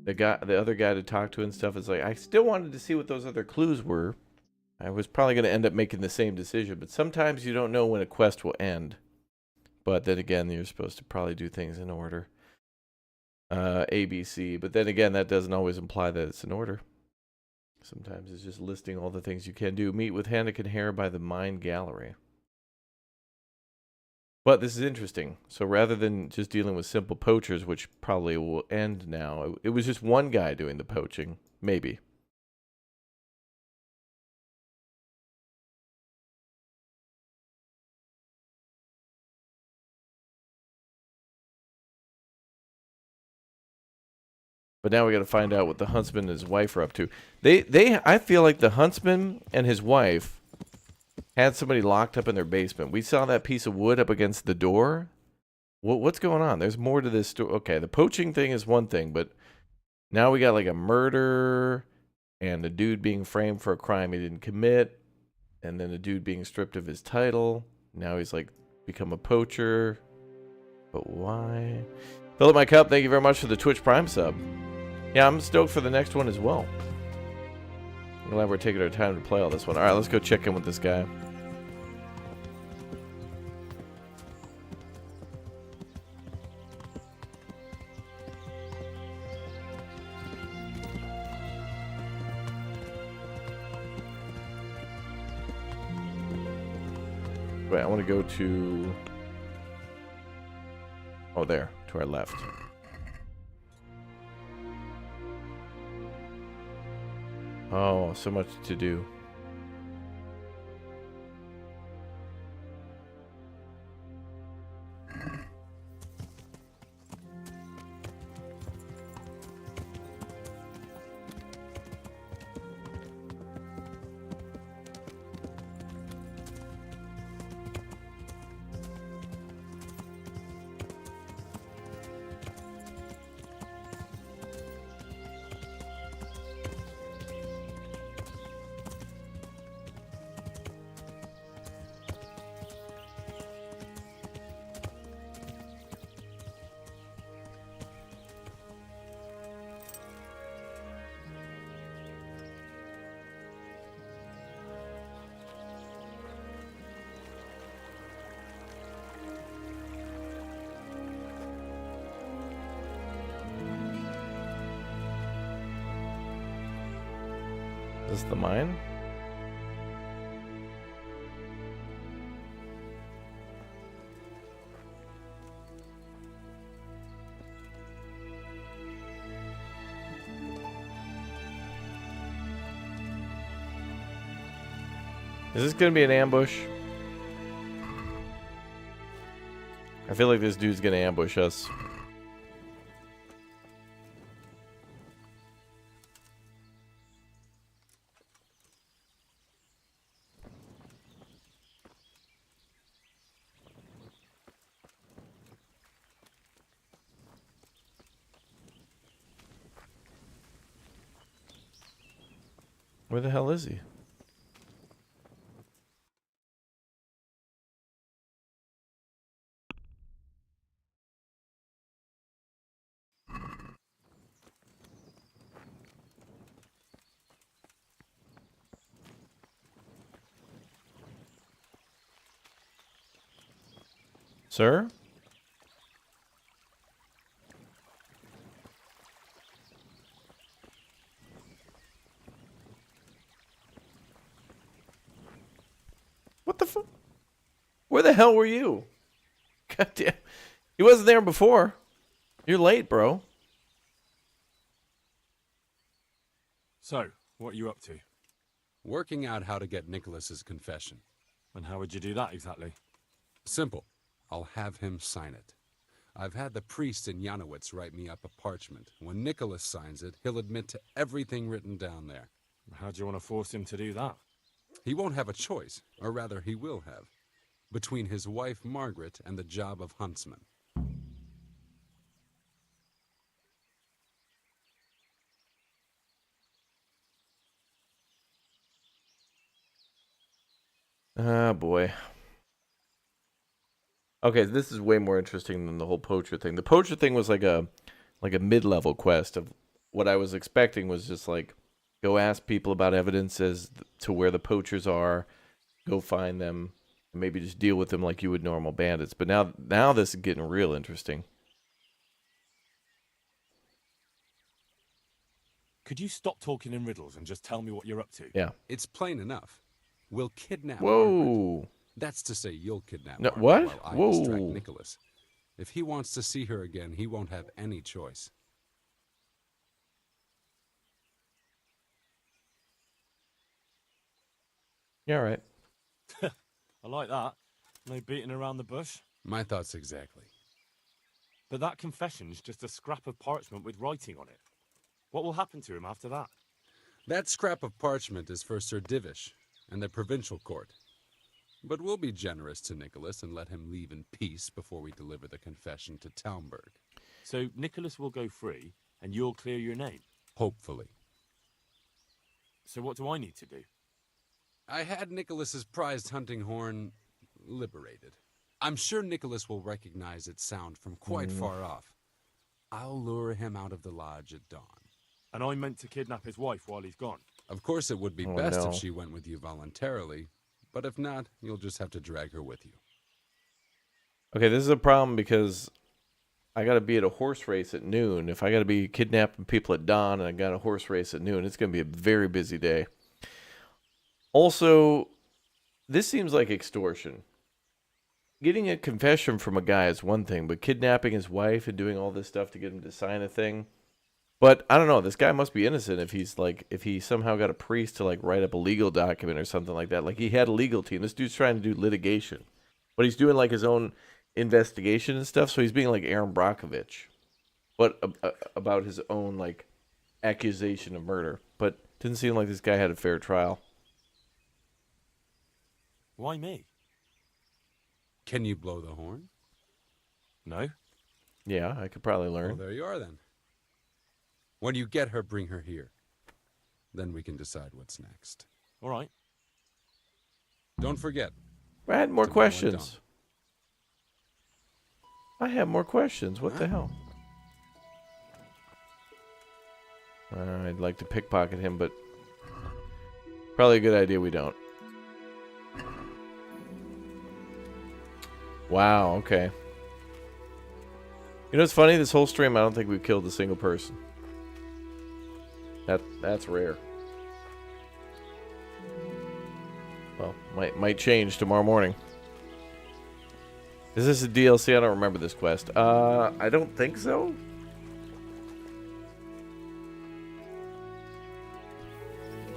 the other guy to talk to and stuff. Is like, I still wanted to see what those other clues were. I was probably going to end up making the same decision, but sometimes you don't know when a quest will end. But then again, you're supposed to probably do things in order. A, B, C. But then again, that doesn't always imply that it's in order. Sometimes it's just listing all the things you can do. Meet with Hankin Hair by the Mine Gallery. But this is interesting. So rather than just dealing with simple poachers, which probably will end now, it was just one guy doing the poaching. Maybe. But now we got to find out what the huntsman and his wife are up to. I feel like the huntsman and his wife had somebody locked up in their basement. We saw that piece of wood up against the door. What's going on? There's more to this story. Okay, the poaching thing is one thing, but now we got like a murder and a dude being framed for a crime he didn't commit, and then a dude being stripped of his title. Now he's like become a poacher. But why? Fill up my cup. Thank you very much for the Twitch Prime sub. Yeah, I'm stoked for the next one as well. I'm glad we're taking our time to play all this one. All right, let's go check in with this guy. Wait, I want to go to... Oh, there, to our left. Oh, so much to do. Is this the mine? Is this gonna be an ambush? I feel like this dude's gonna ambush us. Where the hell is he? Sir? What the fuck? Where the hell were you? God damn. He wasn't there before. You're late, bro. So, what are you up to? Working out how to get Nicholas's confession. And how would you do that exactly? Simple. I'll have him sign it. I've had the priest in Janowitz write me up a parchment. When Nicholas signs it, he'll admit to everything written down there. How do you want to force him to do that? He won't have a choice, or rather he will have, between his wife Margaret and the job of huntsman. Ah, boy. Okay, this is way more interesting than the whole poacher thing. The poacher thing was like a mid-level quest. Of what I was expecting was just like go ask people about evidence as to where the poachers are, go find them, and maybe just deal with them like you would normal bandits. But now this is getting real interesting. Could you stop talking in riddles and just tell me what you're up to? Yeah. It's plain enough. We'll kidnap Whoa. Margaret. That's to say, you'll kidnap No, Margaret what? while I distract Whoa. Nicholas. If he wants to see her again, he won't have any choice. Yeah, all right. I like that. No beating around the bush. My thoughts exactly. But that confession's just a scrap of parchment with writing on it. What will happen to him after that? That scrap of parchment is for Sir Divish and the provincial court. But we'll be generous to Nicholas and let him leave in peace before we deliver the confession to Talmberg. So Nicholas will go free, and you'll clear your name? Hopefully. So what do I need to do? I had Nicholas's prized hunting horn liberated. I'm sure Nicholas will recognize its sound from quite far off. I'll lure him out of the lodge at dawn. And I meant to kidnap his wife while he's gone. Of course, it would be best if she went with you voluntarily, but if not, you'll just have to drag her with you. Okay, this is a problem because I got to be at a horse race at noon. If I got to be kidnapping people at dawn and I got a horse race at noon, it's going to be a very busy day. Also, this seems like extortion. Getting a confession from a guy is one thing, but kidnapping his wife and doing all this stuff to get him to sign a thing. But I don't know, this guy must be innocent if he somehow got a priest to like write up a legal document or something like that. Like he had a legal team. This dude's trying to do litigation. But he's doing like his own investigation and stuff, so he's being like Aaron Brockovich. But about his own like accusation of murder. But didn't seem like this guy had a fair trial. Why me? Can you blow the horn? No. Yeah, I could probably learn. Well, there you are then. When you get her, bring her here. Then we can decide what's next. All right. Don't forget. I had more tomorrow at questions. I have more questions. What the hell? I'd like to pickpocket him, but probably a good idea we don't. Wow, okay. You know what's funny? This whole stream, I don't think we've killed a single person. That's rare. Well, might change tomorrow morning. Is this a DLC? I don't remember this quest. I don't think so.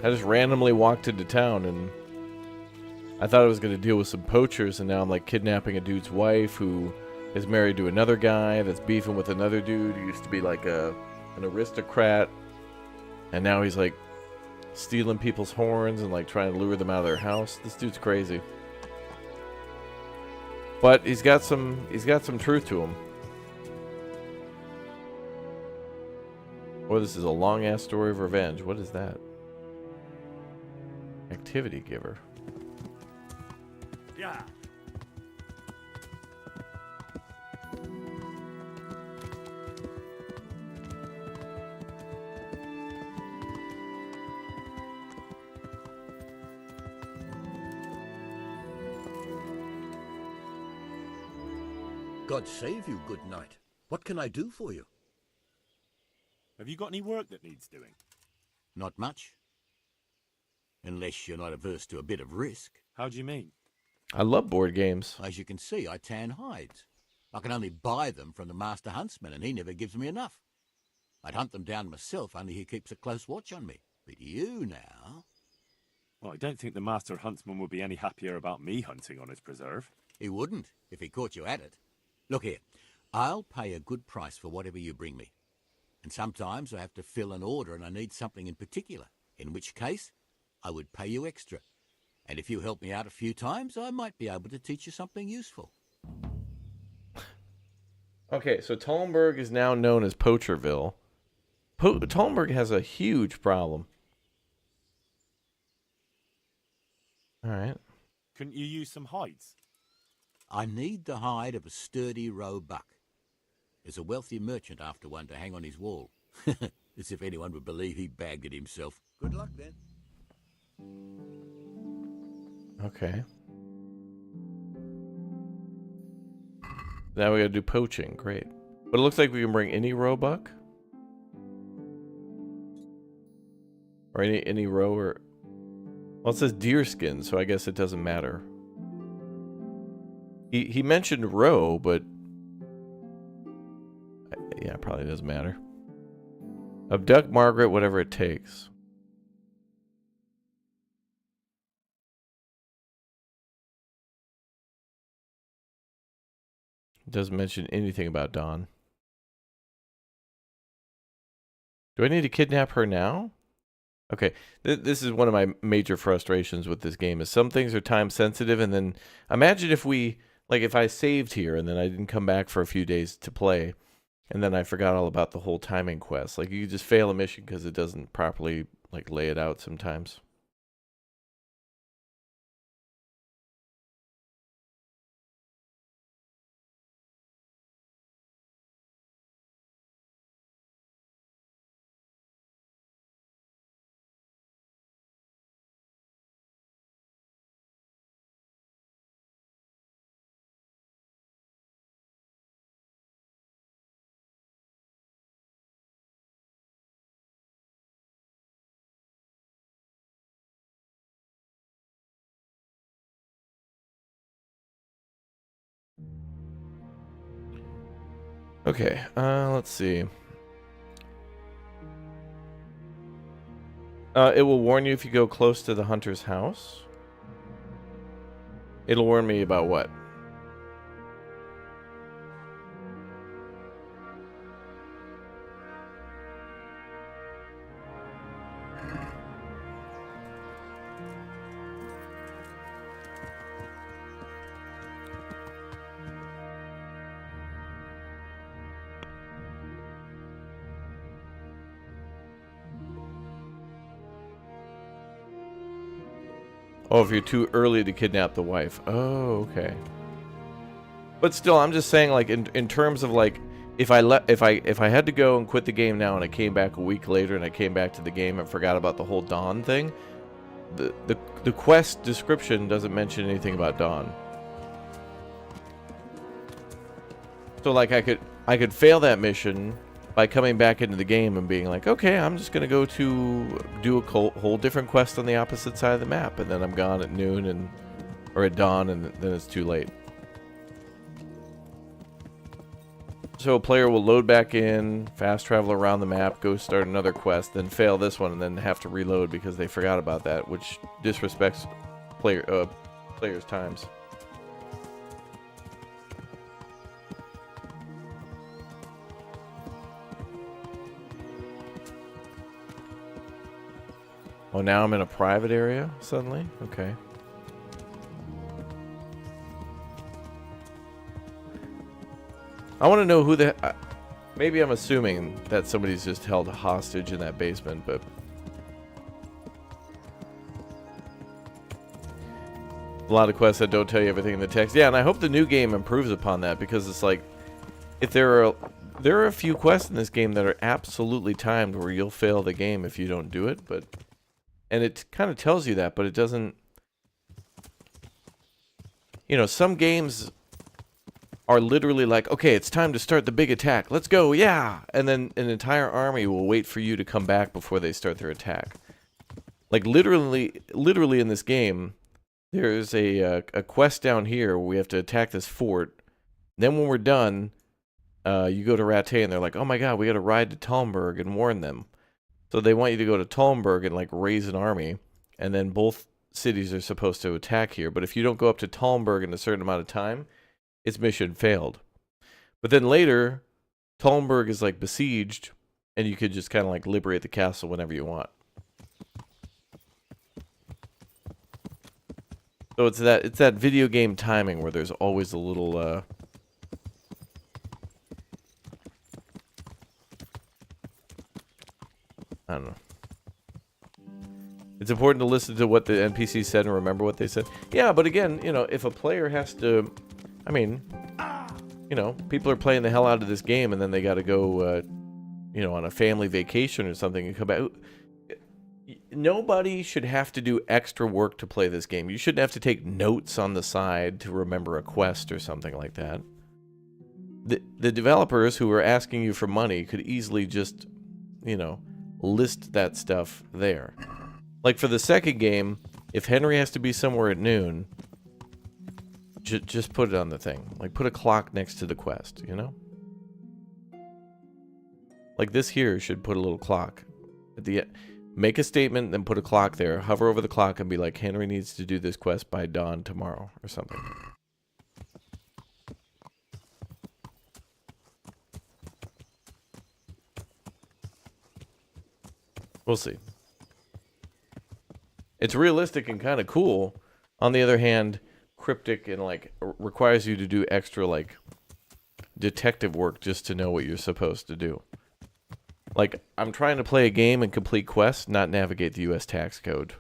I just randomly walked into town and I thought I was going to deal with some poachers, and now I'm like kidnapping a dude's wife who is married to another guy that's beefing with another dude who used to be like an aristocrat, and now he's like stealing people's horns and like trying to lure them out of their house. This dude's crazy. But he's got some truth to him. Or this is a long ass story of revenge. What is that? Activity giver. Yeah. God save you, good knight. What can I do for you? Have you got any work that needs doing? Not much. Unless you're not averse to a bit of risk. How do you mean? I love board games. As you can see, I tan hides. I can only buy them from the master huntsman, and he never gives me enough. I'd hunt them down myself, only he keeps a close watch on me. But you now... Well, I don't think the master huntsman would be any happier about me hunting on his preserve. He wouldn't, if he caught you at it. Look here, I'll pay a good price for whatever you bring me. And sometimes I have to fill an order and I need something in particular, in which case I would pay you extra. And if you help me out a few times, I might be able to teach you something useful. Okay, so Talmberg is now known as Poacherville. Talmberg has a huge problem. All right. Couldn't you use some hides? I need the hide of a sturdy roe buck. There's a wealthy merchant after one to hang on his wall. As if anyone would believe he bagged it himself. Good luck, then. Okay. Now we gotta do poaching. Great. But it looks like we can bring any roebuck. Or any roe or... Well, it says deer skin, so I guess it doesn't matter. He mentioned roe, but... Yeah, it probably doesn't matter. Abduct Margaret, whatever it takes. It doesn't mention anything about Dawn. Do I need to kidnap her now? Okay, this is one of my major frustrations with this game, is some things are time sensitive, and then imagine if we, like if I saved here and then I didn't come back for a few days to play, and then I forgot all about the whole timing quest. Like, you just fail a mission because it doesn't properly, like, lay it out sometimes. Okay, let's see. It will warn you if you go close to the hunter's house. It'll warn me about what? Oh, if you're too early to kidnap the wife. Oh, okay. But still, I'm just saying, like, in terms of, like, if I had to go and quit the game now and I came back a week later and I came back to the game and forgot about the whole Dawn thing, the quest description doesn't mention anything about Dawn. So, like, I could fail that mission by coming back into the game and being like, okay, I'm just gonna go to do a whole different quest on the opposite side of the map, and then I'm gone at noon or at dawn, and then it's too late. So a player will load back in, fast travel around the map, go start another quest, then fail this one, and then have to reload because they forgot about that, which disrespects players' times. Oh, now I'm in a private area suddenly? Okay. I want to know who the... maybe I'm assuming that somebody's just held hostage in that basement, but... a lot of quests that don't tell you everything in the text. Yeah, and I hope the new game improves upon that, because it's like... if there are a few quests in this game that are absolutely timed where you'll fail the game if you don't do it, but... and it kind of tells you that, but it doesn't... you know, some games are literally like, okay, it's time to start the big attack. Let's go, yeah! And then an entire army will wait for you to come back before they start their attack. Like, literally in this game, there's a quest down here where we have to attack this fort. Then when we're done, you go to Rattay and they're like, oh my god, we gotta ride to Talmberg and warn them. So they want you to go to Talmberg and, like, raise an army, and then both cities are supposed to attack here. But if you don't go up to Talmberg in a certain amount of time, its mission failed. But then later, Talmberg is, like, besieged, and you could just kind of, like, liberate the castle whenever you want. So it's that video game timing where there's always a little I don't know. It's important to listen to what the NPC said and remember what they said. Yeah, but again, you know, if a player has to, I mean, you know, people are playing the hell out of this game and then they got to go, you know, on a family vacation or something and come back. Nobody should have to do extra work to play this game. You shouldn't have to take notes on the side to remember a quest or something like that. The developers who are asking you for money could easily just, you know, list that stuff there. Like for the second game, if Henry has to be somewhere at noon, just put it on the thing. Like put a clock next to the quest, you know? Like this here should put a little clock at the end. Make a statement, then put a clock there. Hover over the clock and be like, Henry needs to do this quest by dawn tomorrow or something. We'll see. It's realistic and kind of cool. On the other hand, cryptic and like requires you to do extra like detective work just to know what you're supposed to do. Like, I'm trying to play a game and complete quests, not navigate the US tax code.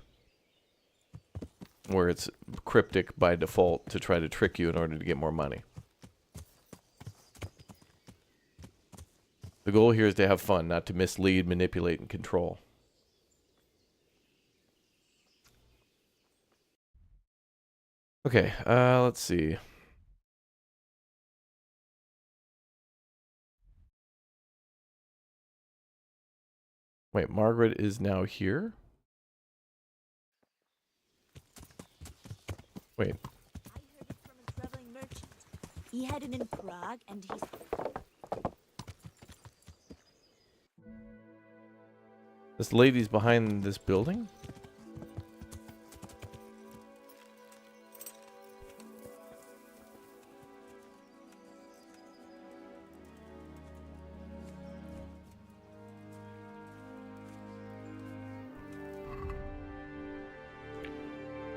Where it's cryptic by default to try to trick you in order to get more money. The goal here is to have fun, not to mislead, manipulate, and control. Okay, let's see. Wait, Margaret is now here? Wait. I heard it from a traveling merchant. He had it in Prague, and he's... This lady's behind this building?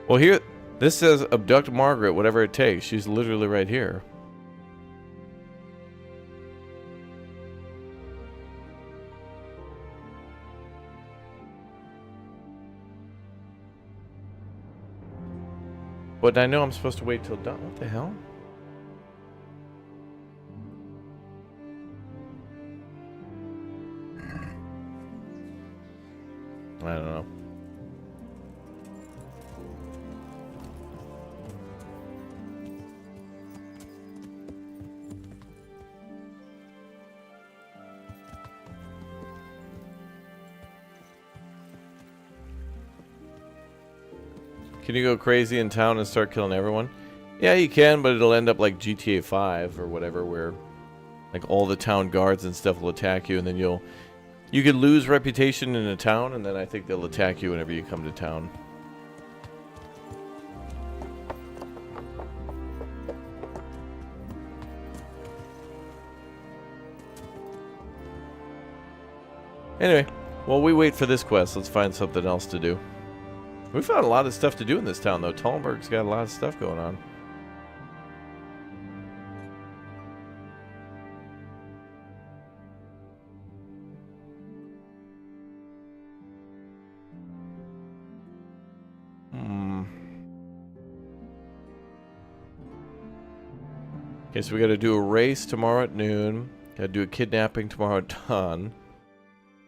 Well, here, this says abduct Margaret, whatever it takes. She's literally right here. But I know I'm supposed to wait till dawn. What the hell? I don't know. Can you go crazy in town and start killing everyone? Yeah, you can, but it'll end up like GTA 5 or whatever, where like all the town guards and stuff will attack you, and then you could lose reputation in a town, and then I think they'll attack you whenever you come to town. Anyway, while we wait for this quest, let's find something else to do. We found a lot of stuff to do in this town, though. Talmberg's got a lot of stuff going on. Okay, so we got to do a race tomorrow at noon. Got to do a kidnapping tomorrow at dawn.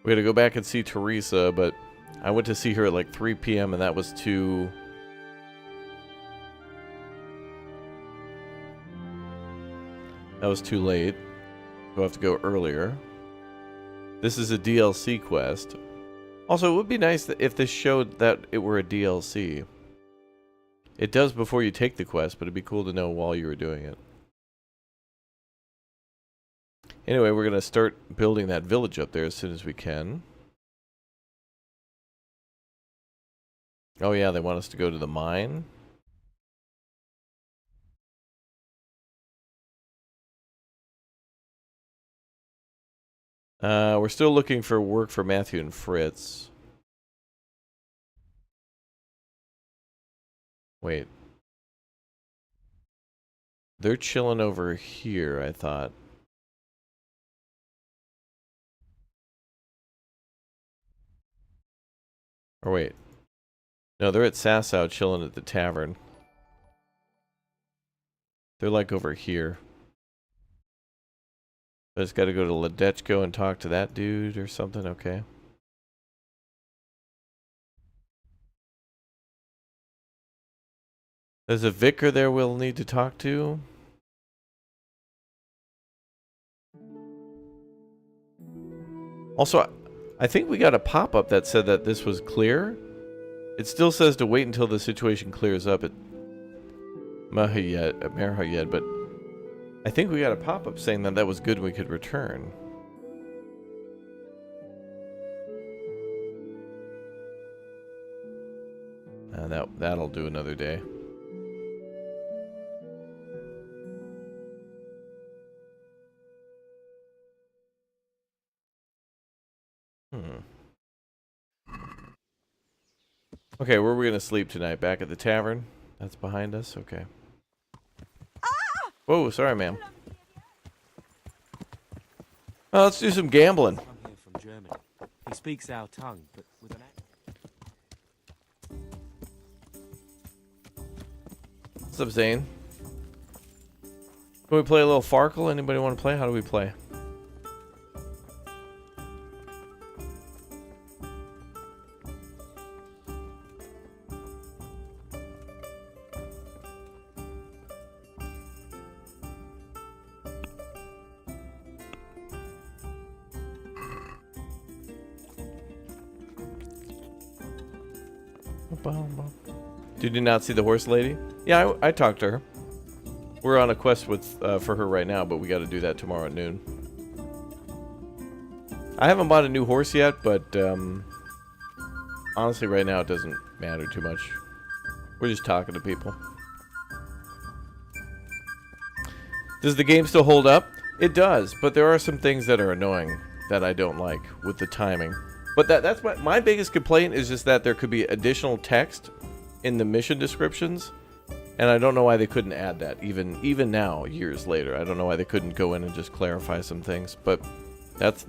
We got to go back and see Teresa, but I went to see her at like 3 p.m. and that was too... That was too late. We'll have to go earlier. This is a DLC quest. Also, it would be nice that if this showed that it were a DLC. It does before you take the quest, but it'd be cool to know while you were doing it. Anyway, we're going to start building that village up there as soon as we can. Oh yeah, they want us to go to the mine. We're still looking for work for Matthew and Fritz. Wait. They're chilling over here, I thought. Or wait. No, they're at Sassow chilling at the tavern. They're like over here. I just gotta go to Ledechko and talk to that dude or something, okay. There's a vicar there we'll need to talk to. Also, I think we got a pop-up that said that this was clear. It still says to wait until the situation clears up at Merhayed, but I think we got a pop-up saying that that was good and we could return. That'll do another day. Okay, where are we gonna sleep tonight? Back at the tavern? That's behind us? Okay. Whoa, sorry, ma'am. Oh, let's do some gambling. I'm here from Germany. He speaks our tongue, but with an accent. What's up, Zane? Can we play a little Farkle? Anybody want to play? How do we play? Did you not see the horse lady? Yeah, I talked to her. We're on a quest with for her right now, but we got to do that tomorrow at noon. I haven't bought a new horse yet, but honestly, right now it doesn't matter too much. We're just talking to people. Does the game still hold up? It does, but there are some things that are annoying that I don't like with the timing. But that's my biggest complaint is just that there could be additional text in the mission descriptions, and I don't know why they couldn't add that even now, years later. I don't know why they couldn't go in and just clarify some things. But that's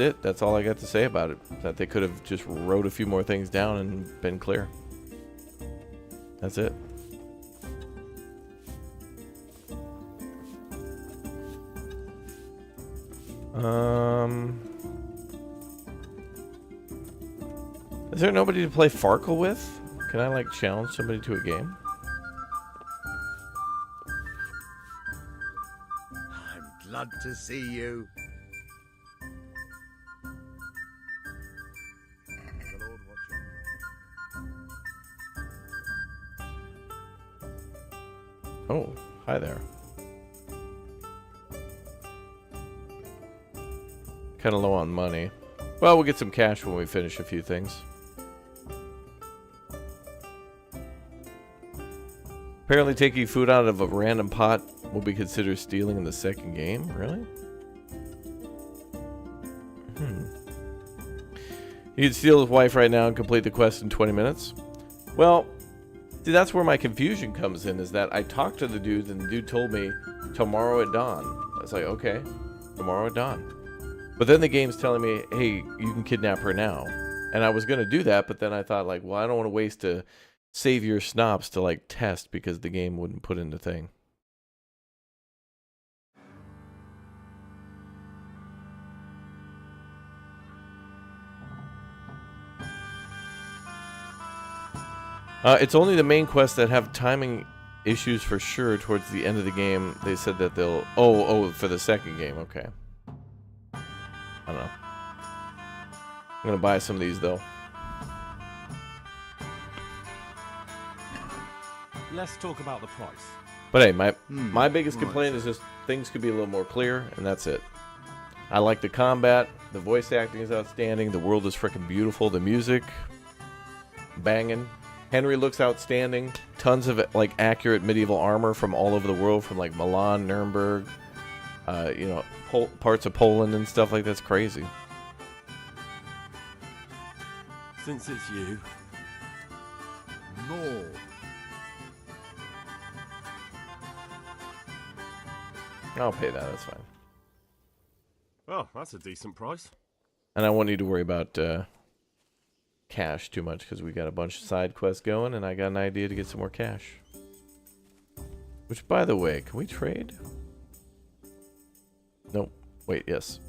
it. That's all I got to say about it. That they could have just wrote a few more things down and been clear. That's it. Is there nobody to play Farkle with? Can I like challenge somebody to a game? I'm glad to see you. Oh, hi there. Kind of low on money. Well, we'll get some cash when we finish a few things. Apparently taking food out of a random pot will be considered stealing in the second game? Really? You can steal his wife right now and complete the quest in 20 minutes? Well, see, that's where my confusion comes in, is that I talked to the dude and the dude told me tomorrow at dawn. I was like, okay, tomorrow at dawn. But then the game's telling me, hey, you can kidnap her now. And I was going to do that, but then I thought, like, well, I don't want to waste a Savior Snops to, like, test because the game wouldn't put in the thing. It's only the main quests that have timing issues for sure towards the end of the game. They said that they'll... Oh, for the second game. Okay. I don't know. I'm going to buy some of these, though. Let's talk about the price. But hey, my biggest complaint is just things could be a little more clear, and that's it. I like the combat. The voice acting is outstanding. The world is freaking beautiful. The music, banging. Henry looks outstanding. Tons of like accurate medieval armor from all over the world, from like Milan, Nuremberg, you know, parts of Poland and stuff like that's crazy. Since it's you. No. I'll pay that. That's fine. Oh, that's a decent price. And I won't need to worry about cash too much because we got a bunch of side quests going, and I got an idea to get some more cash. Which, by the way, can we trade? Nope. Wait, yes.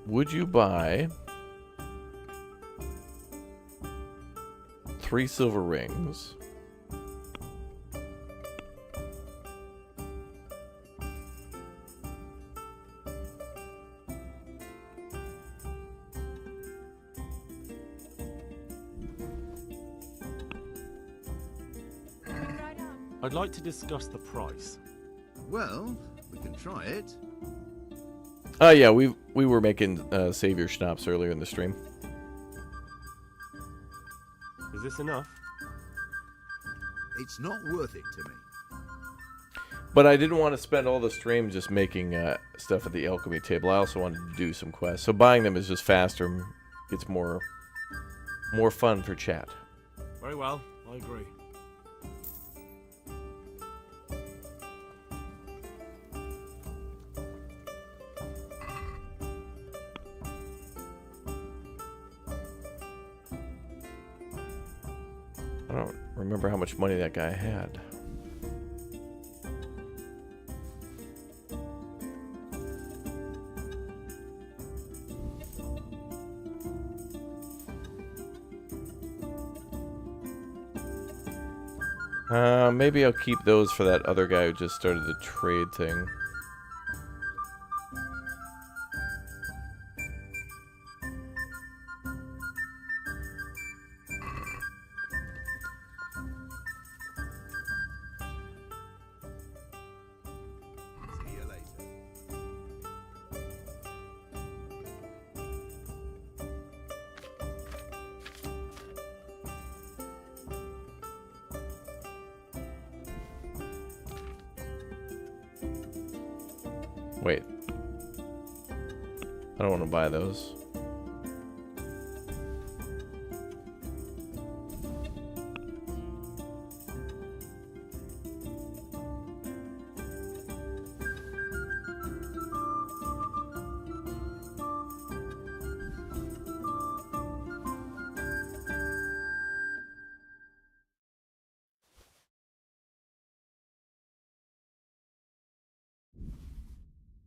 Would you buy 3 silver rings? I'd like to discuss the price. Well, we can try it. Oh yeah, we were making savior schnapps earlier in the stream. Is this enough? It's not worth it to me. But I didn't want to spend all the stream just making stuff at the alchemy table. I also wanted to do some quests. So buying them is just faster and gets more fun for chat. Very well, I agree. I don't remember how much money that guy had. Maybe I'll keep those for that other guy who just started the trade thing. Wait. I don't want to buy those.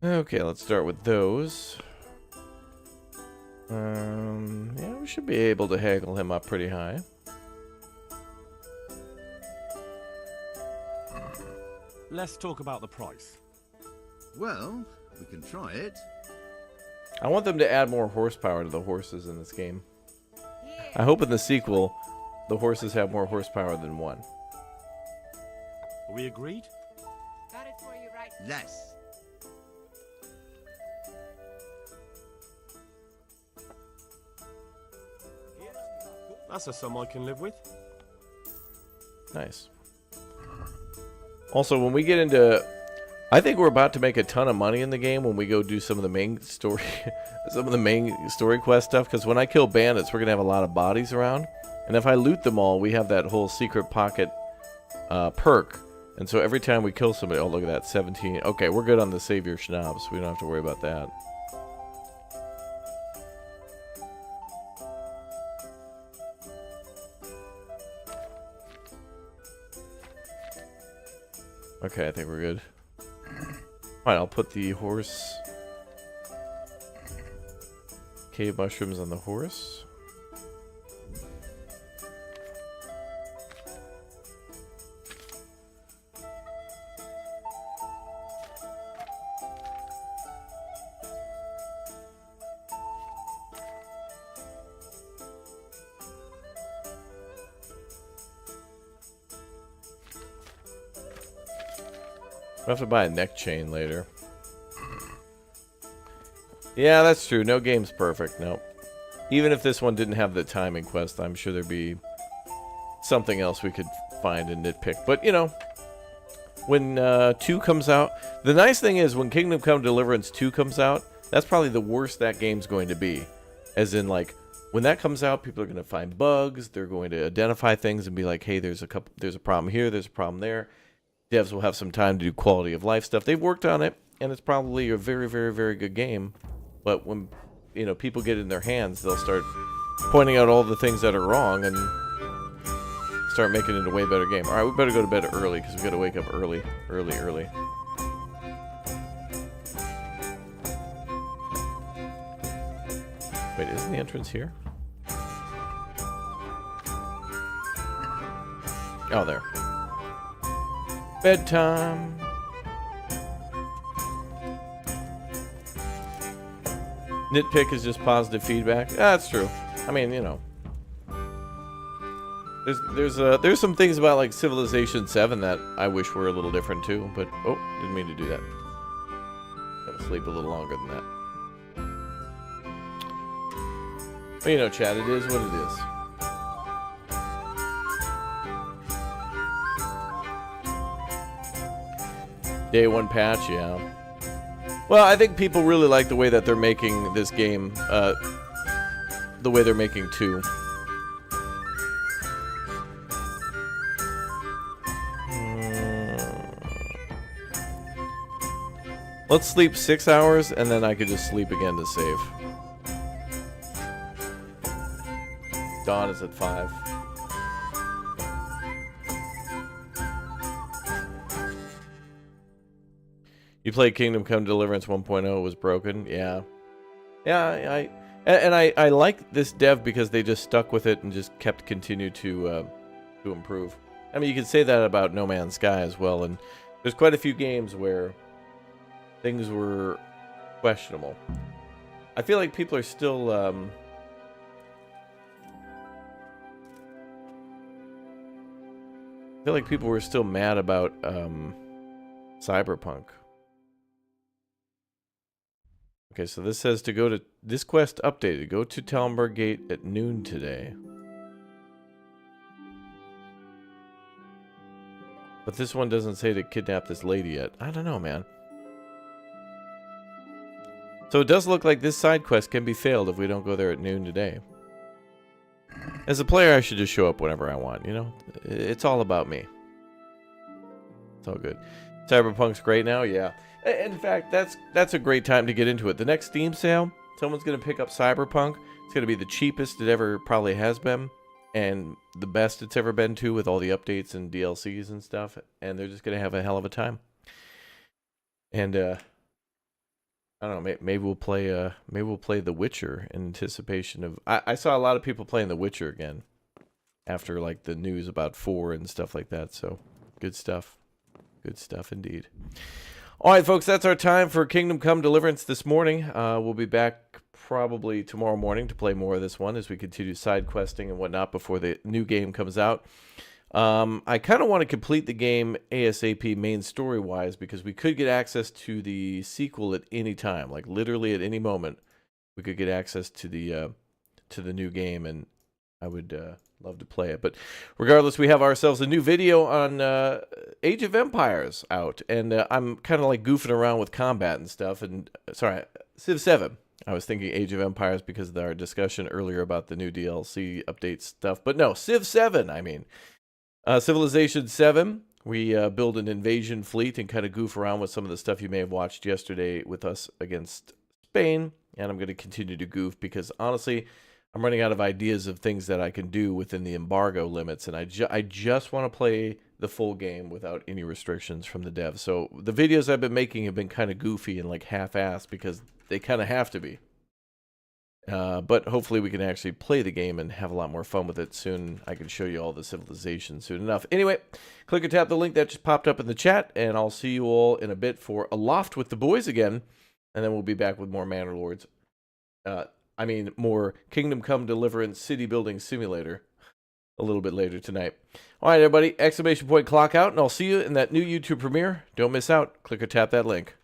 Okay, let's start with those. Yeah, we should be able to haggle him up pretty high. Let's talk about the price. Well, we can try it. I want them to add more horsepower to the horses in this game. I hope in the sequel, the horses have more horsepower than one. Are we agreed? Got it for you right. Less. That's a sum I can live with. Nice. Also, when we get into... I think we're about to make a ton of money in the game when we go do some of the main story... some of the main story quest stuff, because when I kill bandits, we're going to have a lot of bodies around. And if I loot them all, we have that whole secret pocket perk. And so every time we kill somebody... Oh, look at that, 17. Okay, we're good on the savior schnapps. We don't have to worry about that. Okay, I think we're good. Alright, I'll put the horse... cave mushrooms on the horse. I'll have to buy a neck chain later. Yeah, that's true. No game's perfect. Nope. Even if this one didn't have the timing quest, I'm sure there'd be something else we could find and nitpick. But, you know, when 2 comes out... The nice thing is, when Kingdom Come Deliverance 2 comes out, that's probably the worst that game's going to be. As in, like, when that comes out, people are going to find bugs. They're going to identify things and be like, hey, there's a problem here, there's a problem there. Devs will have some time to do quality of life stuff. They've worked on it, and it's probably a very, very, very good game. But when, you know, people get it in their hands, they'll start pointing out all the things that are wrong and start making it a way better game. All right, we better go to bed early because we got to wake up early. Wait, isn't the entrance here? Oh, there. Bedtime. Nitpick is just positive feedback. That's true. I mean, you know. There's some things about like Civilization 7 that I wish were a little different too, but oh, didn't mean to do that. Gotta sleep a little longer than that. But you know, chat, it is what it is. Day 1 patch, yeah. Well, I think people really like the way that they're making this game, the way they're making 2. Let's sleep 6 hours, and then I could just sleep again to save. Dawn is at 5. You played Kingdom Come Deliverance 1.0, it was broken? Yeah. Yeah, I like this dev because they just stuck with it and just continued to improve. I mean, you could say that about No Man's Sky as well, and there's quite a few games where things were questionable. I feel like people are still I feel like people were still mad about Cyberpunk. Okay, so this says to go to this quest updated. Go to Talmberg Gate at noon today. But this one doesn't say to kidnap this lady yet. I don't know, man. So it does look like this side quest can be failed if we don't go there at noon today. As a player, I should just show up whenever I want, you know? It's all about me. It's all good. Cyberpunk's great now, yeah. In fact, that's a great time to get into it. The next Steam sale, someone's going to pick up Cyberpunk. It's going to be the cheapest it ever probably has been. And the best it's ever been, too, with all the updates and DLCs and stuff. And they're just going to have a hell of a time. And, I don't know, maybe we'll play The Witcher in anticipation of... I saw a lot of people playing The Witcher again. After, like, the news about 4 and stuff like that. So, good stuff. Good stuff indeed. All right, folks, that's our time for Kingdom Come Deliverance this morning. We'll be back probably tomorrow morning to play more of this one as we continue side questing and whatnot before the new game comes out. I kind of want to complete the game ASAP main story-wise because we could get access to the sequel at any time. Like, literally at any moment, we could get access to the new game, and I would love to play it. But regardless, we have ourselves a new video on Age of Empires out, and I'm kind of like goofing around with combat and stuff. And sorry, Civ 7. I was thinking Age of Empires because of our discussion earlier about the new DLC update stuff. But no, Civ 7, I mean. Civilization 7, we build an invasion fleet and kind of goof around with some of the stuff you may have watched yesterday with us against Spain. And I'm going to continue to goof because, honestly, I'm running out of ideas of things that I can do within the embargo limits, and I just want to play the full game without any restrictions from the devs. So the videos I've been making have been kind of goofy and like half-assed because they kind of have to be. But hopefully we can actually play the game and have a lot more fun with it soon. I can show you all the civilizations soon enough. Anyway, click or tap the link that just popped up in the chat, and I'll see you all in a bit for Aloft with the boys again, and then we'll be back with more Manor Lords. More Kingdom Come Deliverance City Building Simulator a little bit later tonight. All right, everybody, exclamation point clock out, and I'll see you in that new YouTube premiere. Don't miss out. Click or tap that link.